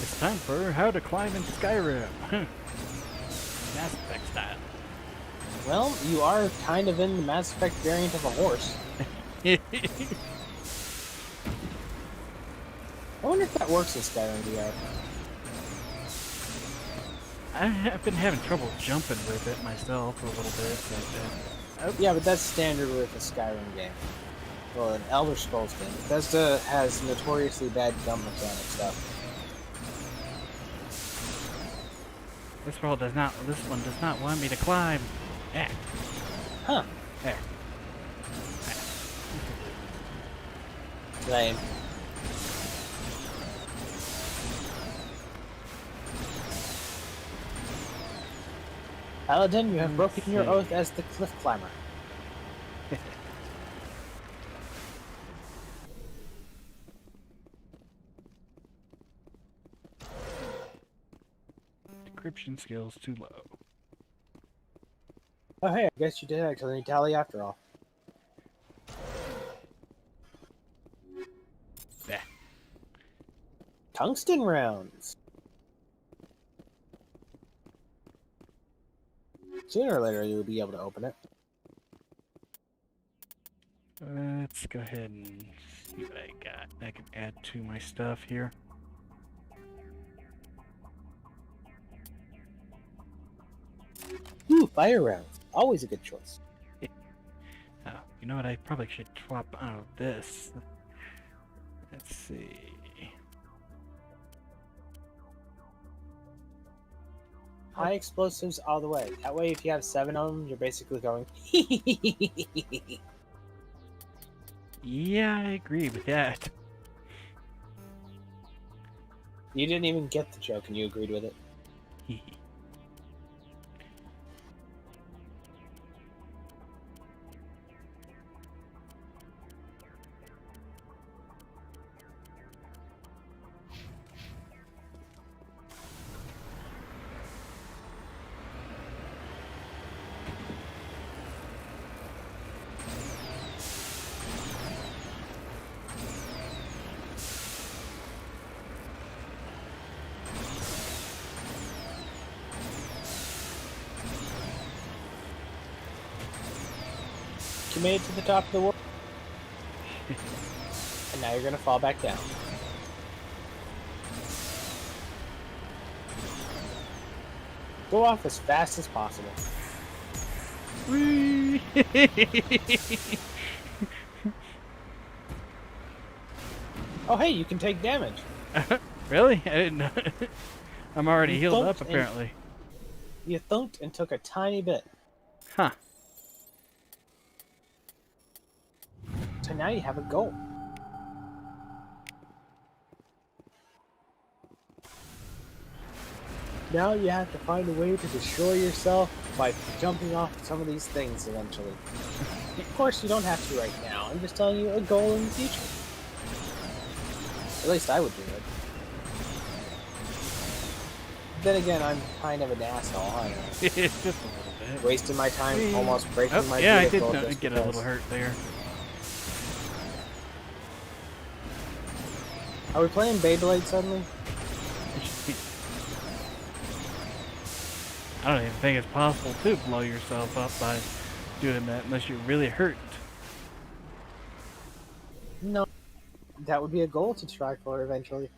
It's time for How to Climb in Skyrim. Mass Effect style. Well, you are kind of in the Mass Effect variant of a horse. I wonder if that works in Skyrim VR. I've been having trouble jumping with it myself a little bit. But, Yeah, but that's standard with a Skyrim game. Well, an Elder Scrolls game. Bethesda has notoriously bad jump mechanic stuff. This one does not want me to climb. Yeah. Huh. There. Lame. Paladin, you have broken your oath as the cliff climber. Decryption skills too low. Oh hey, I guess you did actually tally after all. Yeah. Tungsten rounds. Sooner or later you'll be able to open it. Let's go ahead and see what I got. I can add to my stuff here. Ooh, fire rounds. Always a good choice. Oh, you know what? I probably should swap out this. Let's see. High explosives all the way. That way, if you have 7 of them, you're basically going. Yeah, I agree with that. You didn't even get the joke, and you agreed with it. You made it to the top of the world. And now you're gonna fall back down. Go off as fast as possible. Whee! Oh, hey, you can take damage. Really? I didn't know. I'm already You healed thumped up, apparently. You thunked and took a tiny bit. Huh. So now you have a goal. Now you have to find a way to destroy yourself by jumping off some of these things eventually. Of course, you don't have to right now. I'm just telling you a goal in the future. At least I would do it. Then again, I'm kind of an asshole, aren't I? Just a little bit. Wasting my time, almost breaking my yeah, vehicle. I did get a little hurt there. Are we playing Beyblade suddenly? I don't even think it's possible to blow yourself up by doing that unless you're really hurt. No. That would be a goal to try for eventually.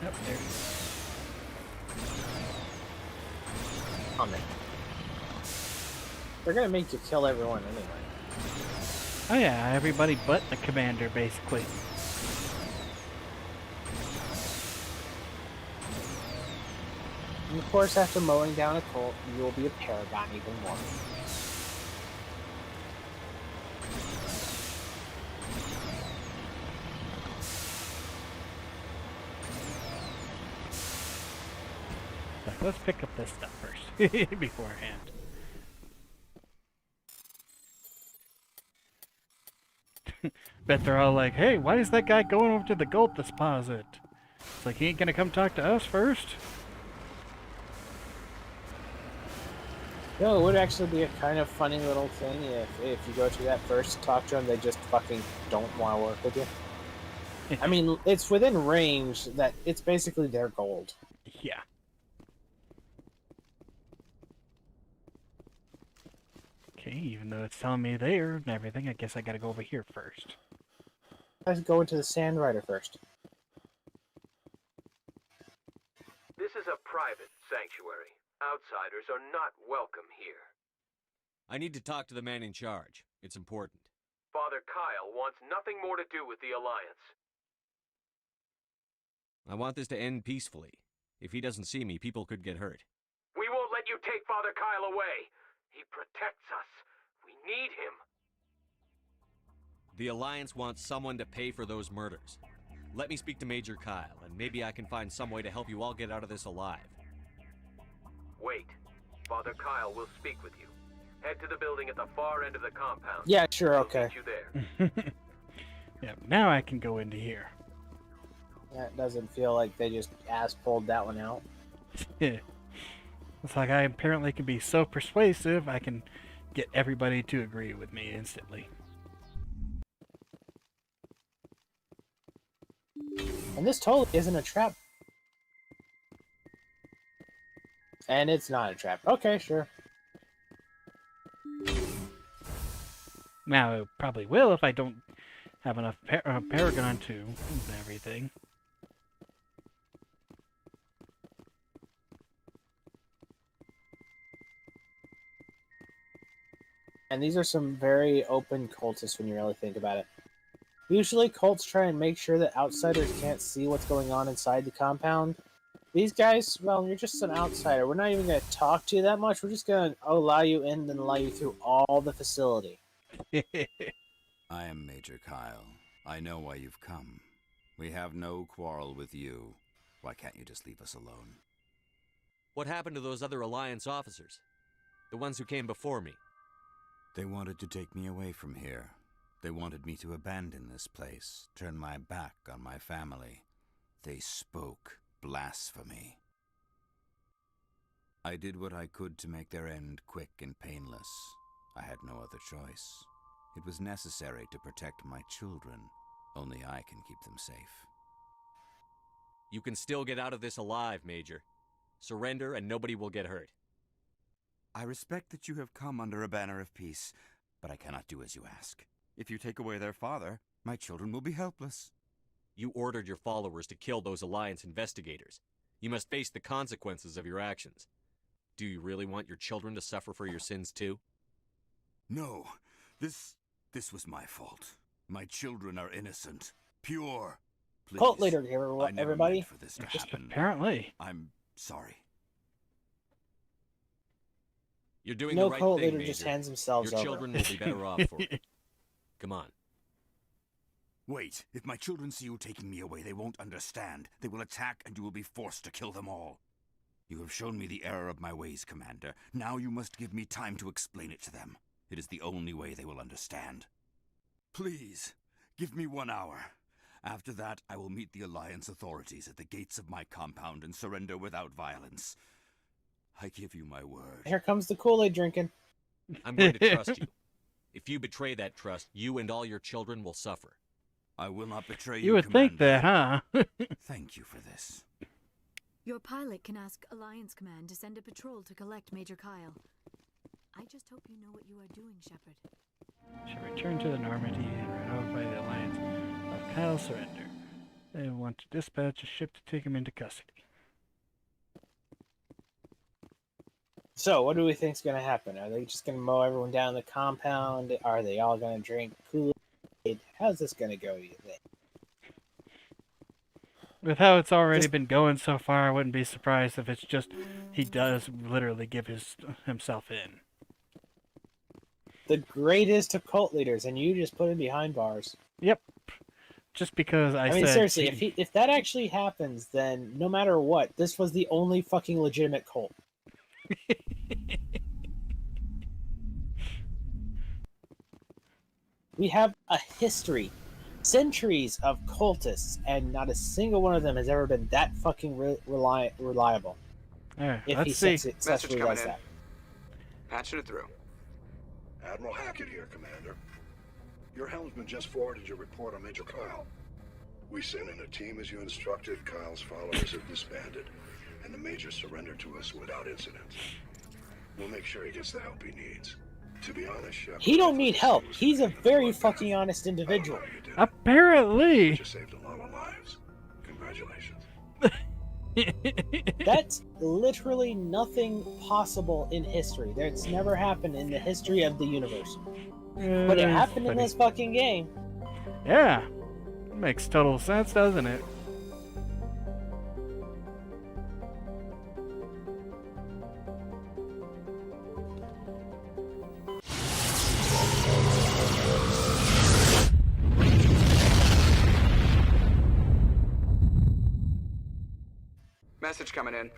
Yep, there. On it. They're gonna make you kill everyone anyway. Oh yeah, everybody but the commander, basically. And of course, after mowing down a cult, you will be a paragon even more. Let's pick up this stuff first, beforehand. Bet they're all like, hey, why is that guy going over to the gold deposit? It's like, he ain't gonna come talk to us first? No, it would actually be a kind of funny little thing if you go to that first talk to them, they just fucking don't want to work with you. I mean, it's within range that it's basically their gold. Yeah. Okay, even though it's telling me there and everything, I guess I gotta go over here first. Let's go into the Sand Rider first. This is a private sanctuary. Outsiders are not welcome here. I need to talk to the man in charge. It's important. Father Kyle wants nothing more to do with the Alliance. I want this to end peacefully. If he doesn't see me, people could get hurt. We won't let you take Father Kyle away. He protects us. We need him. The Alliance wants someone to pay for those murders. Let me speak to Major Kyle, and maybe I can find some way to help you all get out of this alive. Wait. Father Kyle will speak with you. Head to the building at the far end of the compound. Yeah, sure, He'll okay. meet you there. Yeah, now I can go into here. That doesn't feel like they just ass-pulled that one out. Yeah. It's like I apparently can be so persuasive, I can get everybody to agree with me instantly. And this totally isn't a trap. And it's not a trap. Okay, sure. Now, it probably will if I don't have enough Paragon to and everything. And these are some very open cultists when you really think about it. Usually cults try and make sure that outsiders can't see what's going on inside the compound. These guys, well, you're just an outsider. We're not even going to talk to you that much. We're just going to allow you in and allow you through all the facility. I am Major Kyle. I know why you've come. We have no quarrel with you. Why can't you just leave us alone? What happened to those other Alliance officers? The ones who came before me? They wanted to take me away from here. They wanted me to abandon this place, turn my back on my family. They spoke blasphemy. I did what I could to make their end quick and painless. I had no other choice. It was necessary to protect my children. Only I can keep them safe. You can still get out of this alive, Major. Surrender and nobody will get hurt. I respect that you have come under a banner of peace, but I cannot do as you ask. If you take away their father, my children will be helpless. You ordered your followers to kill those Alliance investigators. You must face the consequences of your actions. Do you really want your children to suffer for your sins too? No, this was my fault. My children are innocent, pure. Please, Cult leader, I never everybody. meant for this to happen. Apparently. I'm sorry. You're doing No the right cult thing, leader Major. just hands themselves Your over. children will be better off for it. Come on. Wait, if my children see you taking me away, they won't understand. They will attack and you will be forced to kill them all. You have shown me the error of my ways, Commander. Now you must give me time to explain it to them. It is the only way they will understand. Please, give me 1 hour. After that, I will meet the Alliance authorities at the gates of my compound and surrender without violence. I give you my word. Here comes the Kool-Aid drinking. I'm going to trust you. If you betray that trust, you and all your children will suffer. I will not betray you, You would think that, huh? Thank you for this. Your pilot can ask Alliance Command to send a patrol to collect Major Kyle. I just hope you know what you are doing, Shepard. Should return to the Normandy and notify the Alliance of Kyle's surrender. They want to dispatch a ship to take him into custody. So, what do we think's going to happen? Are they just going to mow everyone down in the compound? Are they all going to drink Kool-Aid? How's this going to go, you think? With how it's already been going so far, I wouldn't be surprised if it's just he does literally give himself in. The greatest of cult leaders, and you just put him behind bars. Yep. Just because I mean, said... seriously, if that actually happens, then no matter what, this was the only fucking legitimate cult. We have a history, centuries of cultists, and not a single one of them has ever been that fucking reliable. Right, if let's he see. successfully does that. Patching it through. Admiral Hackett here, Commander. Your helmsman just forwarded your report on Major Kyle. We sent in a team as you instructed. Kyle's followers have disbanded, and the Major surrendered to us without incident. We'll make sure he gets the help he needs. To be honest, Shepard, he don't need help. He's a very fucking honest individual. Apparently. You saved a lot of lives. Congratulations. That's literally nothing possible in history. That's never happened in the history of the universe. But it happened in this fucking game. Yeah. Makes total sense, doesn't it? Message coming in.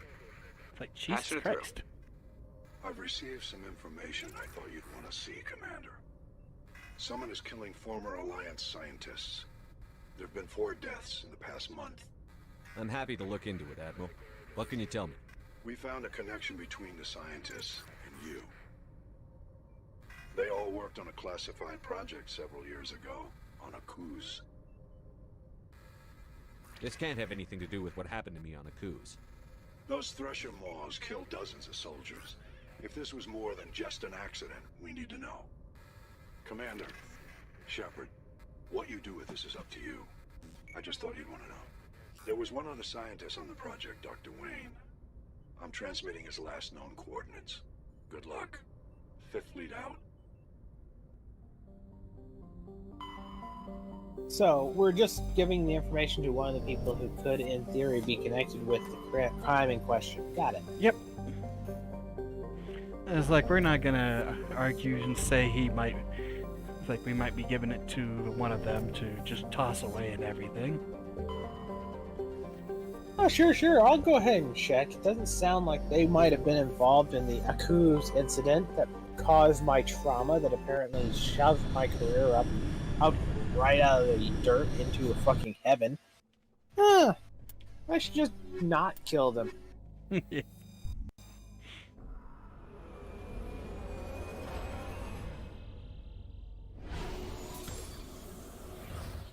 Like Jesus Patching it Christ. through. I've received some information I thought you'd want to see, Commander. Someone is killing former Alliance scientists. There have been 4 deaths in the past month. I'm happy to look into it, Admiral. What can you tell me? We found a connection between the scientists and you. They all worked on a classified project several years ago, on Akuz. This can't have anything to do with what happened to me on Akuz. Those Thresher Maws killed dozens of soldiers. If this was more than just an accident, we need to know. Commander, Shepard, what you do with this is up to you. I just thought you'd want to know. There was one other scientist on the project, Dr. Wayne. I'm transmitting his last known coordinates. Good luck. 5th Fleet out. So, we're just giving the information to one of the people who could, in theory, be connected with the crime in question. Got it. Yep. It's like, we're not gonna argue and say he might... It's like, we might be giving it to one of them to just toss away and everything. Oh, sure. I'll go ahead and check. It doesn't sound like they might have been involved in the Aku's incident that caused my trauma that apparently shoved my career up right out of the dirt into a fucking heaven. Huh. I should just not kill them.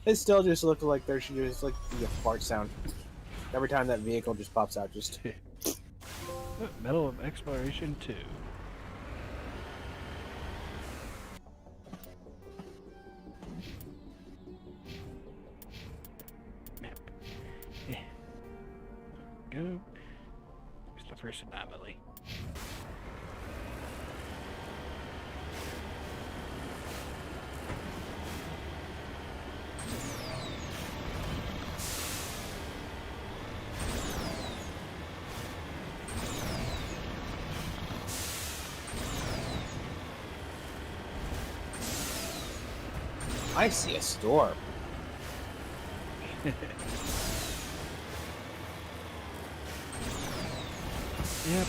It still just looked like there should just like be a fart sound every time that vehicle just pops out. Just Medal of Exploration 2. Map. Yeah. Go. Here's the first anomaly. I see a storm. Yeah,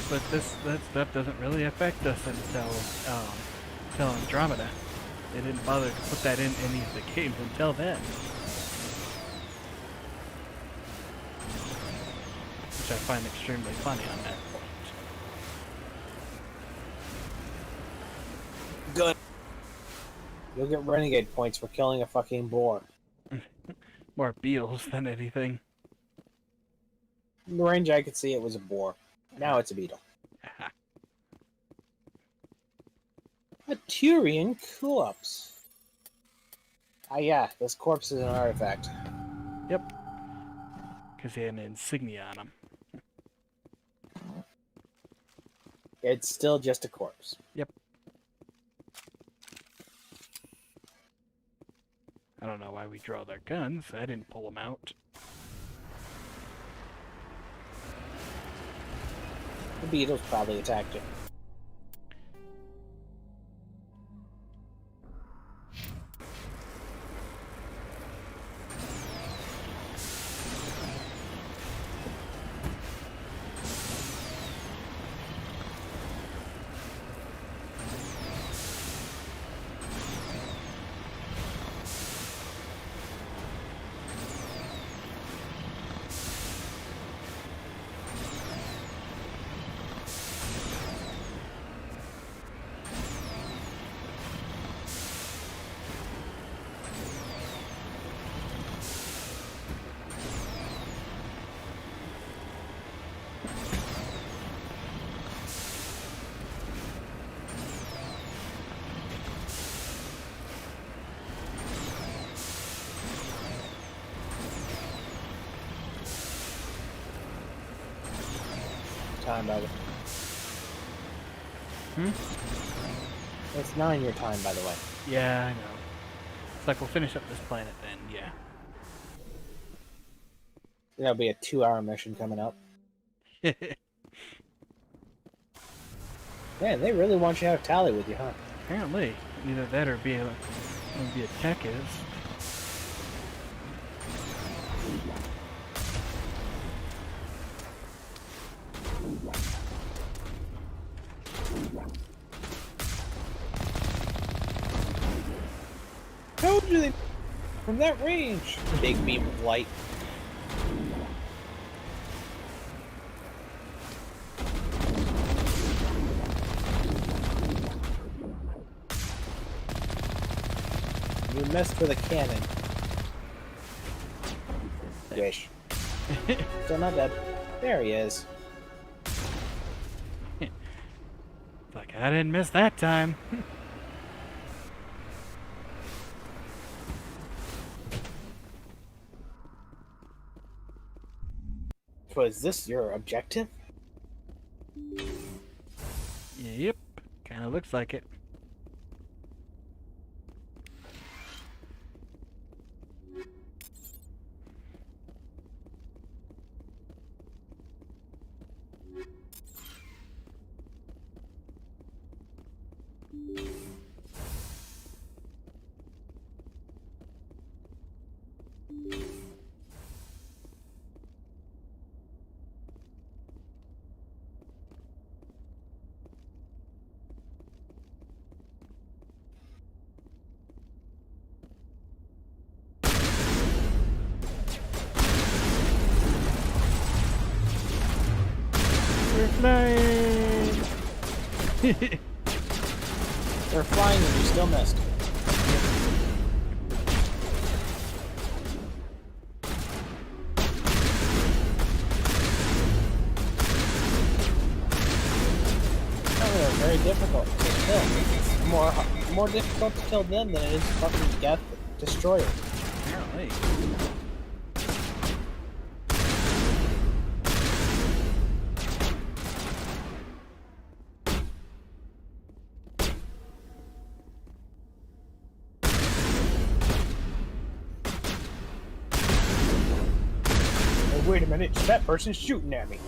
but that stuff doesn't really affect us until Andromeda. They didn't bother to put that in any of the games until then. Which I find extremely funny on that point. Good. You'll get renegade points for killing a fucking boar. More beetles than anything. In the range I could see it was a boar. Now it's a beetle. A Turian corpse. Ah yeah, this corpse is an artifact. Yep. Because he had an insignia on him. It's still just a corpse. Yep. I don't know why we draw their guns. I didn't pull them out. The beetles probably attacked you. Time, by the It's 9 your time, by the way. Yeah, I know. It's like we'll finish up this planet then, yeah. There'll be a 2-hour mission coming up. Man, they really want you to have Tally with you, huh? Apparently. Either that or be a tech is. How do they from that range? Big beam of light. You messed with a cannon. Wish. Still not dead. There he is. Like, I didn't miss that time. Was this your objective? Yep. Kinda looks like it. Flying! They're flying and you still missed. They're very difficult to kill. More difficult to kill them than it is fucking Geth Destroyer. Apparently. Oh, wait a minute, that person's shooting at me.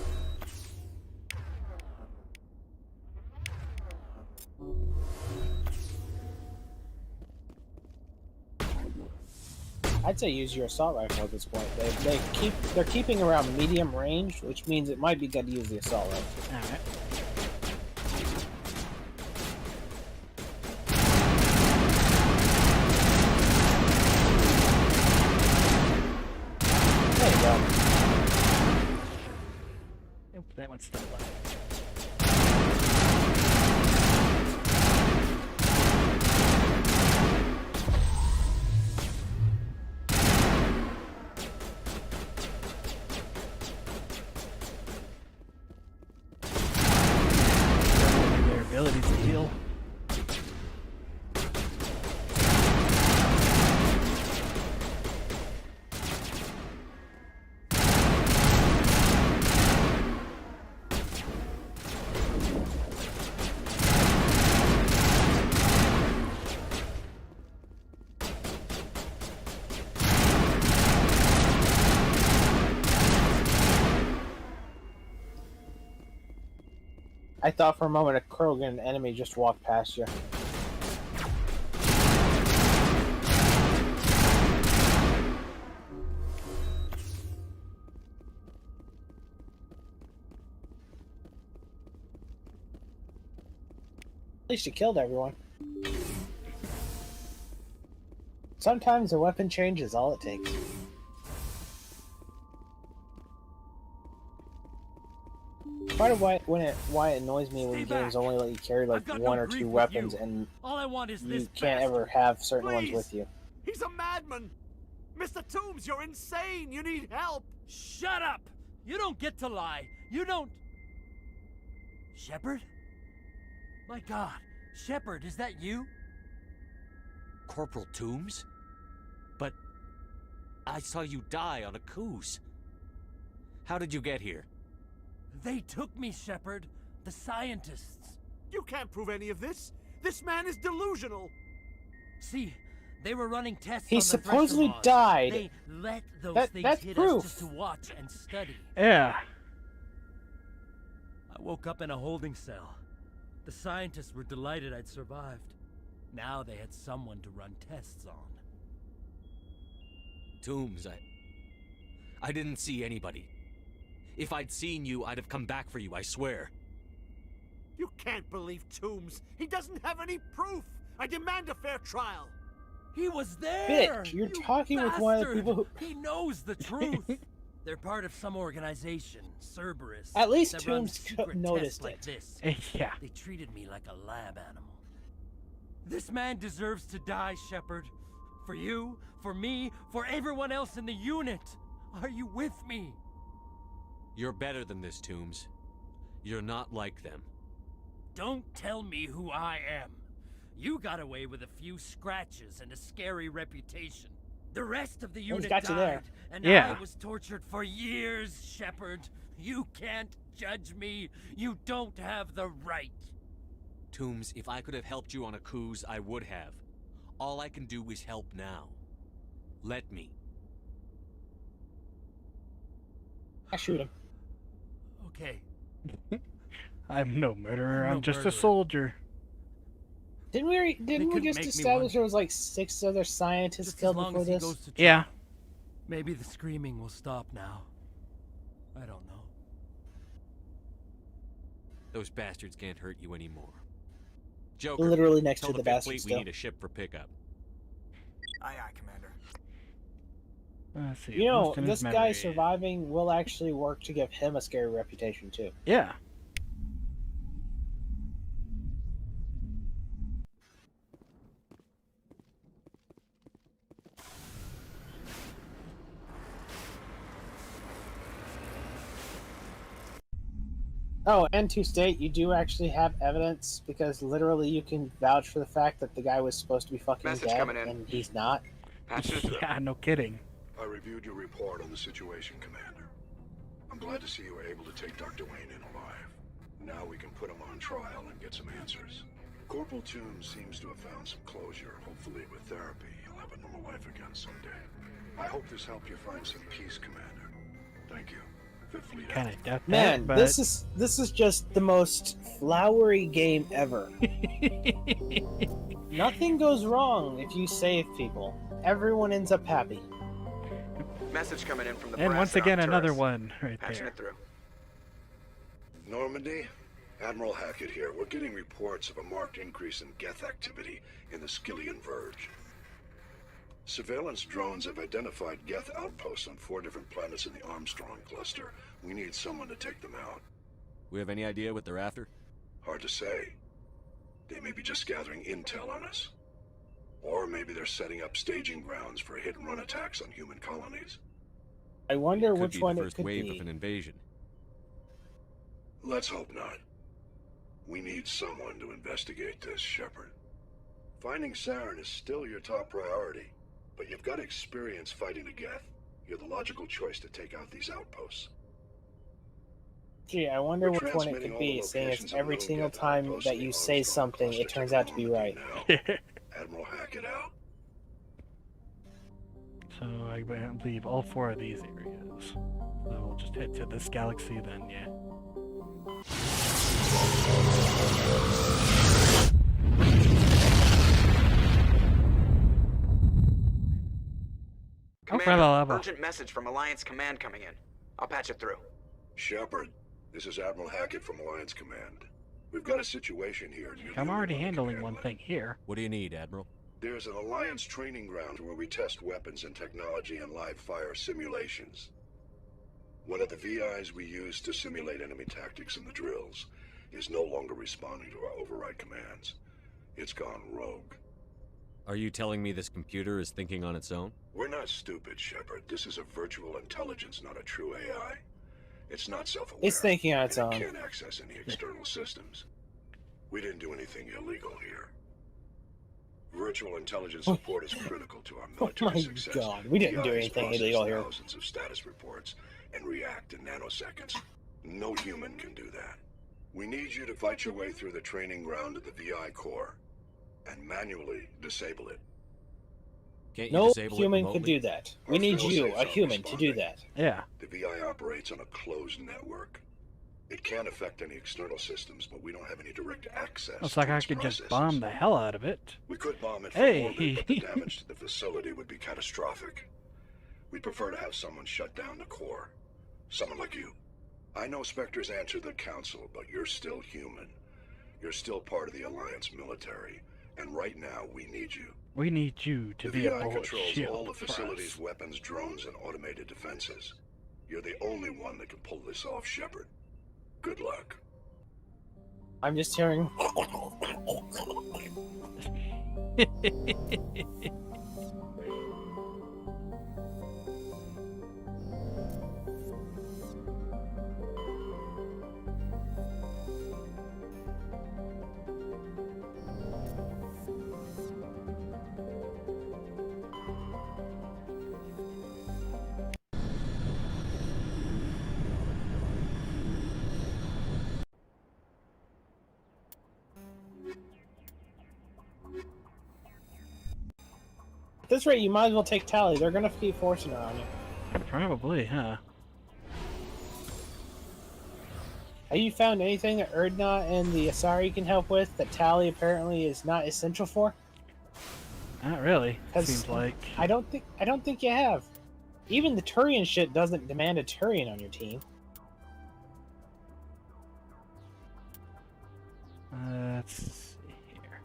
I'd say use your assault rifle at this point. They're keeping around medium range, which means it might be good to use the assault rifle. All right. There you go. Nope, that one's still alive. Their ability to heal. I thought for a moment a Krogan enemy just walked past you. At least you killed everyone. Sometimes a weapon change is all it takes. Part of why it annoys me when games only let you carry like one or two weapons and All I want is you this can't ever have certain ones with you. He's a madman! Mr. Toombs, you're insane! You need help! Shut up! You don't get to lie! You don't... Shepard? My God, Shepard, is that you? Corporal Toombs? But I saw you die on a coos. How did you get here? They took me, Shepard. The scientists. You can't prove any of this. This man is delusional. See, they were running tests He on the supposedly Thresher died. They let those things That's hit proof. us just to watch and study. Yeah. I woke up in a holding cell. The scientists were delighted I'd survived. Now they had someone to run tests on. Toombs, I didn't see anybody. If I'd seen you, I'd have come back for you, I swear. You can't believe Toombs. He doesn't have any proof. I demand a fair trial. He was there. Bitch, you're talking with one of the people who... He knows the truth. They're part of some organization, Cerberus. At least that runs Toombs secret noticed tests like it. This. Yeah. They treated me like a lab animal. This man deserves to die, Shepard. For you, for me, for everyone else in the unit. Are you with me? You're better than this, Toombs. You're not like them. Don't tell me who I am. You got away with a few scratches and a scary reputation. The rest of the unit got you there. died, and Yeah. I was tortured for years, Shepard. You can't judge me. You don't have the right. Toombs, if I could have helped you on a coos, I would have. All I can do is help now. Let me. I shoot him. Okay. I'm no murderer. I'm no I'm just murderer. a soldier. Didn't we couldn't just make me establish one. there was like 6 other scientists Just as killed long before as he this? goes to Yeah. trial. Maybe the screaming will stop now. I don't know. Those bastards can't hurt you anymore. Joker, Literally next tell to the fifth bastard fleet still. we need a ship for pickup. Aye, aye, Commander. Let's see. You know, Most of his this guy memory. surviving will actually work to give him a scary reputation too. Yeah. Oh, and to state, you do actually have evidence because literally you can vouch for the fact that the guy was supposed to be fucking Message dead coming in. and he's not. Patching it through. Yeah, no kidding. I reviewed your report on the situation, Commander. I'm glad to see you were able to take Dr. Wayne in alive. Now we can put him on trial and get some answers. Corporal Toombs seems to have found some closure. Hopefully with therapy, he'll have a normal life again someday. I hope this helped you find some peace, Commander. Thank you. Fifth Fleet. Kind of doubt Man, that, but this is just the most flowery game ever. Nothing goes wrong if you save people. Everyone ends up happy. Message coming in from the and brass once again, Arcturus. another one right Patching there. it through. Normandy? Admiral Hackett here. We're getting reports of a marked increase in Geth activity in the Skillian Verge. Surveillance drones have identified Geth outposts on 4 different planets in the Armstrong cluster. We need someone to take them out. We have any idea what they're after? Hard to say. They may be just gathering intel on us. Or maybe they're setting up staging grounds for hit-and-run attacks on human colonies. I wonder Could which be one the it first could wave be. of an invasion. Let's hope not. We need someone to investigate this, Shepard. Finding Saren is still your top priority, but you've got experience fighting the Geth. You're the logical choice to take out these outposts. Gee, I wonder We're which one it transmitting could all be, the seeing as locations of every known single Geth time outposts that in the you say Armstrong something, cluster it turns to out to be right. Normandy now. Admiral Hackett out. So I believe all 4 of these areas. So we'll just head to this galaxy then, yeah. Commander, urgent message from Alliance Command coming in. I'll patch it through. Shepard, this is Admiral Hackett from Alliance Command. We've got a situation here. I'm already handling one thing here. What do you need, Admiral? There's an Alliance training ground where we test weapons and technology in live fire simulations. One of the VIs we use to simulate enemy tactics in the drills is no longer responding to our override commands. It's gone rogue. Are you telling me this computer is thinking on its own? We're not stupid, Shepard. This is a virtual intelligence, not a true AI. It's not self-aware. It's thinking on its and own. It can't access any external systems. We didn't do anything illegal here. Virtual intelligence support is critical to our military my success. God, we didn't do VIs anything process illegal here. Thousands of status reports and react in nanoseconds. No human can do that. We need you to fight your way through the training ground of the VI core and manually disable it. Can't you No disable it human remotely? can do that. We Our need you, fail-safes a aren't human, to do responding. that. Yeah. The VI operates on a closed network. It can't affect any external systems, but we don't have any direct access. Looks like to I its could just processes. bomb the hell out of it. We could bomb it from Hey. orbit, but the damage to the facility would be catastrophic. We'd prefer to have someone shut down the core. Someone like you. I know Spectres answer the Council, but you're still human. You're still part of the Alliance military, and right now we need you. We need you to The be a VI bullet controls all shield the for facilities, us. weapons, drones, and automated defenses. You're the only one that can pull this off, Shepard. Good luck. I'm just hearing. At this rate, you might as well take Tally. They're gonna keep forcing her on you. Probably, huh? Have you found anything that Erdnot and the Asari can help with that Tally apparently is not essential for? Not really. 'Cause Seems like. I don't think you have. Even the Turian shit doesn't demand a Turian on your team. Let's see here.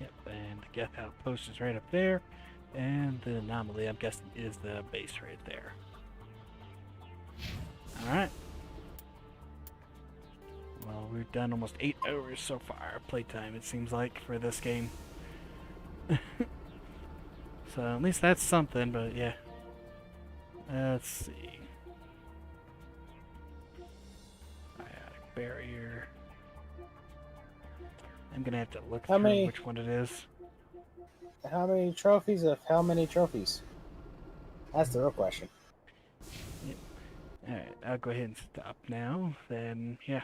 Yep, and the Geth outpost is right up there. And the anomaly, I'm guessing, is the base right there. Alright. Well, we've done almost 8 hours so far playtime, it seems like, for this game. So at least that's something, but yeah. Let's see. Biotic barrier. I'm gonna have to look through which one it is. How many trophies of how many trophies? That's the real question. Yep. Alright, I'll go ahead and stop now. Then, yeah.